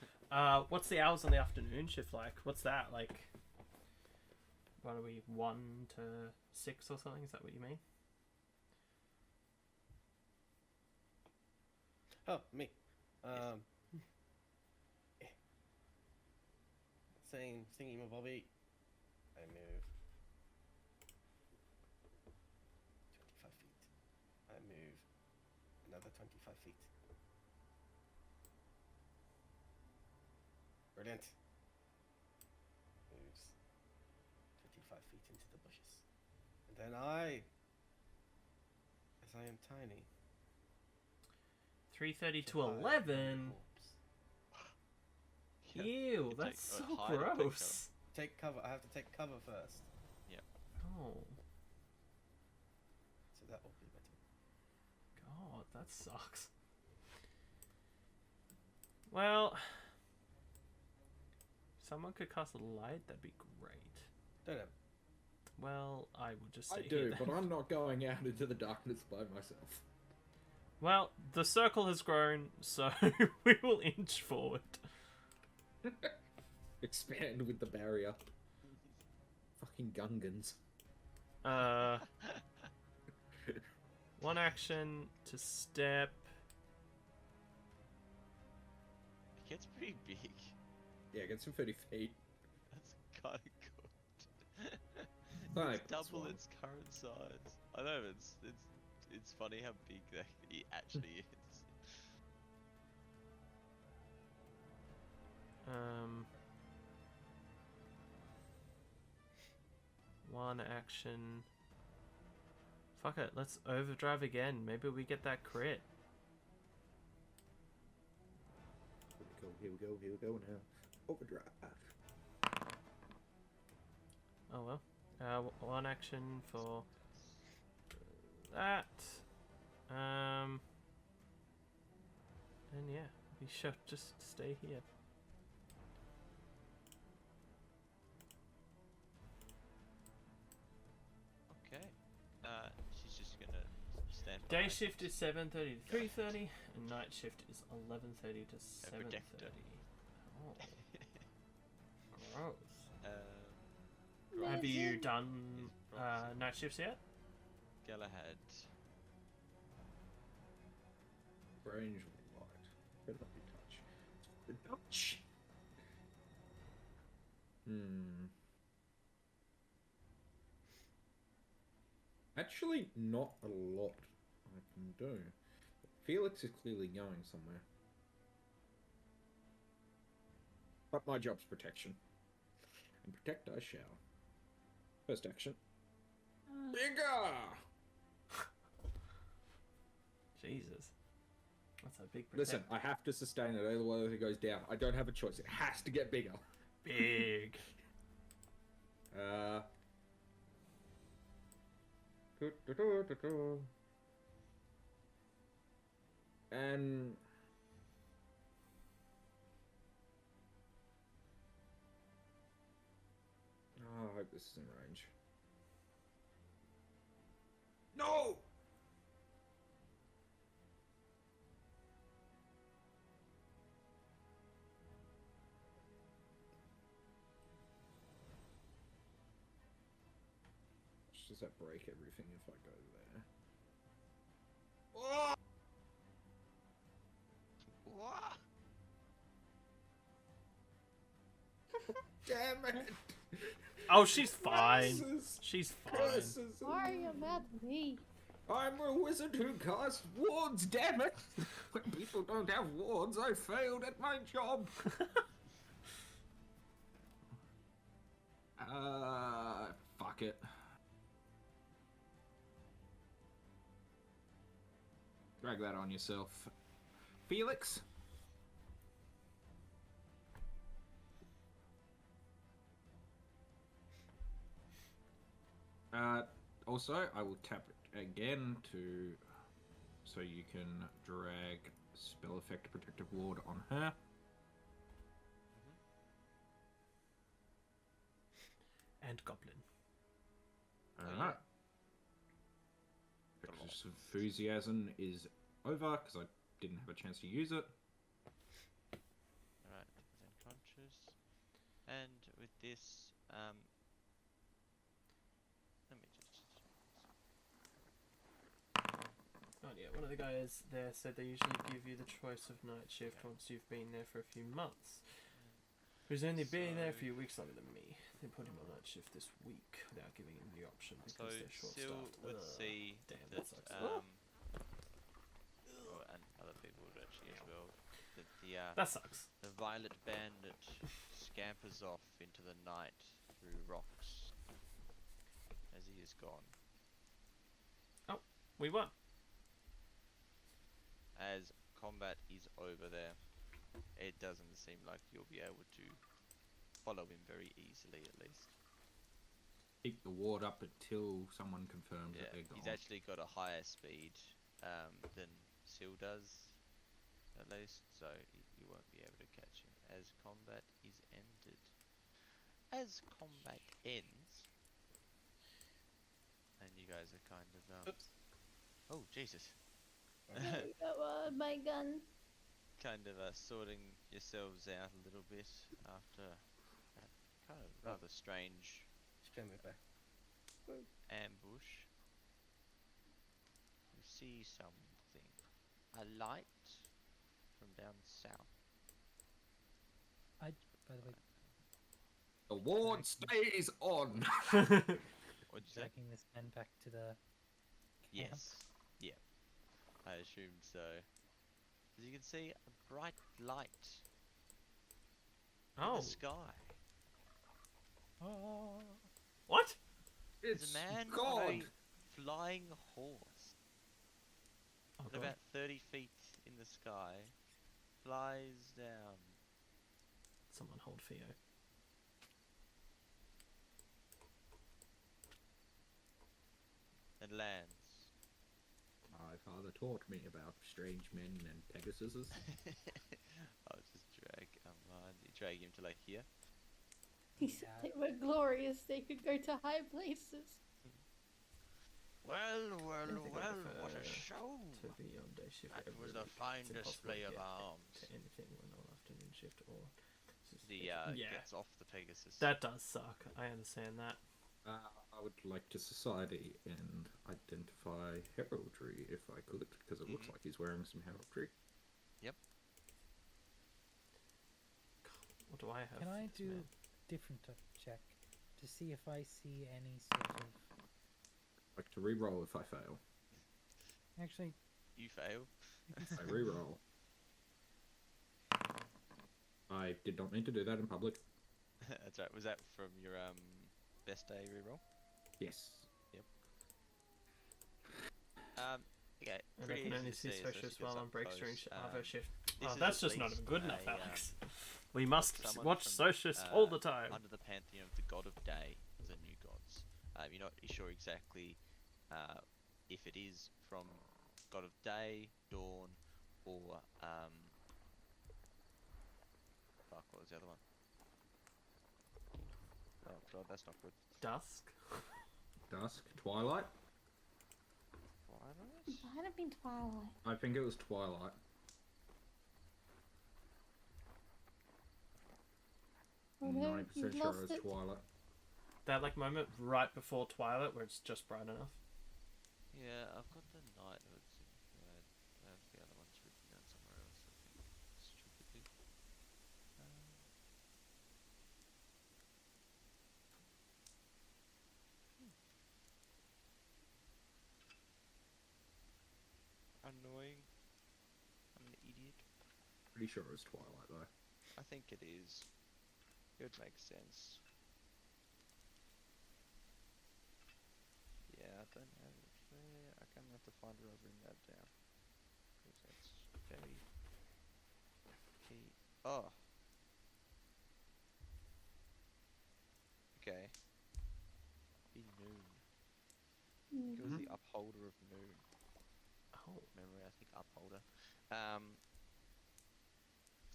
What's the hours on the afternoon shift like? What's that like? What are we, 1 to 6 or something? Is that what you mean? oh, me. Saying thingy my Bobby. I move 25 feet. I move another 25 feet. Brilliant. Moves 25 feet into the bushes. And then as I am tiny, 3:30 to hide behind the 11. corpse. Ew, You that's take- so hide or take gross. Take cover. I have to take cover first, Oh, so that will be better. God, that sucks. Well, if someone could cast a light, that'd be great. Don't know. Well, I will just I stay do, here but then. I'm not going out into the darkness by myself. Well, the circle has grown, so we will inch forward. Expand with the barrier. Fucking Gungans. One action to step. It gets pretty big. Yeah, get some 30 feet. That's kind of good. Five It's plus double one. its current size. I know it's funny how big that he actually is. One action. Fuck it, let's overdrive again. Maybe we get that crit. Here we go now. Overdrive. Oh well. One action for that. And yeah, we should just stay here. Okay. She's just gonna stand. Day behind shift us. is 7:30 to 3:30, and night shift is 11:30 to A projector. 7:30. Oh, gross. Have Right. you Imagine- done Is Bronson. night shifts yet? Galahad. Range light. Better not be touch. The touch. Actually, not a lot I can do. Felix is clearly going somewhere. But my job's protection. And protect I shall. First action. Bigger! Jesus. That's a big protect. Listen, I have to sustain it, otherwise it goes down. I don't have a choice. It has to get bigger. Big. And oh, I hope this is in range. No! Does that break everything if I go there? Oh! What? Damn it! Oh, she's fine. Curses! She's fine. Curses! Why are you mad at me? I'm a wizard who casts wards, damn it! When people don't have wards, I failed at my job! Fuck it. Drag that on yourself. Felix? Also, I will tap it again to... so you can drag spell effect protective ward on her. And goblin. Alright. Infectious enthusiasm is over because I didn't have a chance to use it. Alright, unconscious. And with this, let me just... Oh yeah, one of the guys there said they usually give you the choice of night shift once you've been there for a few months. Who's only been there a few weeks longer than me. They put him on night shift this week without giving him the option because So they're short Sil staffed. would see damn, that, that sucks. and other people would actually as well, that That sucks. the violet bandit scampers off into the night through rocks as he is gone. We won. As combat is over there, it doesn't seem like you'll be able to follow him very easily, at least. Keep the ward up until someone confirms Yeah, that they're gone. he's actually got a higher speed than Sil does, at least, so you won't be able to catch him as combat is ended. As combat ends, and you guys are kind of Oops. oh Jesus, My gun. kind of sorting yourselves out a little bit after that kind of rather strange Show me back. ambush. You see something, a light from down south. By the way, The ward stays on! What'd you say? dragging this men back to the camp. Yes. Yeah. I assumed so. As you can see, a bright light in Oh. the sky. Oh, What? There's It's a man on God! a flying horse Oh, at God. about 30 feet in the sky, flies down. Someone hold Theo. And lands. My father taught me about strange men and Pegasuses. I'll just drag drag him to like here. He said they were glorious. They could go to high places. Well, I think I what a prefer show! To be on day shift. That every was a week. fine It's impossible display to of get arms. to anything when on afternoon shift or The yeah. gets off the Pegasus. That does suck. I understand that. I would like to society and identify heraldry if I could, because it looks like he's wearing some heraldry. What do I have? can I for this do man? a different check to see if I see any sort of... Like to re-roll if I fail. Actually, You fail. I reroll. I did not mean to do that in public. That's right. Was that from your best day reroll? Yes. Okay. And I Pretty can easy only to see see, especially specialists 'cause while up on breaks during close. Arvo shift. This Oh, is that's at just not least even good enough, a, Alex. We must someone watch from, socialists all the time. under the pantheon of the god of day, the new gods. You're not sure exactly if it is from god of day, dawn, or fuck, what was the other one? Oh god, that's not good. Dusk? Dusk? Twilight? Twilight? It might have been Twilight. I think it was Twilight. Oh no, 90% you've sure lost it was it. Twilight. That like moment right before Twilight where it's just bright enough. Yeah, I've got the knighthoods in red. I have the other ones written down somewhere else, I think. Stupidly. Annoying. I'm an idiot. Pretty sure it was Twilight though. I think it is. It would make sense. Yeah, I don't have it there. I'm gonna have to find where I've written that down. Because that's very key. Oh! Okay. Be noon. It was the upholder of noon. Oh. Memory, I think upholder.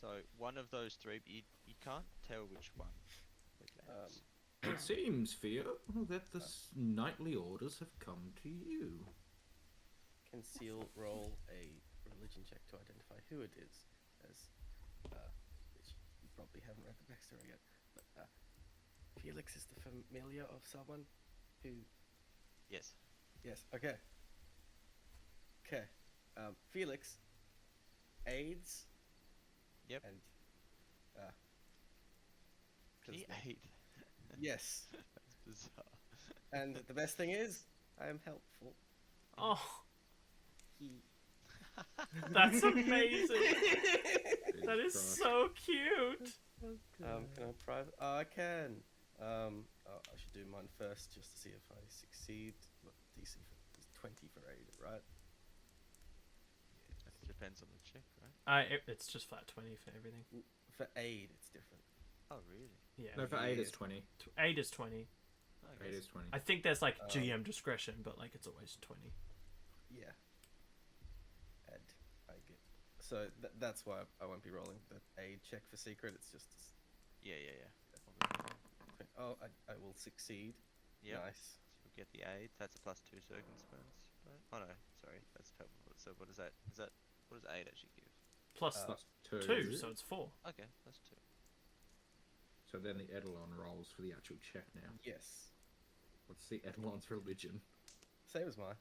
So one of those three, but you can't tell which one. It seems, Theo, that the nightly orders have come to you. Can Seal roll a religion check to identify who it is, as which you probably haven't read the backstory yet, but Felix is the familiar of someone who... Yes. Yes, okay. Okay. Felix aids... Yep. And... Can he aid? Yes. That's bizarre. And the best thing is, I am helpful. Oh, He... that's amazing. That is Christ. so cute. can I private? Oh, I can. Oh, I should do mine first just to see if I succeed. What DC for, is 20 for aid, right? It depends on the check, right? It's just flat 20 for everything. For aid, it's different. Oh, really? Yeah. No, for 8 is 20. 8 is 20. Oh, 8 is 20. I think there's like GM discretion, but like it's always 20. Yeah. And I get. So that's why I won't be rolling the aid check for secret. It's just. Yeah. Oh, I will succeed. Yep. Nice. So you'll get the aid. That's a +2 circumstance. Right? Oh no, sorry. That's helpful. So what is that? What does aid actually give? Plus Plus 2. 2, so it's 4. Okay, +2. So then the Eidolon rolls for the actual check now. Yes. What's the Eidolon's religion? Same as mine.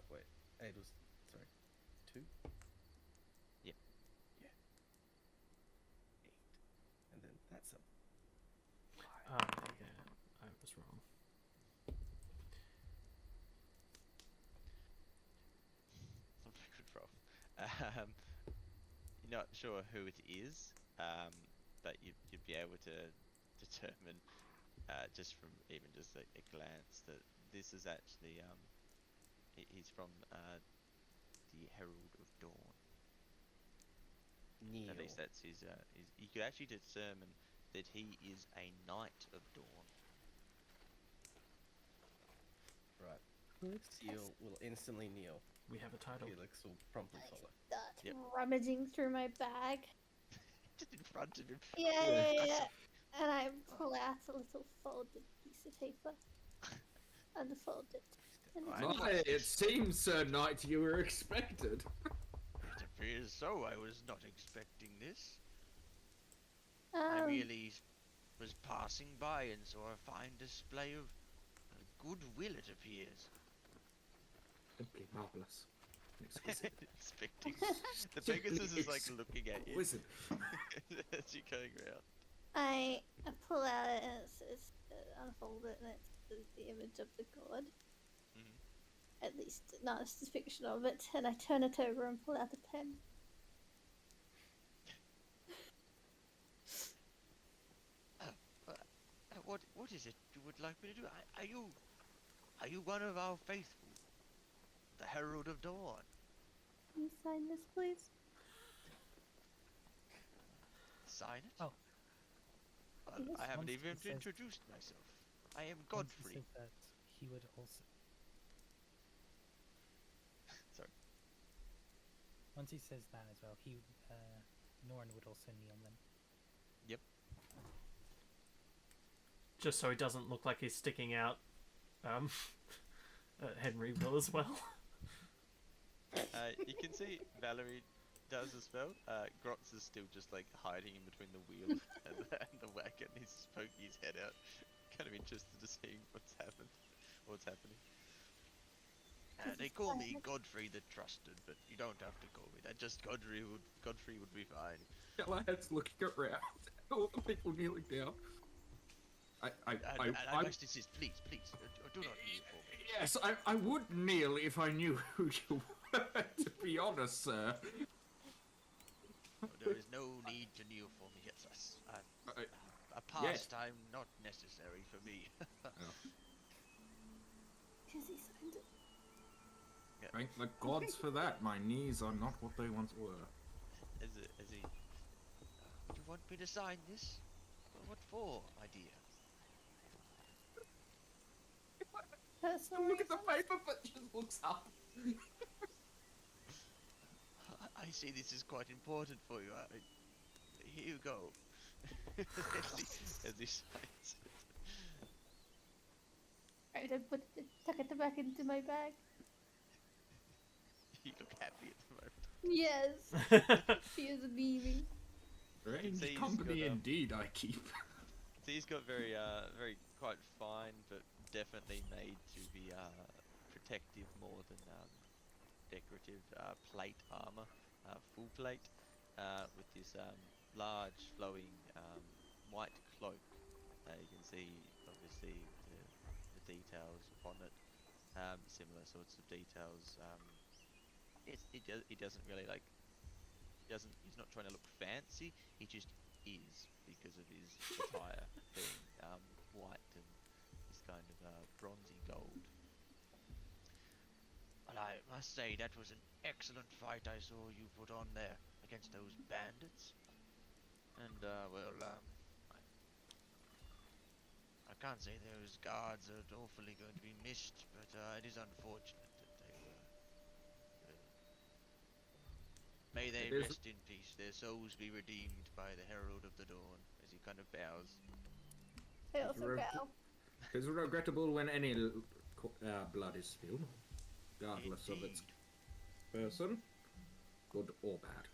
Wait. Aid was. Sorry. 2? Yep. Yeah. 8. And then that's a. Yeah, I was wrong. Not a good roll. You're not sure who it is, but you'd be able to determine just from even just a glance that this is actually he's from the Herald of Dawn. Neil. At least that's his. You could actually determine that he is a Knight of Dawn. Right. Seal will instantly kneel. We have a title. Felix will promptly follow. Start Yep. rummaging through my bag. Just in front of him. Yeah. And I pull out a little folded piece of paper. Unfold it. And it's Why, it seems, Sir Knight, you were expected. It appears so. I was not expecting this. I merely was passing by and saw a fine display of goodwill, it appears. Simply marvellous. Exquisite. Expecting. The Pegasus is like looking at you Exquisite. as you're going around. I pull out and it says, unfold it, and it's the image of the god. at least an artist's depiction of it, and I turn it over and pull out the pen. What is it you would like me to do? Are you one of our faithful, the Herald of Dawn? Can you sign this, please? Sign it? Oh. Well, I haven't Once even he says- introduced myself. I am Once he Godfrey. said that he would also. Sorry. Once he says that as well, Norn would also kneel then. Yep. Just so he doesn't look like he's sticking out. Henry will as well. You can see Valerie does as well. Grotz is still just like hiding in between the wheel and the wagon. He's poking his head out, kind of interested to see what's happening. They call me Godfrey the Trusted, but you don't have to call me that. Just Godfrey would be fine. Galahad's looking around. All the people kneeling down. I must insist, please, do not kneel for me. Yes, I would kneel if I knew who you were, to be honest, sir. There is no need to kneel for me. It's a pastime not necessary for me. Because he signed it. Thank the gods for that. My knees are not what they once were. As he, you want me to sign this? What for, my dear? Personal Look at the reasons? paper, but just looks up. I see this is quite important for you. Here you go. as he signs it. Right, I tuck it back into my bag. You look happy at the moment. Yes. She is beaming. Strange So he's company got, indeed I keep. So he's got very quite fine, but definitely made to be protective more than decorative plate armor, full plate, with this large flowing white cloak. You can see obviously the details upon it, similar sorts of details. He doesn't really like. He's not trying to look fancy. He just is because of his attire being white and this kind of bronzy gold. Well, I must say that was an excellent fight I saw you put on there against those bandits. And I can't say those guards are awfully going to be missed, but it is unfortunate that they were. May they rest in peace, their souls be redeemed by the Herald of the Dawn, as he kind of bows. I also bow. It's regrettable when any blood is spilled, regardless of its person, good or bad.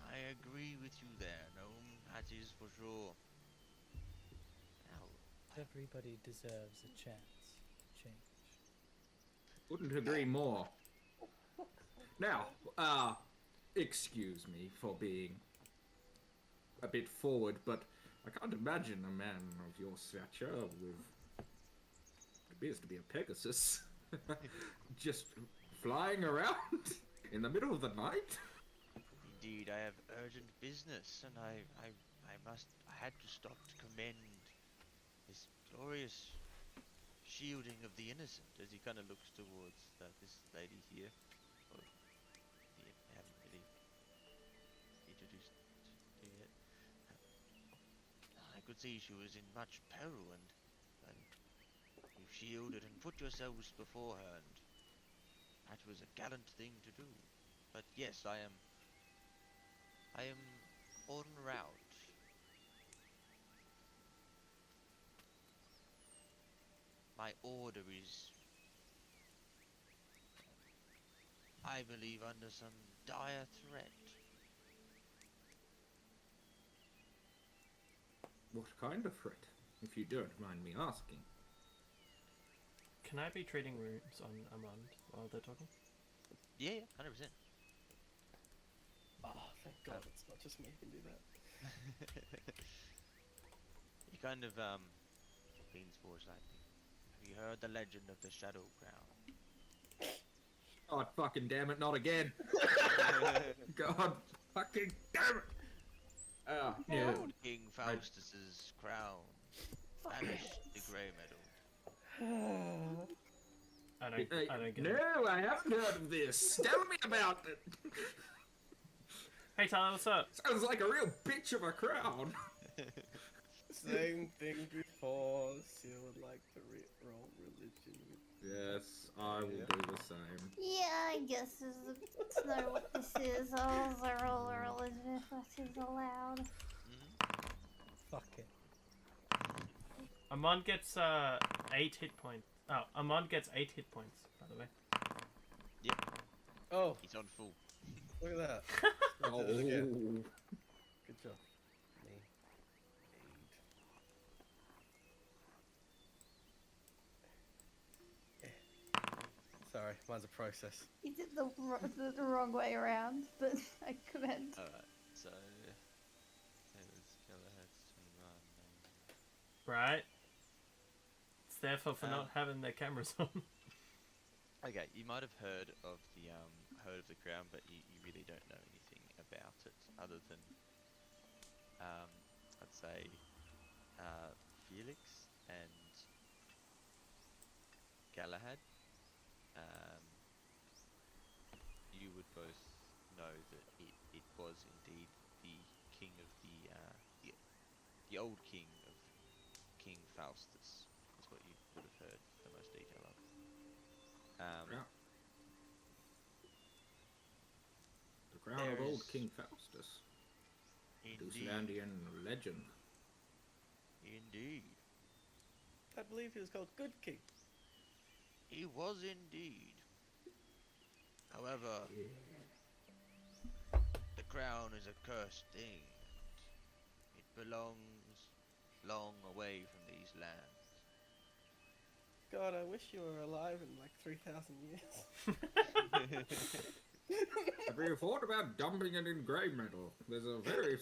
I agree with you there, Gnome, that is for sure. Now, Everybody deserves a chance to change. Couldn't agree more. Now, excuse me for being a bit forward, but I can't imagine a man of your stature with what appears to be a Pegasus just flying around in the middle of the night. indeed, I have urgent business, and I had to stop to commend this glorious shielding of the innocent, as he kind of looks towards this lady here. Oh, yeah, I haven't really introduced to yet. I could see she was in much peril, and you shielded and put yourselves before her, and that was a gallant thing to do. But yes, I am en route. My order is, I believe, under some dire threat. What kind of threat, if you don't mind me asking? Can I be treating wounds on Amand while they're talking? Yeah, 100%. Oh, thank God it's not just me who can do that. He kind of leans forward slightly. Have you heard the legend of the Shadow Crown? God fucking damn it, not again. God fucking damn it. Yeah. Lord King Faustus's crown. Banish the grey metal. I don't get no, it. I haven't heard of this. Tell me about it. Hey Tyler, what's up? Sounds like a real bitch of a crown. Same thing before. Still would like to roll religion with. Yes, I will do the same. Yeah, I guess it's not what this is. I'll roll a religion if that is allowed. Fuck it. Amon gets 8 hit points. Oh, Amon gets 8 hit points, by the way. Oh, He's on full. look at that. Oh. Did it again. Good job. Me. Sorry, mine's a process. You did the wrong way around, but I commend. Alright, so. Taylor's Galahad's 21. Right? It's their fault for not having their cameras on. Okay, you might have heard of the crown, but you really don't know anything about it other than I'd say Felix and Galahad. You would both know that it was indeed the king of the old king of King Faustus. Is what you would have heard the most detail of. Yeah. The crown of old King Faustus. Deucelandian legend. Indeed. I believe he was called Good King. He was indeed. However, the crown is a cursed thing. It belongs long away from these lands. God, I wish you were alive in like 3,000 years. Have you thought about dumping it in grey metal? There's a very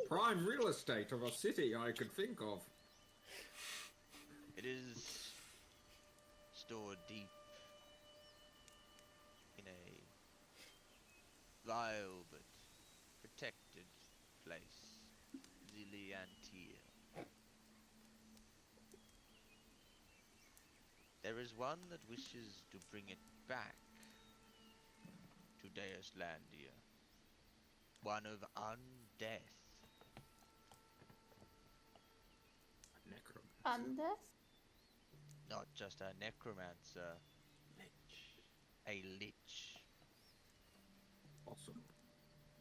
prime real estate of a city I could think of. It is stored deep in a vile but protected place, Ziliantir. There is one that wishes to bring it back to Deuslandia. One of undeath. Necromancer. Undeath? Not just a necromancer. A lich. Awesome.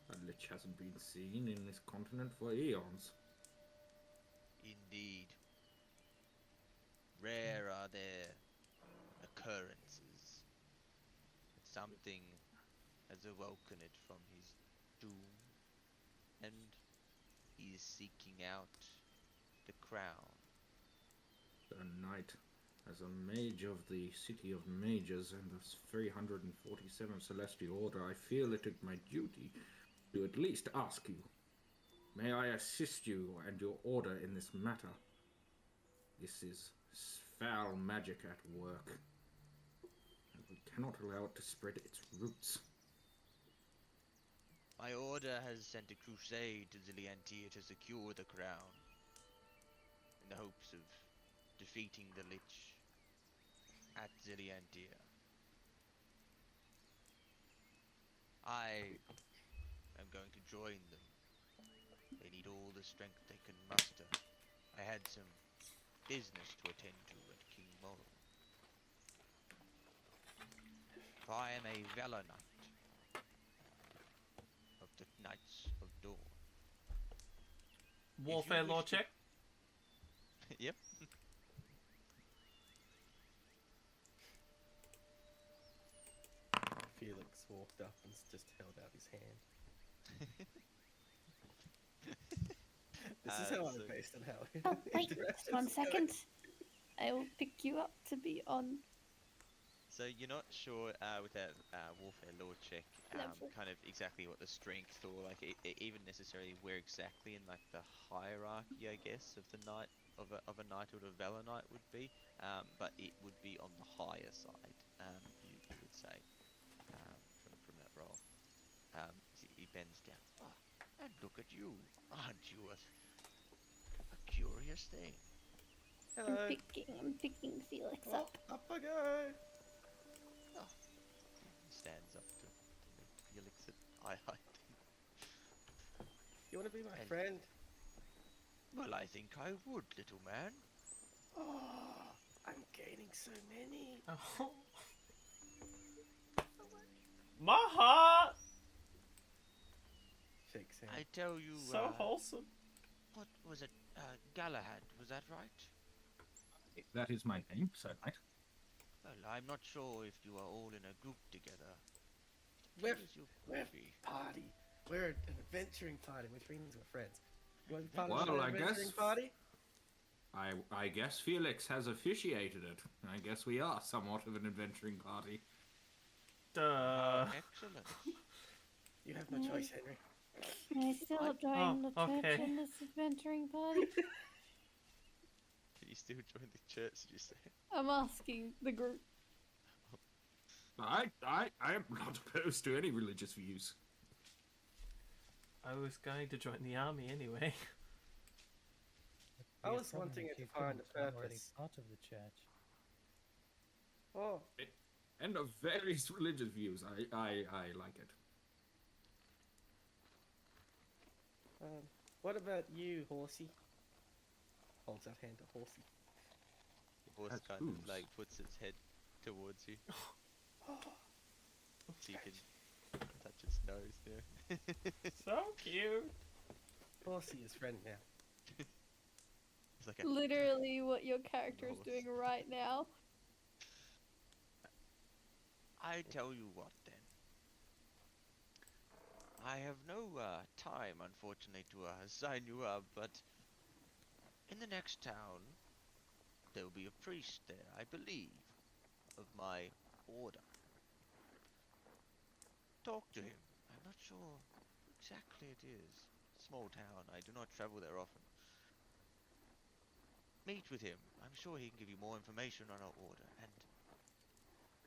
A lich hasn't been seen in this continent for eons. Indeed. Rare are their occurrences. Something has awoken it from his doom, and he is seeking out the crown. The knight, as a mage of the City of Mages and the 347 Celestial Order, I feel it is my duty to at least ask you. May I assist you and your order in this matter? This is foul magic at work, and we cannot allow it to spread its roots. My order has sent a crusade to Ziliantir to secure the crown, in the hopes of defeating the lich at Ziliantir. I am going to join them. They need all the strength they can muster. I had some business to attend to at King Moral. For I am a Valor Knight of the Knights of Dawn. Warfare law check. Yep. Felix walked up and just held out his hand. This is how I'm so- based on how Oh, wait, interactions 1 go. second. I will pick you up to be on So you're not sure with that warfare law check, Level. kind of exactly what the strength or like even necessarily where exactly in like the hierarchy, I guess, of the knight of a knight or a valor knight would be, but it would be on the higher side. You say, from that role. He bends down. Oh, and look at you. Aren't you a curious thing? Hello. I'm picking Felix Oh, up. up I go. Oh, he stands up to meet Felix at eye height. You want to be my And- friend? Well, I think I would, little man. Oh, I'm gaining so many. Oh. My heart! Shakes hand. I tell you, So wholesome. what was it? Galahad, was that right? That is my name, Sir Knight. Well, I'm not sure if you are all in a group together. We're Where is your we're groupie? party. We're an adventuring party, which means we're friends. You want to be part Well, of an I adventuring guess- party? I guess Felix has officiated it. I guess we are somewhat of an adventuring party. Duh. Excellent. You have no choice, Henry. Can I still join the church okay. in this adventuring party? Can you still join the church, did you say? I'm asking the group. I am not opposed to any religious views. I was going to join the army anyway. I Be a was problem wanting if it to you find a couldn't, already purpose. part of the church. Oh, And of various religious views, I like it. what about you, Horsey? Holds out hand to Horsey. The horse That's kind hooves. of like puts its head towards you, so you can touch its nose there. So cute. Horsey is friend now. It's like a Literally what your character is Horse. doing right now. I tell you what, then. I have no time, unfortunately, to sign you up, but in the next town, there will be a priest there, I believe, of my order. Talk to him. I'm not sure who exactly it is. Small town. I do not travel there often. Meet with him. I'm sure he can give you more information on our order, and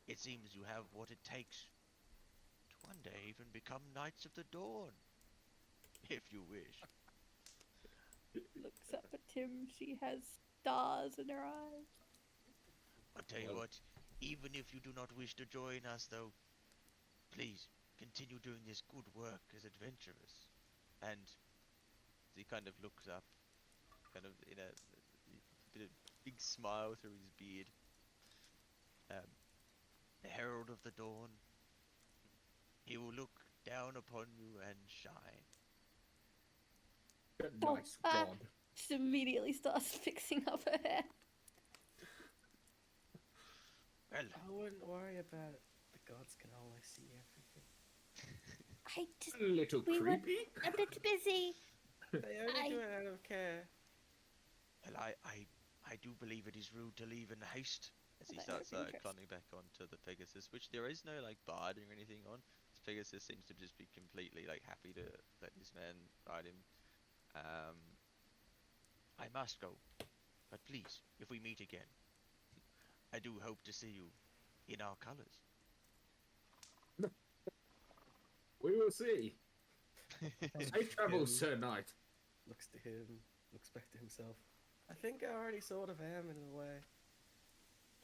it seems you have what it takes to one day even become Knights of the Dawn, if you wish. Looks up at Tim. She has stars in her eyes. I'll tell you what, even if you do not wish to join us, though, please continue doing this good work as adventurers. And he kind of looks up, kind of in a big smile through his beard. The Herald of the Dawn, he will look down upon you and shine. Nice ah. God. Just immediately starts fixing up her hair. Well, I wouldn't worry about it. The gods can always see everything. I just A little We were- creepy. a bit busy. They only I- do it out of care. well, I do believe it is rude to leave in haste. As he That starts would be interesting. climbing back onto the Pegasus, which there is no like barding or anything on. This Pegasus seems to just be completely like happy to let this man ride him. I must go, but please, if we meet again, I do hope to see you in our colours. We will see. Safe travels, Him. Sir Knight. Looks to him, looks back to himself. I think I already sort of am in a way.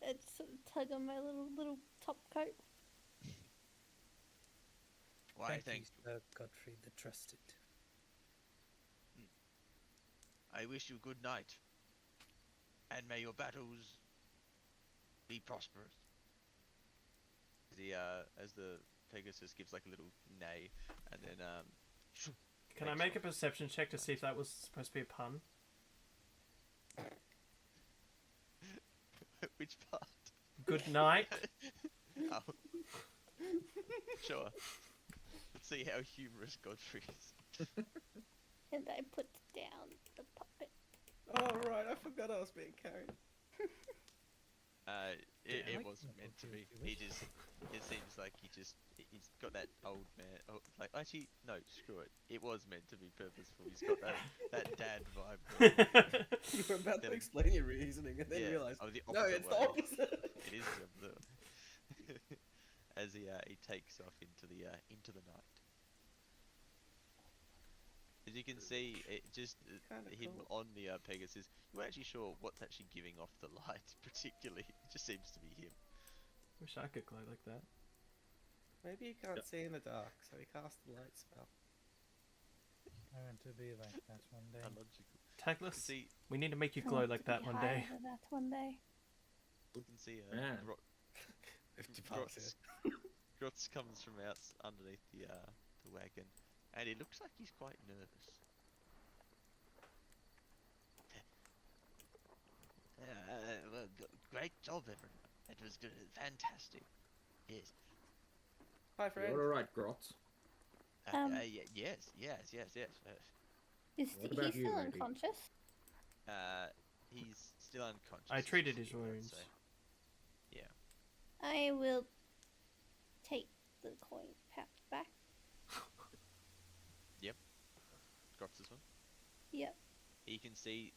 It's sort of tug on my little top coat. Why, Thank thank you, Sir Godfrey the Trusted. I wish you good night, and may your battles be prosperous. As the Pegasus gives like a little neigh, and then Can I make a perception check to see if that was supposed to be a pun? which part? Good night. Oh. Sure. Let's see how humorous Godfrey is. And I put down the puppet. Oh right, I forgot I was being carried. It I wasn't can meant to do be. if you He just, it seems like he's got that old man. Oh, like actually, no, screw it. It was meant to be purposeful. He's got that dad vibe. You were about to Then- explain your reasoning and then Yeah. realised, Oh, the no, opposite it's the way. opposite. It is the opposite. as he takes off into the night. As you can see, it just Kinda him cool. on the Pegasus. You weren't actually sure what's actually giving off the light, particularly. It just seems to be him. Wish I could glow like that. Maybe he can't see in the dark, so he cast the light spell. I want to be like that one day. Unlogical. Tagless, See, we need to make you I glow want like to be that one higher day. than that one day. you can see Yeah. Grotz comes from out underneath the wagon, and it looks like he's quite nervous. Well, great job, everyone. It was good, fantastic. Yes. Hi, friend. You're alright, Grotz. Yes. Is What he about you, still lady? unconscious? He's still unconscious. I treated his I'd wounds. say. Yeah. I will take the coin pouch back. Grotz's one. Yep. You can see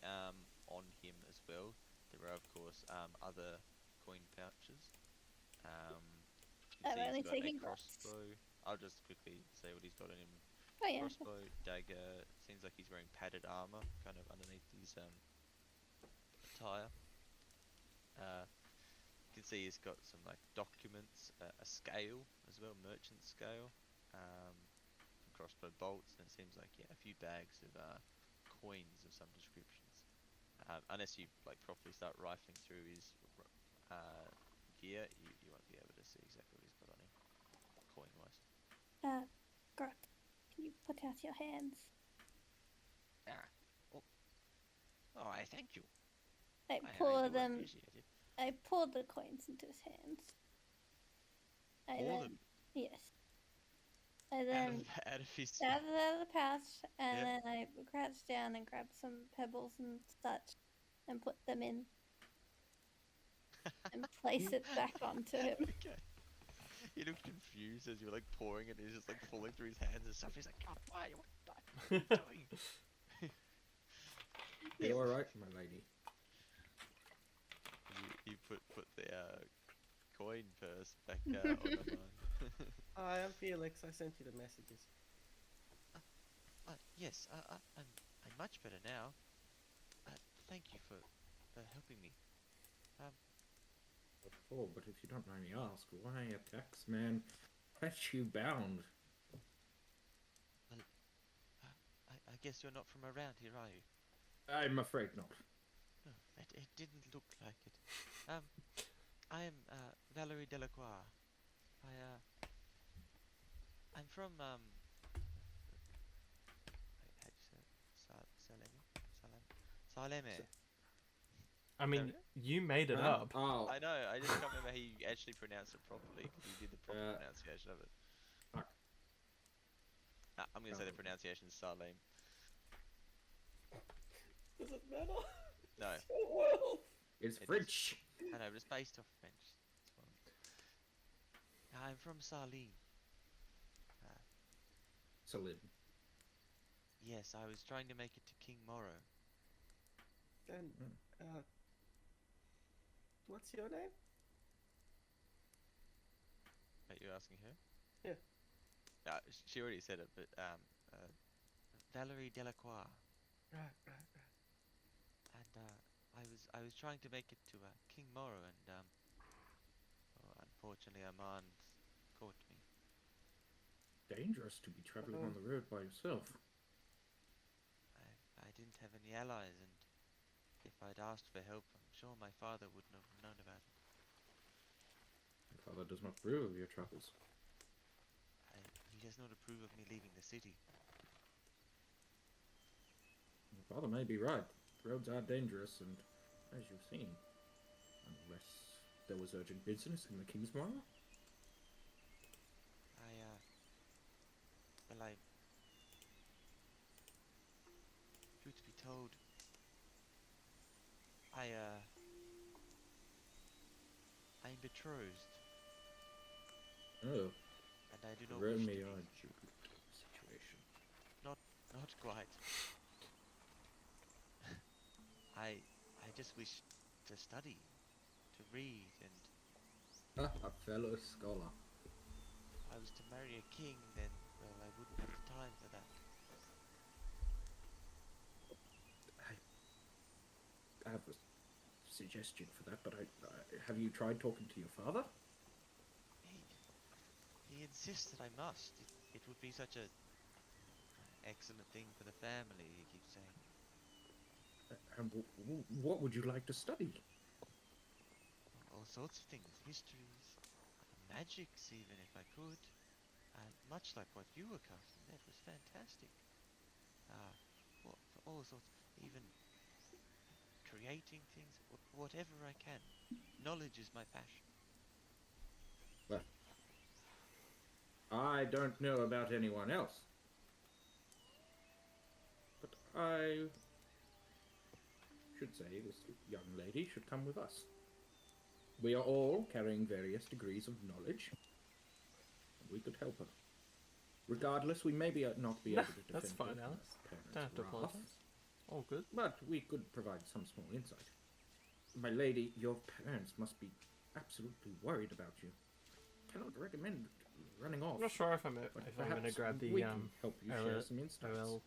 on him as well. There are of course other coin pouches. You can I'm see only he's got a taking Grotz. crossbow. I'll just quickly say what he's got on him. Oh yeah. Crossbow, dagger. Seems like he's wearing padded armor, kind of underneath his attire. You can see he's got some like documents, a scale as well, merchant scale, some crossbow bolts, and it seems like a few bags of coins of some descriptions. Unless you like properly start rifling through his gear, you won't be able to see exactly what he's got on him, coin-wise. Grot, can you put out your hands? Oh, I thank you. I I pour do them. appreciate it. I poured the coins into his hands. I Pour then, them? yes. I Out then of his. out of the pouch, and Yep. then I crouched down and grabbed some pebbles and such, and put them in, and place it back onto him. Okay. He looked confused as you were like pouring it. He's just like falling through his hands and stuff. He's like, "God, why? What are you doing?" You're alright, my lady. You put the coin purse back on the line. Hi, I'm Felix. I sent you the messages. Yes, I'm much better now. Thank you for helping me. Oh, but if you don't mind me ask, why a taxman has you bound? I guess you're not from around here, are you? I'm afraid not. No, it didn't look like it. I am Valerie Delacroix. I'm from how do you say it? Saleme. I mean, you made it up. Oh, I know. I just can't remember how you actually pronounce it properly because you did the proper pronunciation of it. fuck. I'm gonna say the pronunciation is Salem. Does it matter? No, Well, It's It is. French. I know, but it's based off French. It's fine. I'm from Salim. Salim. Yes, I was trying to make it to King Morrow. then, what's your name? Are you asking her? Yeah. She already said it, but Valerie Delacroix. Right. And I was trying to make it to King Morrow, and unfortunately, Armand caught me. Dangerous to be traveling on the road by yourself. I didn't have any allies, and if I'd asked for help, I'm sure my father wouldn't have known about it. Your father does not approve of your travels. He does not approve of me leaving the city. Your father may be right. Roads are dangerous, and as you've seen, unless there was urgent business in the King's Morrow. Truth be told, I'm betrothed, Oh, and I do not wish to Romeo be. and Juliet situation. Not quite. I just wish to study, to read, and A fellow scholar. I was to marry a king, then, well, I wouldn't have the time for that. I have a suggestion for that, but have you tried talking to your father? He insists that I must. It would be such a excellent thing for the family, he keeps saying. And what would you like to study? All sorts of things, histories, magics even, if I could. Much like what you were casting, that was fantastic. All sorts, even creating things, whatever I can. Knowledge is my passion. Well, I don't know about anyone else, but I should say this young lady should come with us. We are all carrying various degrees of knowledge. We could help her. Regardless, we may not be able to defend That's fine, her Alice. from her Don't have to parents' wrath, apologize. All good. but we could provide some small insight. My lady, your parents must be absolutely worried about you. Cannot recommend running off. I'm not sure if I'm but going to perhaps grab the we can help you share some insights. OL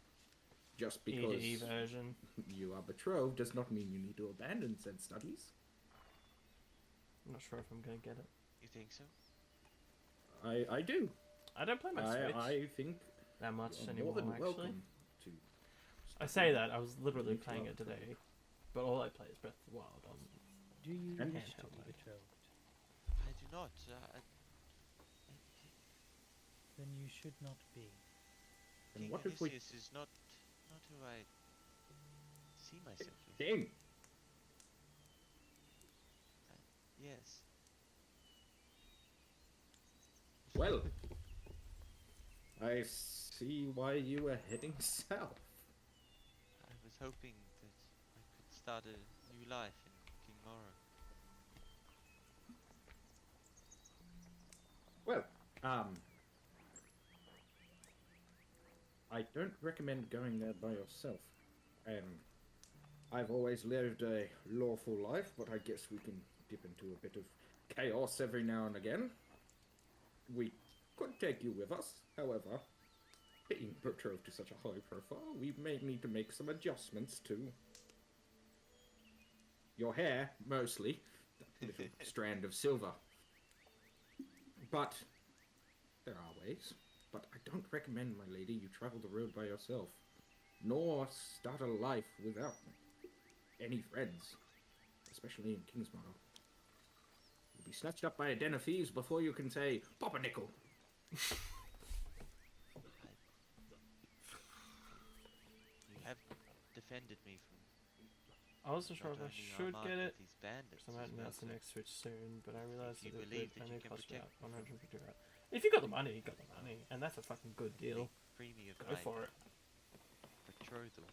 Just because EDE version. you are betrothed does not mean you need to abandon said studies. I'm not sure if I'm going to get it. You think so? I do. I don't play my Switch I think that much you're anymore, more than actually. welcome to. I say that, I was literally You two playing are it today, betrothed. but all I play is Breath of the Wild on. Do you And wish to handheld be mode. betrothed? I do not. Then you should not be. And King what if we Odysseus is not who I see myself with. King? Yes. Well, I see why you were heading south. I was hoping that I could start a new life in King Morrow. Well, I don't recommend going there by yourself. I've always lived a lawful life, but I guess we can dip into a bit of chaos every now and again. We could take you with us, however, being betrothed to such a high profile, we may need to make some adjustments to your hair, mostly, that little strand of silver. But there are ways. But I don't recommend, my lady, you travel the road by yourself, nor start a life without any friends, especially in Kingsmore. You'll be snatched up by a den of thieves before you can say, "Pop a nickel." You have defended me from I wasn't sure not if I only should Armand, get but it, these bandits because I might as well, announce the so next Switch soon, but I realized you that it believe would that you only can cost me protect about 150 right. If you got the money, you got the money, and that's a fucking good deal. free me of Go my for it. betrothal,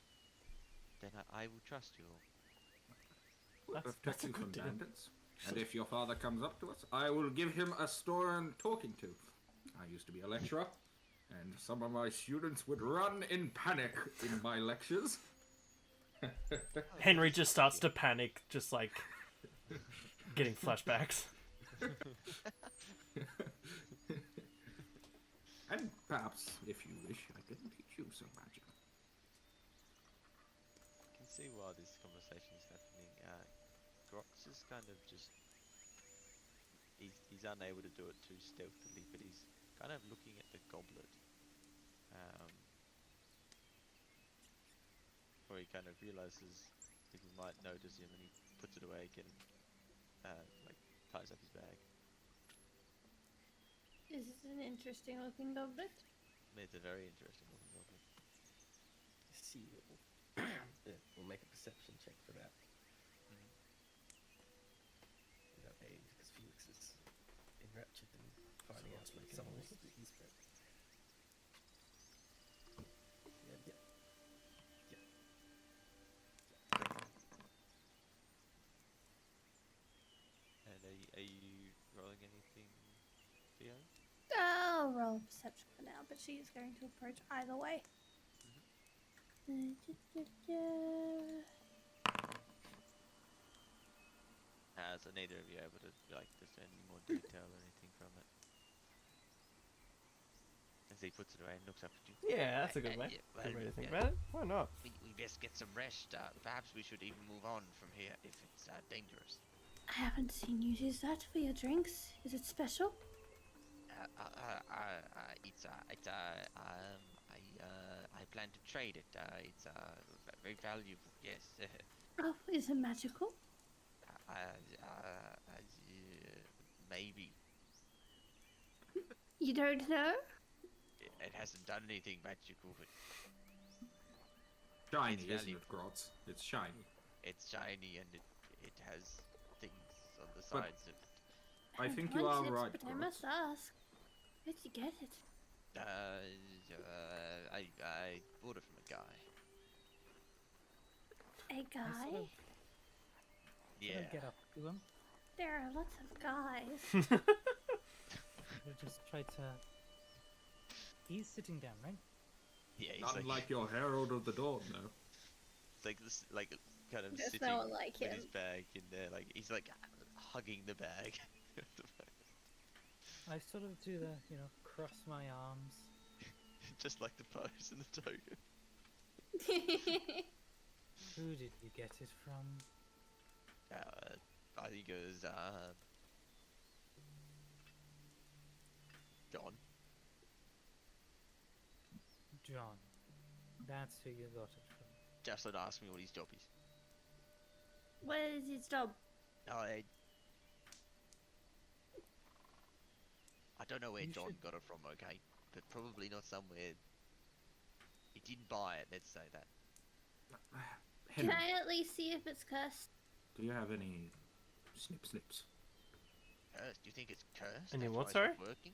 then I will trust you all. That's Protect a you good from deal. bandits. And if your father comes up to us, I will give him a stern talking to. I used to be a lecturer, and some of my students would run in panic in my lectures. Henry just starts to panic, just like getting flashbacks. And perhaps, if you wish, I can teach you some magic. I can see why this conversation is happening. Grox is kind of just... He's unable to do it too stealthily, but he's kind of looking at the goblet. Where he kind of realizes people might notice him, and he puts it away again, like ties up his bag. This is an interesting looking goblet. It's a very interesting looking goblet. Seal. Yeah, we'll make a perception check for that. Without aid, because Felix is enraptured in finding out like someone else is his friend. Yeah. And are you rolling anything, Theo? I'll roll perception for now, but she is going to approach either way. So neither of you are able to like discern any more detail or anything from it. as he puts it away and looks up at you. Yeah, that's a good way. Yeah, Good way to well, think yeah. about it. Why not? We best get some rest. Perhaps we should even move on from here if it's dangerous. I haven't seen you use that for your drinks. Is it special? I plan to trade it. It's very valuable. Yes. Oh, is it magical? Maybe You don't know? it hasn't done anything magical, but Shiny, It's isn't valuable. it, Grotz? It's shiny. it's shiny and it has things on the But- sides of it. I don't think you want are it, right, But I Grotz. must ask. Where'd you get it? I bought it from a guy. A I guy? sort of Yeah. get up to him. There are lots of guys. We'll just try to. He's sitting down, right? Yeah, he's Not like, like your Herald of the Dawn, no. like this, like kind of There's sitting no one like with him. his bag in there, like he's like hugging the bag. I sort of do the, cross my arms. Just like the pose and the token. Who did you get it from? I think it was John. John. That's who you got it from. Just don't ask me what his job is. What is his job? I don't know where You John should- got it from, okay? But probably not somewhere. He didn't buy it, let's say that. Can Henry, I at least see if it's cursed? do you have any snips? Cursed? You think it's cursed? Any That's what, why it's sorry? not working?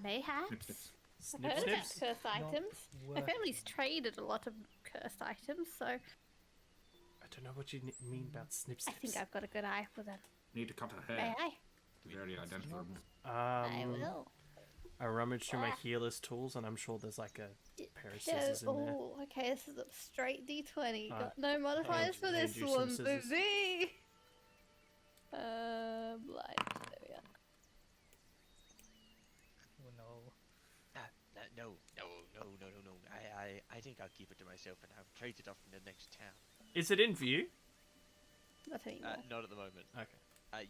Mayhaps. Snip I've heard about snips. cursed Not items. My working. family's traded a lot of cursed items, so I don't know what you mean about snip I snips. think I've got a good eye for them. Need to cut her May hair. I? Very identifiable. I will. I rummaged through my Ah. healer's tools and I'm sure there's like a pair of So, scissors in there. oh, okay, this is a straight D20. Ah, Got no modifiers for hand this you some one, scissors. baby. Blind. There we are. Oh no. No. I think I'll keep it to myself and I'll trade it off in the next town. Is it in view? Not anymore. Not at the moment. Okay.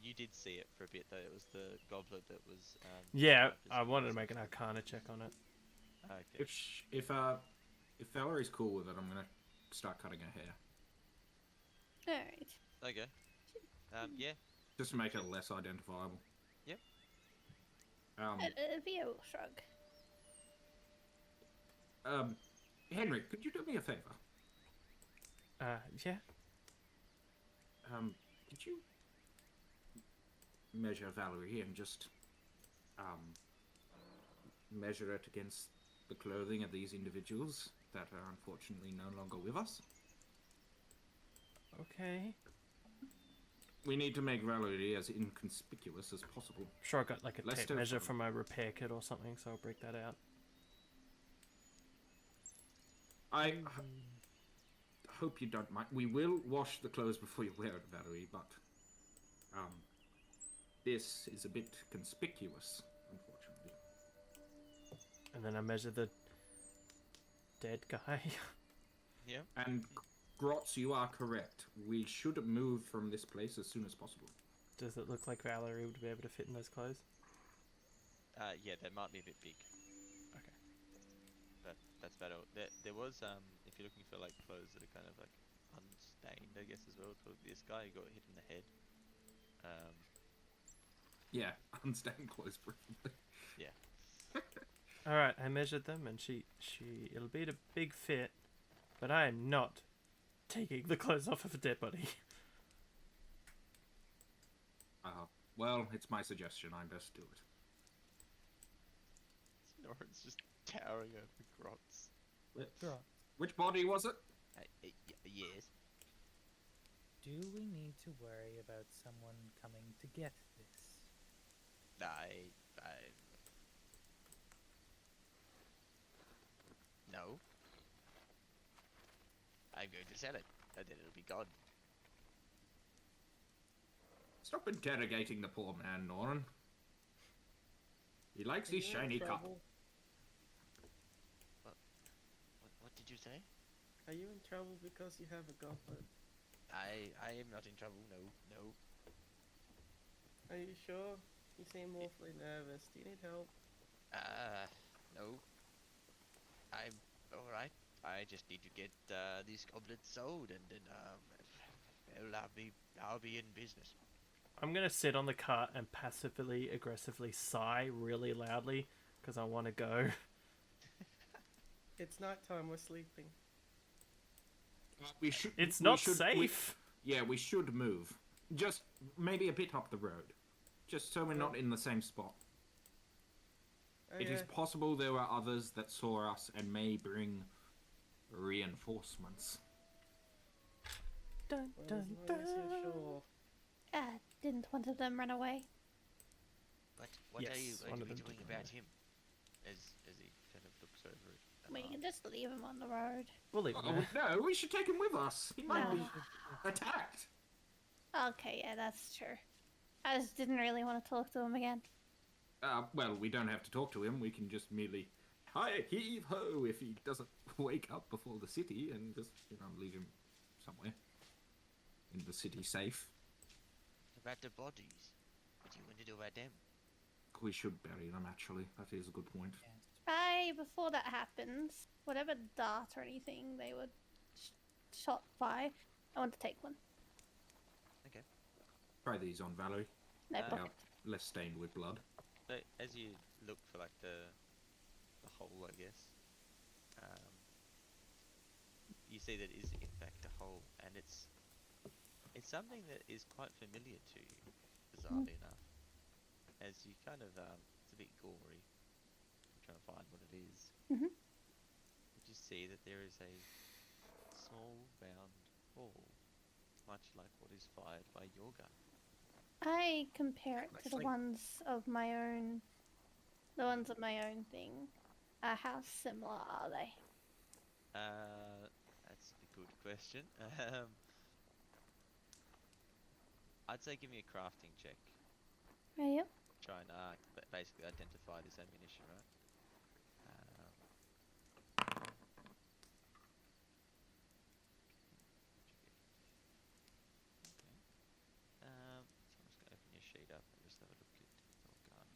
You did see it for a bit though. It was the goblet that was. Yeah, described as I wanted to poisonous. make an Arcana check on it. Okay. If Valerie's cool with it, I'm gonna start cutting her hair. Alright. Okay. Yeah. Just to make it less identifiable. Yep. Via will shrug. Henry, could you do me a favor? Yeah. Could you measure Valerie and just measure it against the clothing of these individuals that are unfortunately no longer with us? Okay. We need to make Valerie as inconspicuous as possible. Sure, I got like a Let's tape do it measure for- from my repair kit or something, so I'll break that out. I hope you don't mind. We will wash the clothes before you wear it, Valerie, but this is a bit conspicuous, unfortunately. And then I measure the dead guy. Yeah. And Grotz, you are correct. We should move from this place as soon as possible. Does it look like Valerie would be able to fit in those clothes? Yeah, they might be a bit big. Okay. But that's better. There was if you're looking for like clothes that are kind of like unstained, I guess as well. So this guy got hit in the head. Yeah, unstained clothes, preferably. Yeah. Alright, I measured them and it'll be a big fit, but I am not taking the clothes off of a dead body. Well, it's my suggestion. I best do it. Snorin's just towering over Grotz. Sure. Which body was it? Yes. Do we need to worry about someone coming to get this? No. I'm going to sell it, and then it'll be gone. Stop interrogating the poor man, Noran. He likes his shiny cup. did you say? Are you in trouble because you have a goblet? I am not in trouble. No, no. Are you sure? You seem awfully nervous. Do you need help? No. I'm all right. I just need to get these goblets sold, and then well, I'll be in business. I'm gonna sit on the cart and passively aggressively sigh really loudly because I want to go. It's nighttime. We're sleeping. We should. It's we not should- safe. Yeah, we should move. Just maybe a bit up the road. Just so we're not in the same spot. Oh, It yeah. is possible there are others that saw us and may bring reinforcements. Dun, Well, dun, as long as you're dun. sure. Didn't one of them run away? What are you Yes, going one to of be them doing did about run him? As he kind of looks over it. We can just leave him on the road. We'll leave Oh, it. no, we should take him with us. He might be No. attacked. Okay, yeah, that's true. I just didn't really want to talk to him again. Well, we don't have to talk to him. We can just merely hi heave ho if he doesn't wake up before the city, and just leave him somewhere in the city safe. About the bodies. What do you want to do about them? We should bury them. Actually, that is a good point. Before that happens, whatever dart or anything they were shot by, I want to take one. Okay. Try these on Valerie. No Uh, pocket. Less stained with blood. So as you look for like the hole, I guess, you see that it is in fact a hole, and it's something that is quite familiar to you, bizarrely enough. As you kind of it's a bit gory. I'm trying to find what it is. Mhm. You just see that there is a small round ball, much like what is fired by your gun. I compare it to the Nicely. ones of my own. The ones of my own thing. How similar are they? That's a good question. I'd say give me a crafting check. Yep. Try and basically identify this ammunition, right? So I'm just gonna open your sheet up and just have a look at your gun.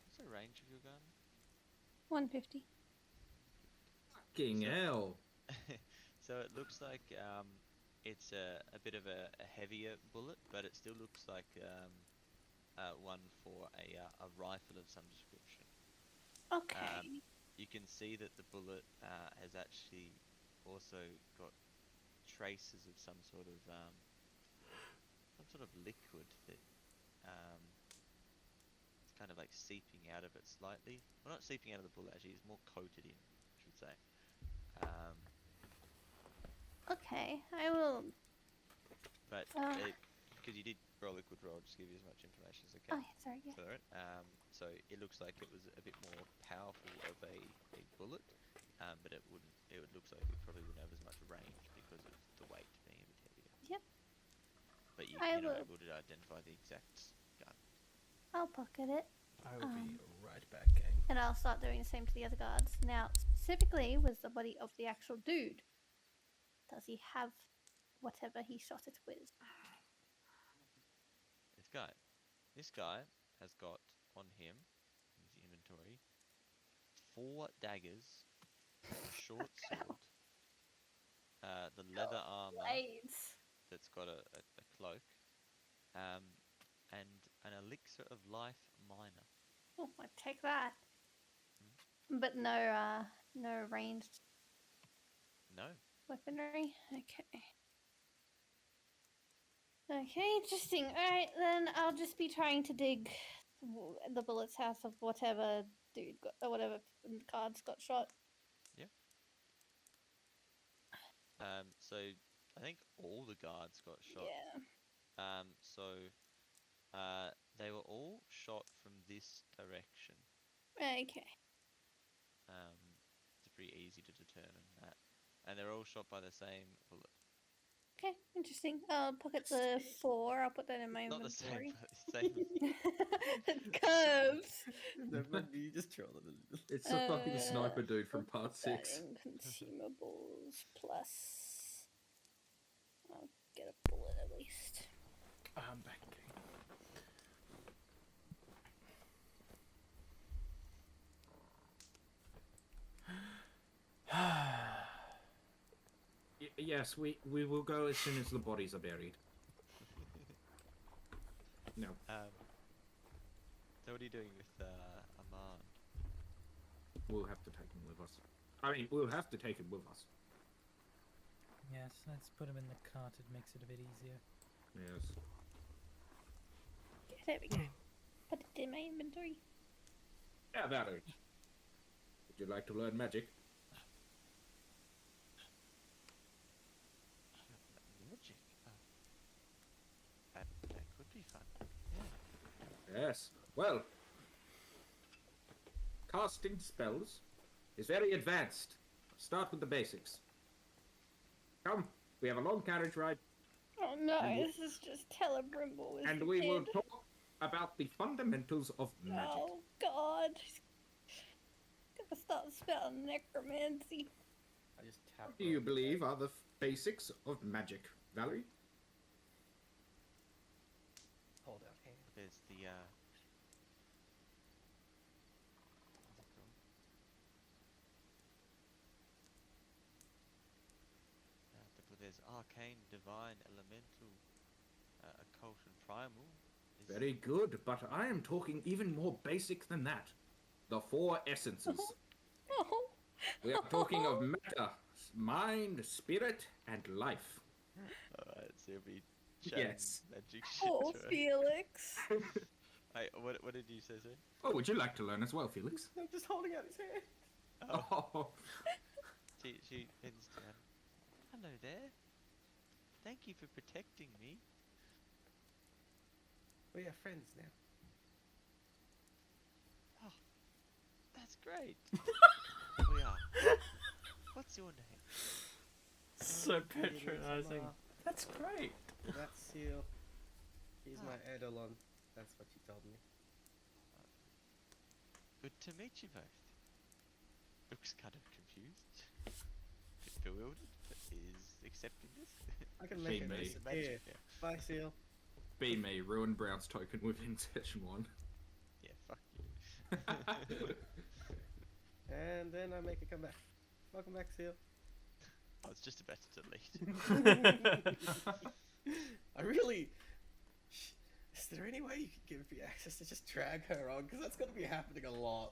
What's the range of your gun? 150. Fucking So- hell. So it looks like it's a bit of a heavier bullet, but it still looks like one for a rifle of some description. Okay. You can see that the bullet has actually also got traces of some sort of liquid that it's kind of like seeping out of it slightly. Well, not seeping out of the bullet actually; it's more coated in, I should say. Okay. I will. But Uh. because you did roll a good roll, just give you as much information as I Oh, can. yeah, sorry. Yeah. For it. So it looks like it was a bit more powerful of a bullet, but it looks like it probably wouldn't have as much range because of the weight being a bit heavier. Yep. But you're I not will- able to identify the exact gun. I'll pocket it. I will be Um, right back, gang. And I'll start doing the same to the other guards. Now, specifically, was the body of the actual dude. Does he have whatever he shot it with? This guy has got on him, in his inventory, 4 daggers, a short sword, the leather armor Blades. that's got a cloak, and an elixir of life minor. Oh, I'd take that. But no ranged No. weaponry. Okay. Okay, interesting. Alright, then I'll just be trying to dig the bullets out of whatever dude got, or whatever cards got shot. So I think all the guards got shot. Yeah. So they were all shot from this direction. Okay. pretty easy to determine that. And they're all shot by the same bullet. Okay, interesting. I'll pocket the 4. I'll put that in my Not the same, inventory. same. It curves. No, but you just troll it. It's the fucking Uh, sniper dude from I'll part put that 6. in consumables plus. I'll get a bullet at least. I'm back. Yes, we will go as soon as the bodies are buried. No. So what are you doing with Aman? We'll have to take him with us. I mean, we'll have to take him with us. Yes, let's put him in the cart. It makes it a bit easier. Yes. Okay, there we go. Put it in my inventory. Yeah, that it. Would you like to learn magic? Magic. That could be fun. Yes. Well, casting spells is very advanced. Start with the basics. Come, we have a long carriage ride, Oh no, And this is just Telebrimble. and we will talk about the fundamentals of magic. Oh god. Gonna start spelling necromancy. I just tap. What do you believe are the basics of magic, Valerie? Hold out hand. There's the what's it called? There's arcane, divine, elemental, occult, and primal. Very good, but I am talking even more basic than that. The 4 essences. Oh. We are talking of matter, mind, spirit, and life. Alright, so you'll be Yes. magic shit. Oh, right? Felix. Hey, what did you say, sir? Oh, would you like to learn as well, Felix? I'm just holding out his hand. Oh, She bends down. Hello there. Thank you for protecting me. We are friends now. That's great. We are. What's your name? So patronizing. That's great. That's Seal. He's my Eidolon. That's what she told me. Good to meet you both. Looks kind of confused. Bit bewildered, but is accepting this. I can make it me. disappear. Magic, yeah. Bye, Seal. be me, ruin Brown's token within session 1. Yeah, fuck you. And then I make it come back. Welcome back, Seal. I was just about to delete. I really... Is there any way you could give me access to just drag her on? Because that's going to be happening a lot.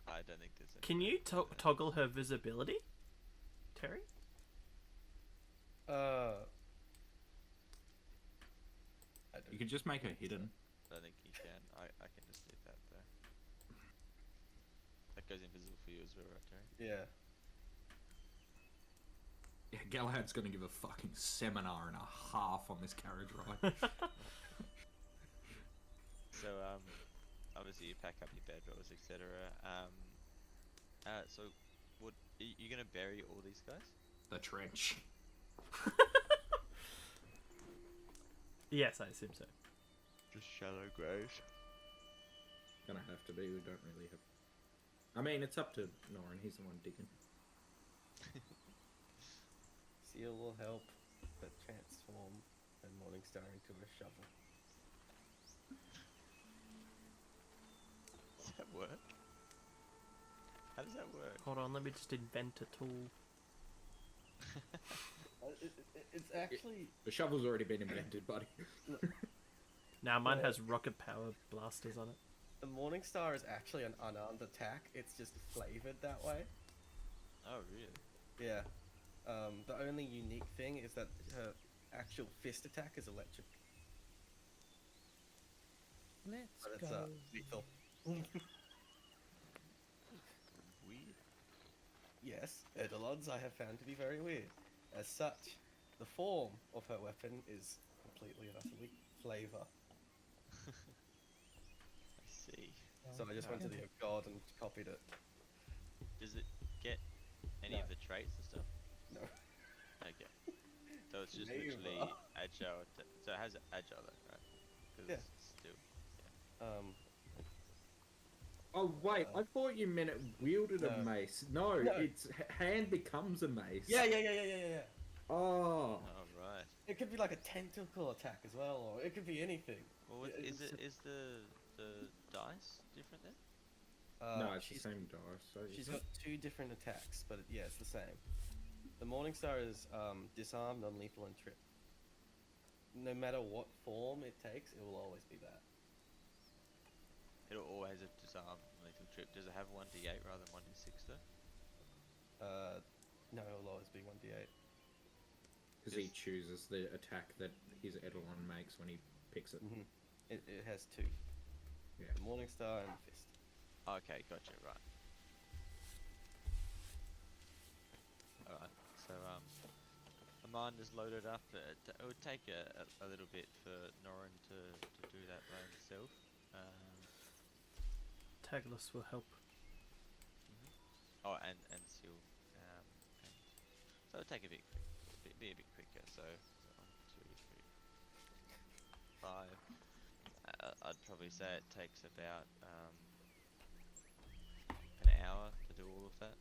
I don't think there's any. Can you toggle her visibility, Terry? I don't You could just make her hidden. I don't think you can. I can just do that though. That goes invisible for you as well, right, Terry? Yeah. Yeah, Galahad's gonna give a fucking seminar and a half on this carriage ride. So obviously you pack up your bedrolls, etc. So what are you gonna bury all these guys? The trench. Yes, I assume so. Just shallow graves. Gonna have to be, we don't really have... I mean, it's up to Norin, he's the one digging. Seal will help, but transform a Morningstar into a shovel. Does that work? How does that work? Hold on, let me just invent a tool. It's actually... The shovel's already been invented, buddy. Now mine has rocket power blasters on it. The Morningstar is actually an unarmed attack. It's just flavored that way. Oh really? Yeah. The only unique thing is that her actual fist attack is electric. Let's But it's go. lethal. Weird. Yes, Eidolons I have found to be very weird. As such, the form of her weapon is completely and utterly flavor. I see. So I just went to the god and copied it. Does it get any of the traits and stuff? No. Okay. So it's just Neither. literally agile. So it has agile though, right? 'Cause Yeah. it's still. Oh wait, I thought you meant it wielded a No. mace. No, No. its hand becomes a mace. Yeah. Oh. Oh right. It could be like a tentacle attack as well, or it could be anything. Well, Yeah, is it's- the dice different then? No, it's the she's, same dice. So she's isn't got 2 different attacks, but yeah, it's the same. The Morningstar is disarm, non-lethal, and trip. No matter what form it takes, it will always be that. It'll always have disarm lethal trip. Does it have 1d8 rather than 1d6 though? No, it will always be 1d8. because he chooses the attack that his Eidolon makes when he picks it. Mm-hmm. It has 2. Yeah. The Morningstar and the Fist. Okay, gotcha. Right. All right. So the mine is loaded up. It would take a little bit for Norin to do that by himself. Tagless will help. Oh, and Seal. So it'll take a bit, be a bit quicker. So 1, 2, 3, 5. I'd probably say it takes about an hour to do all of that.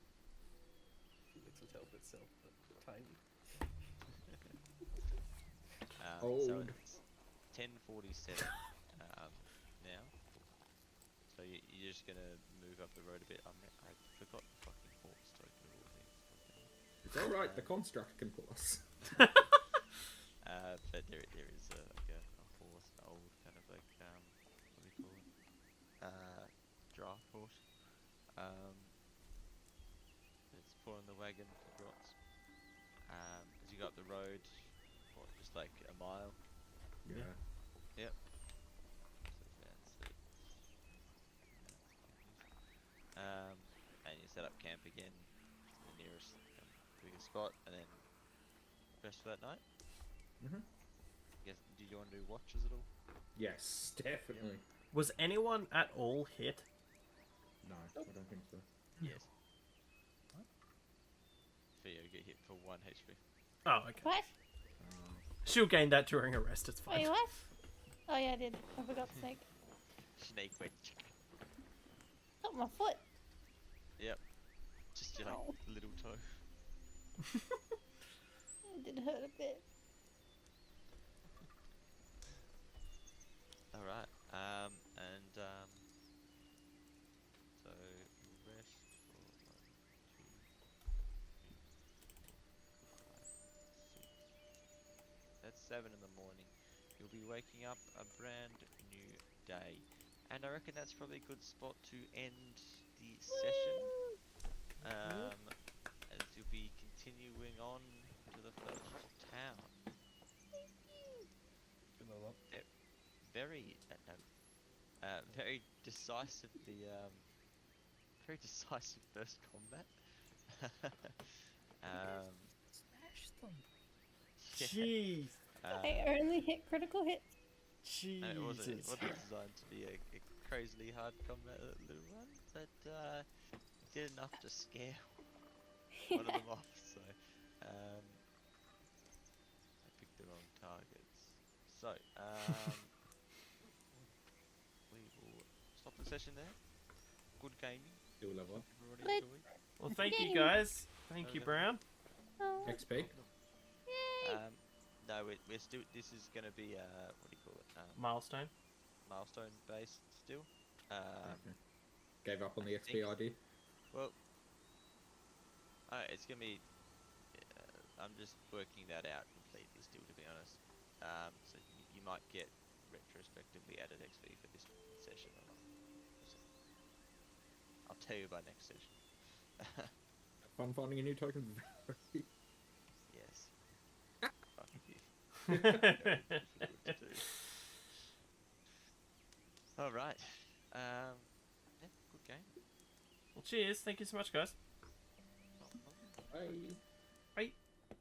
Felix would help itself, but tiny. So Old. it's 10:47 now. So you're just gonna move up the road a bit. I forgot the fucking horse token of all things. It's all right. The construct can pull us. But there is like a horse, an old kind of like what do you call it? Draft horse. It's pulling the wagon for rots. As you go up the road, what, just like a mile. Yeah. Yep. So that's it. And you set up camp again to the nearest biggest spot, and then rest for that night. Mhm. Guess, did you want to do watches at all? Yes, definitely. Was anyone at all hit? No, I don't think so. Yes. Theo get hit for 1 HP. Oh, okay. What? She'll gain that during a rest. It's fine. Wait, what? Oh yeah, I did. I forgot to take. Snake went. Got my foot. Yep. Just your Ow. little toe. It did hurt a bit. Alright. So rest for 1, 2, 3, 4, 5, 6. That's 7 in the morning. You'll be waking up a brand new day. And I reckon that's probably a good spot to end the session. As you'll be continuing on to the first town. Good luck. Very very decisively very decisive first combat. Smash them. Yeah. Jeez. I only hit critical hits. And it wasn't Jesus. designed to be a crazily hard combat little one, but did enough to scare one of them off. So I picked the wrong targets. So we will stop the session there. Good gaming. Do a level up. Everybody Good. enjoyed. Well, thank you guys. Thank you, Okay. Brown. Oh, XP. yay! No, we're still. This is going to be what do you call it? Milestone. Milestone based still. Okay. Gave up on the I XP think- idea. Well, it's gonna be. I'm just working that out completely still, to be honest. So you might get retrospectively added XP for this session or not. We'll see. I'll tell you by next session. Fun finding a new token. Yes. Fuck you. What to do. All right. Yeah, good game. Well, cheers. Thank you so much, guys. Not a problem. Bye.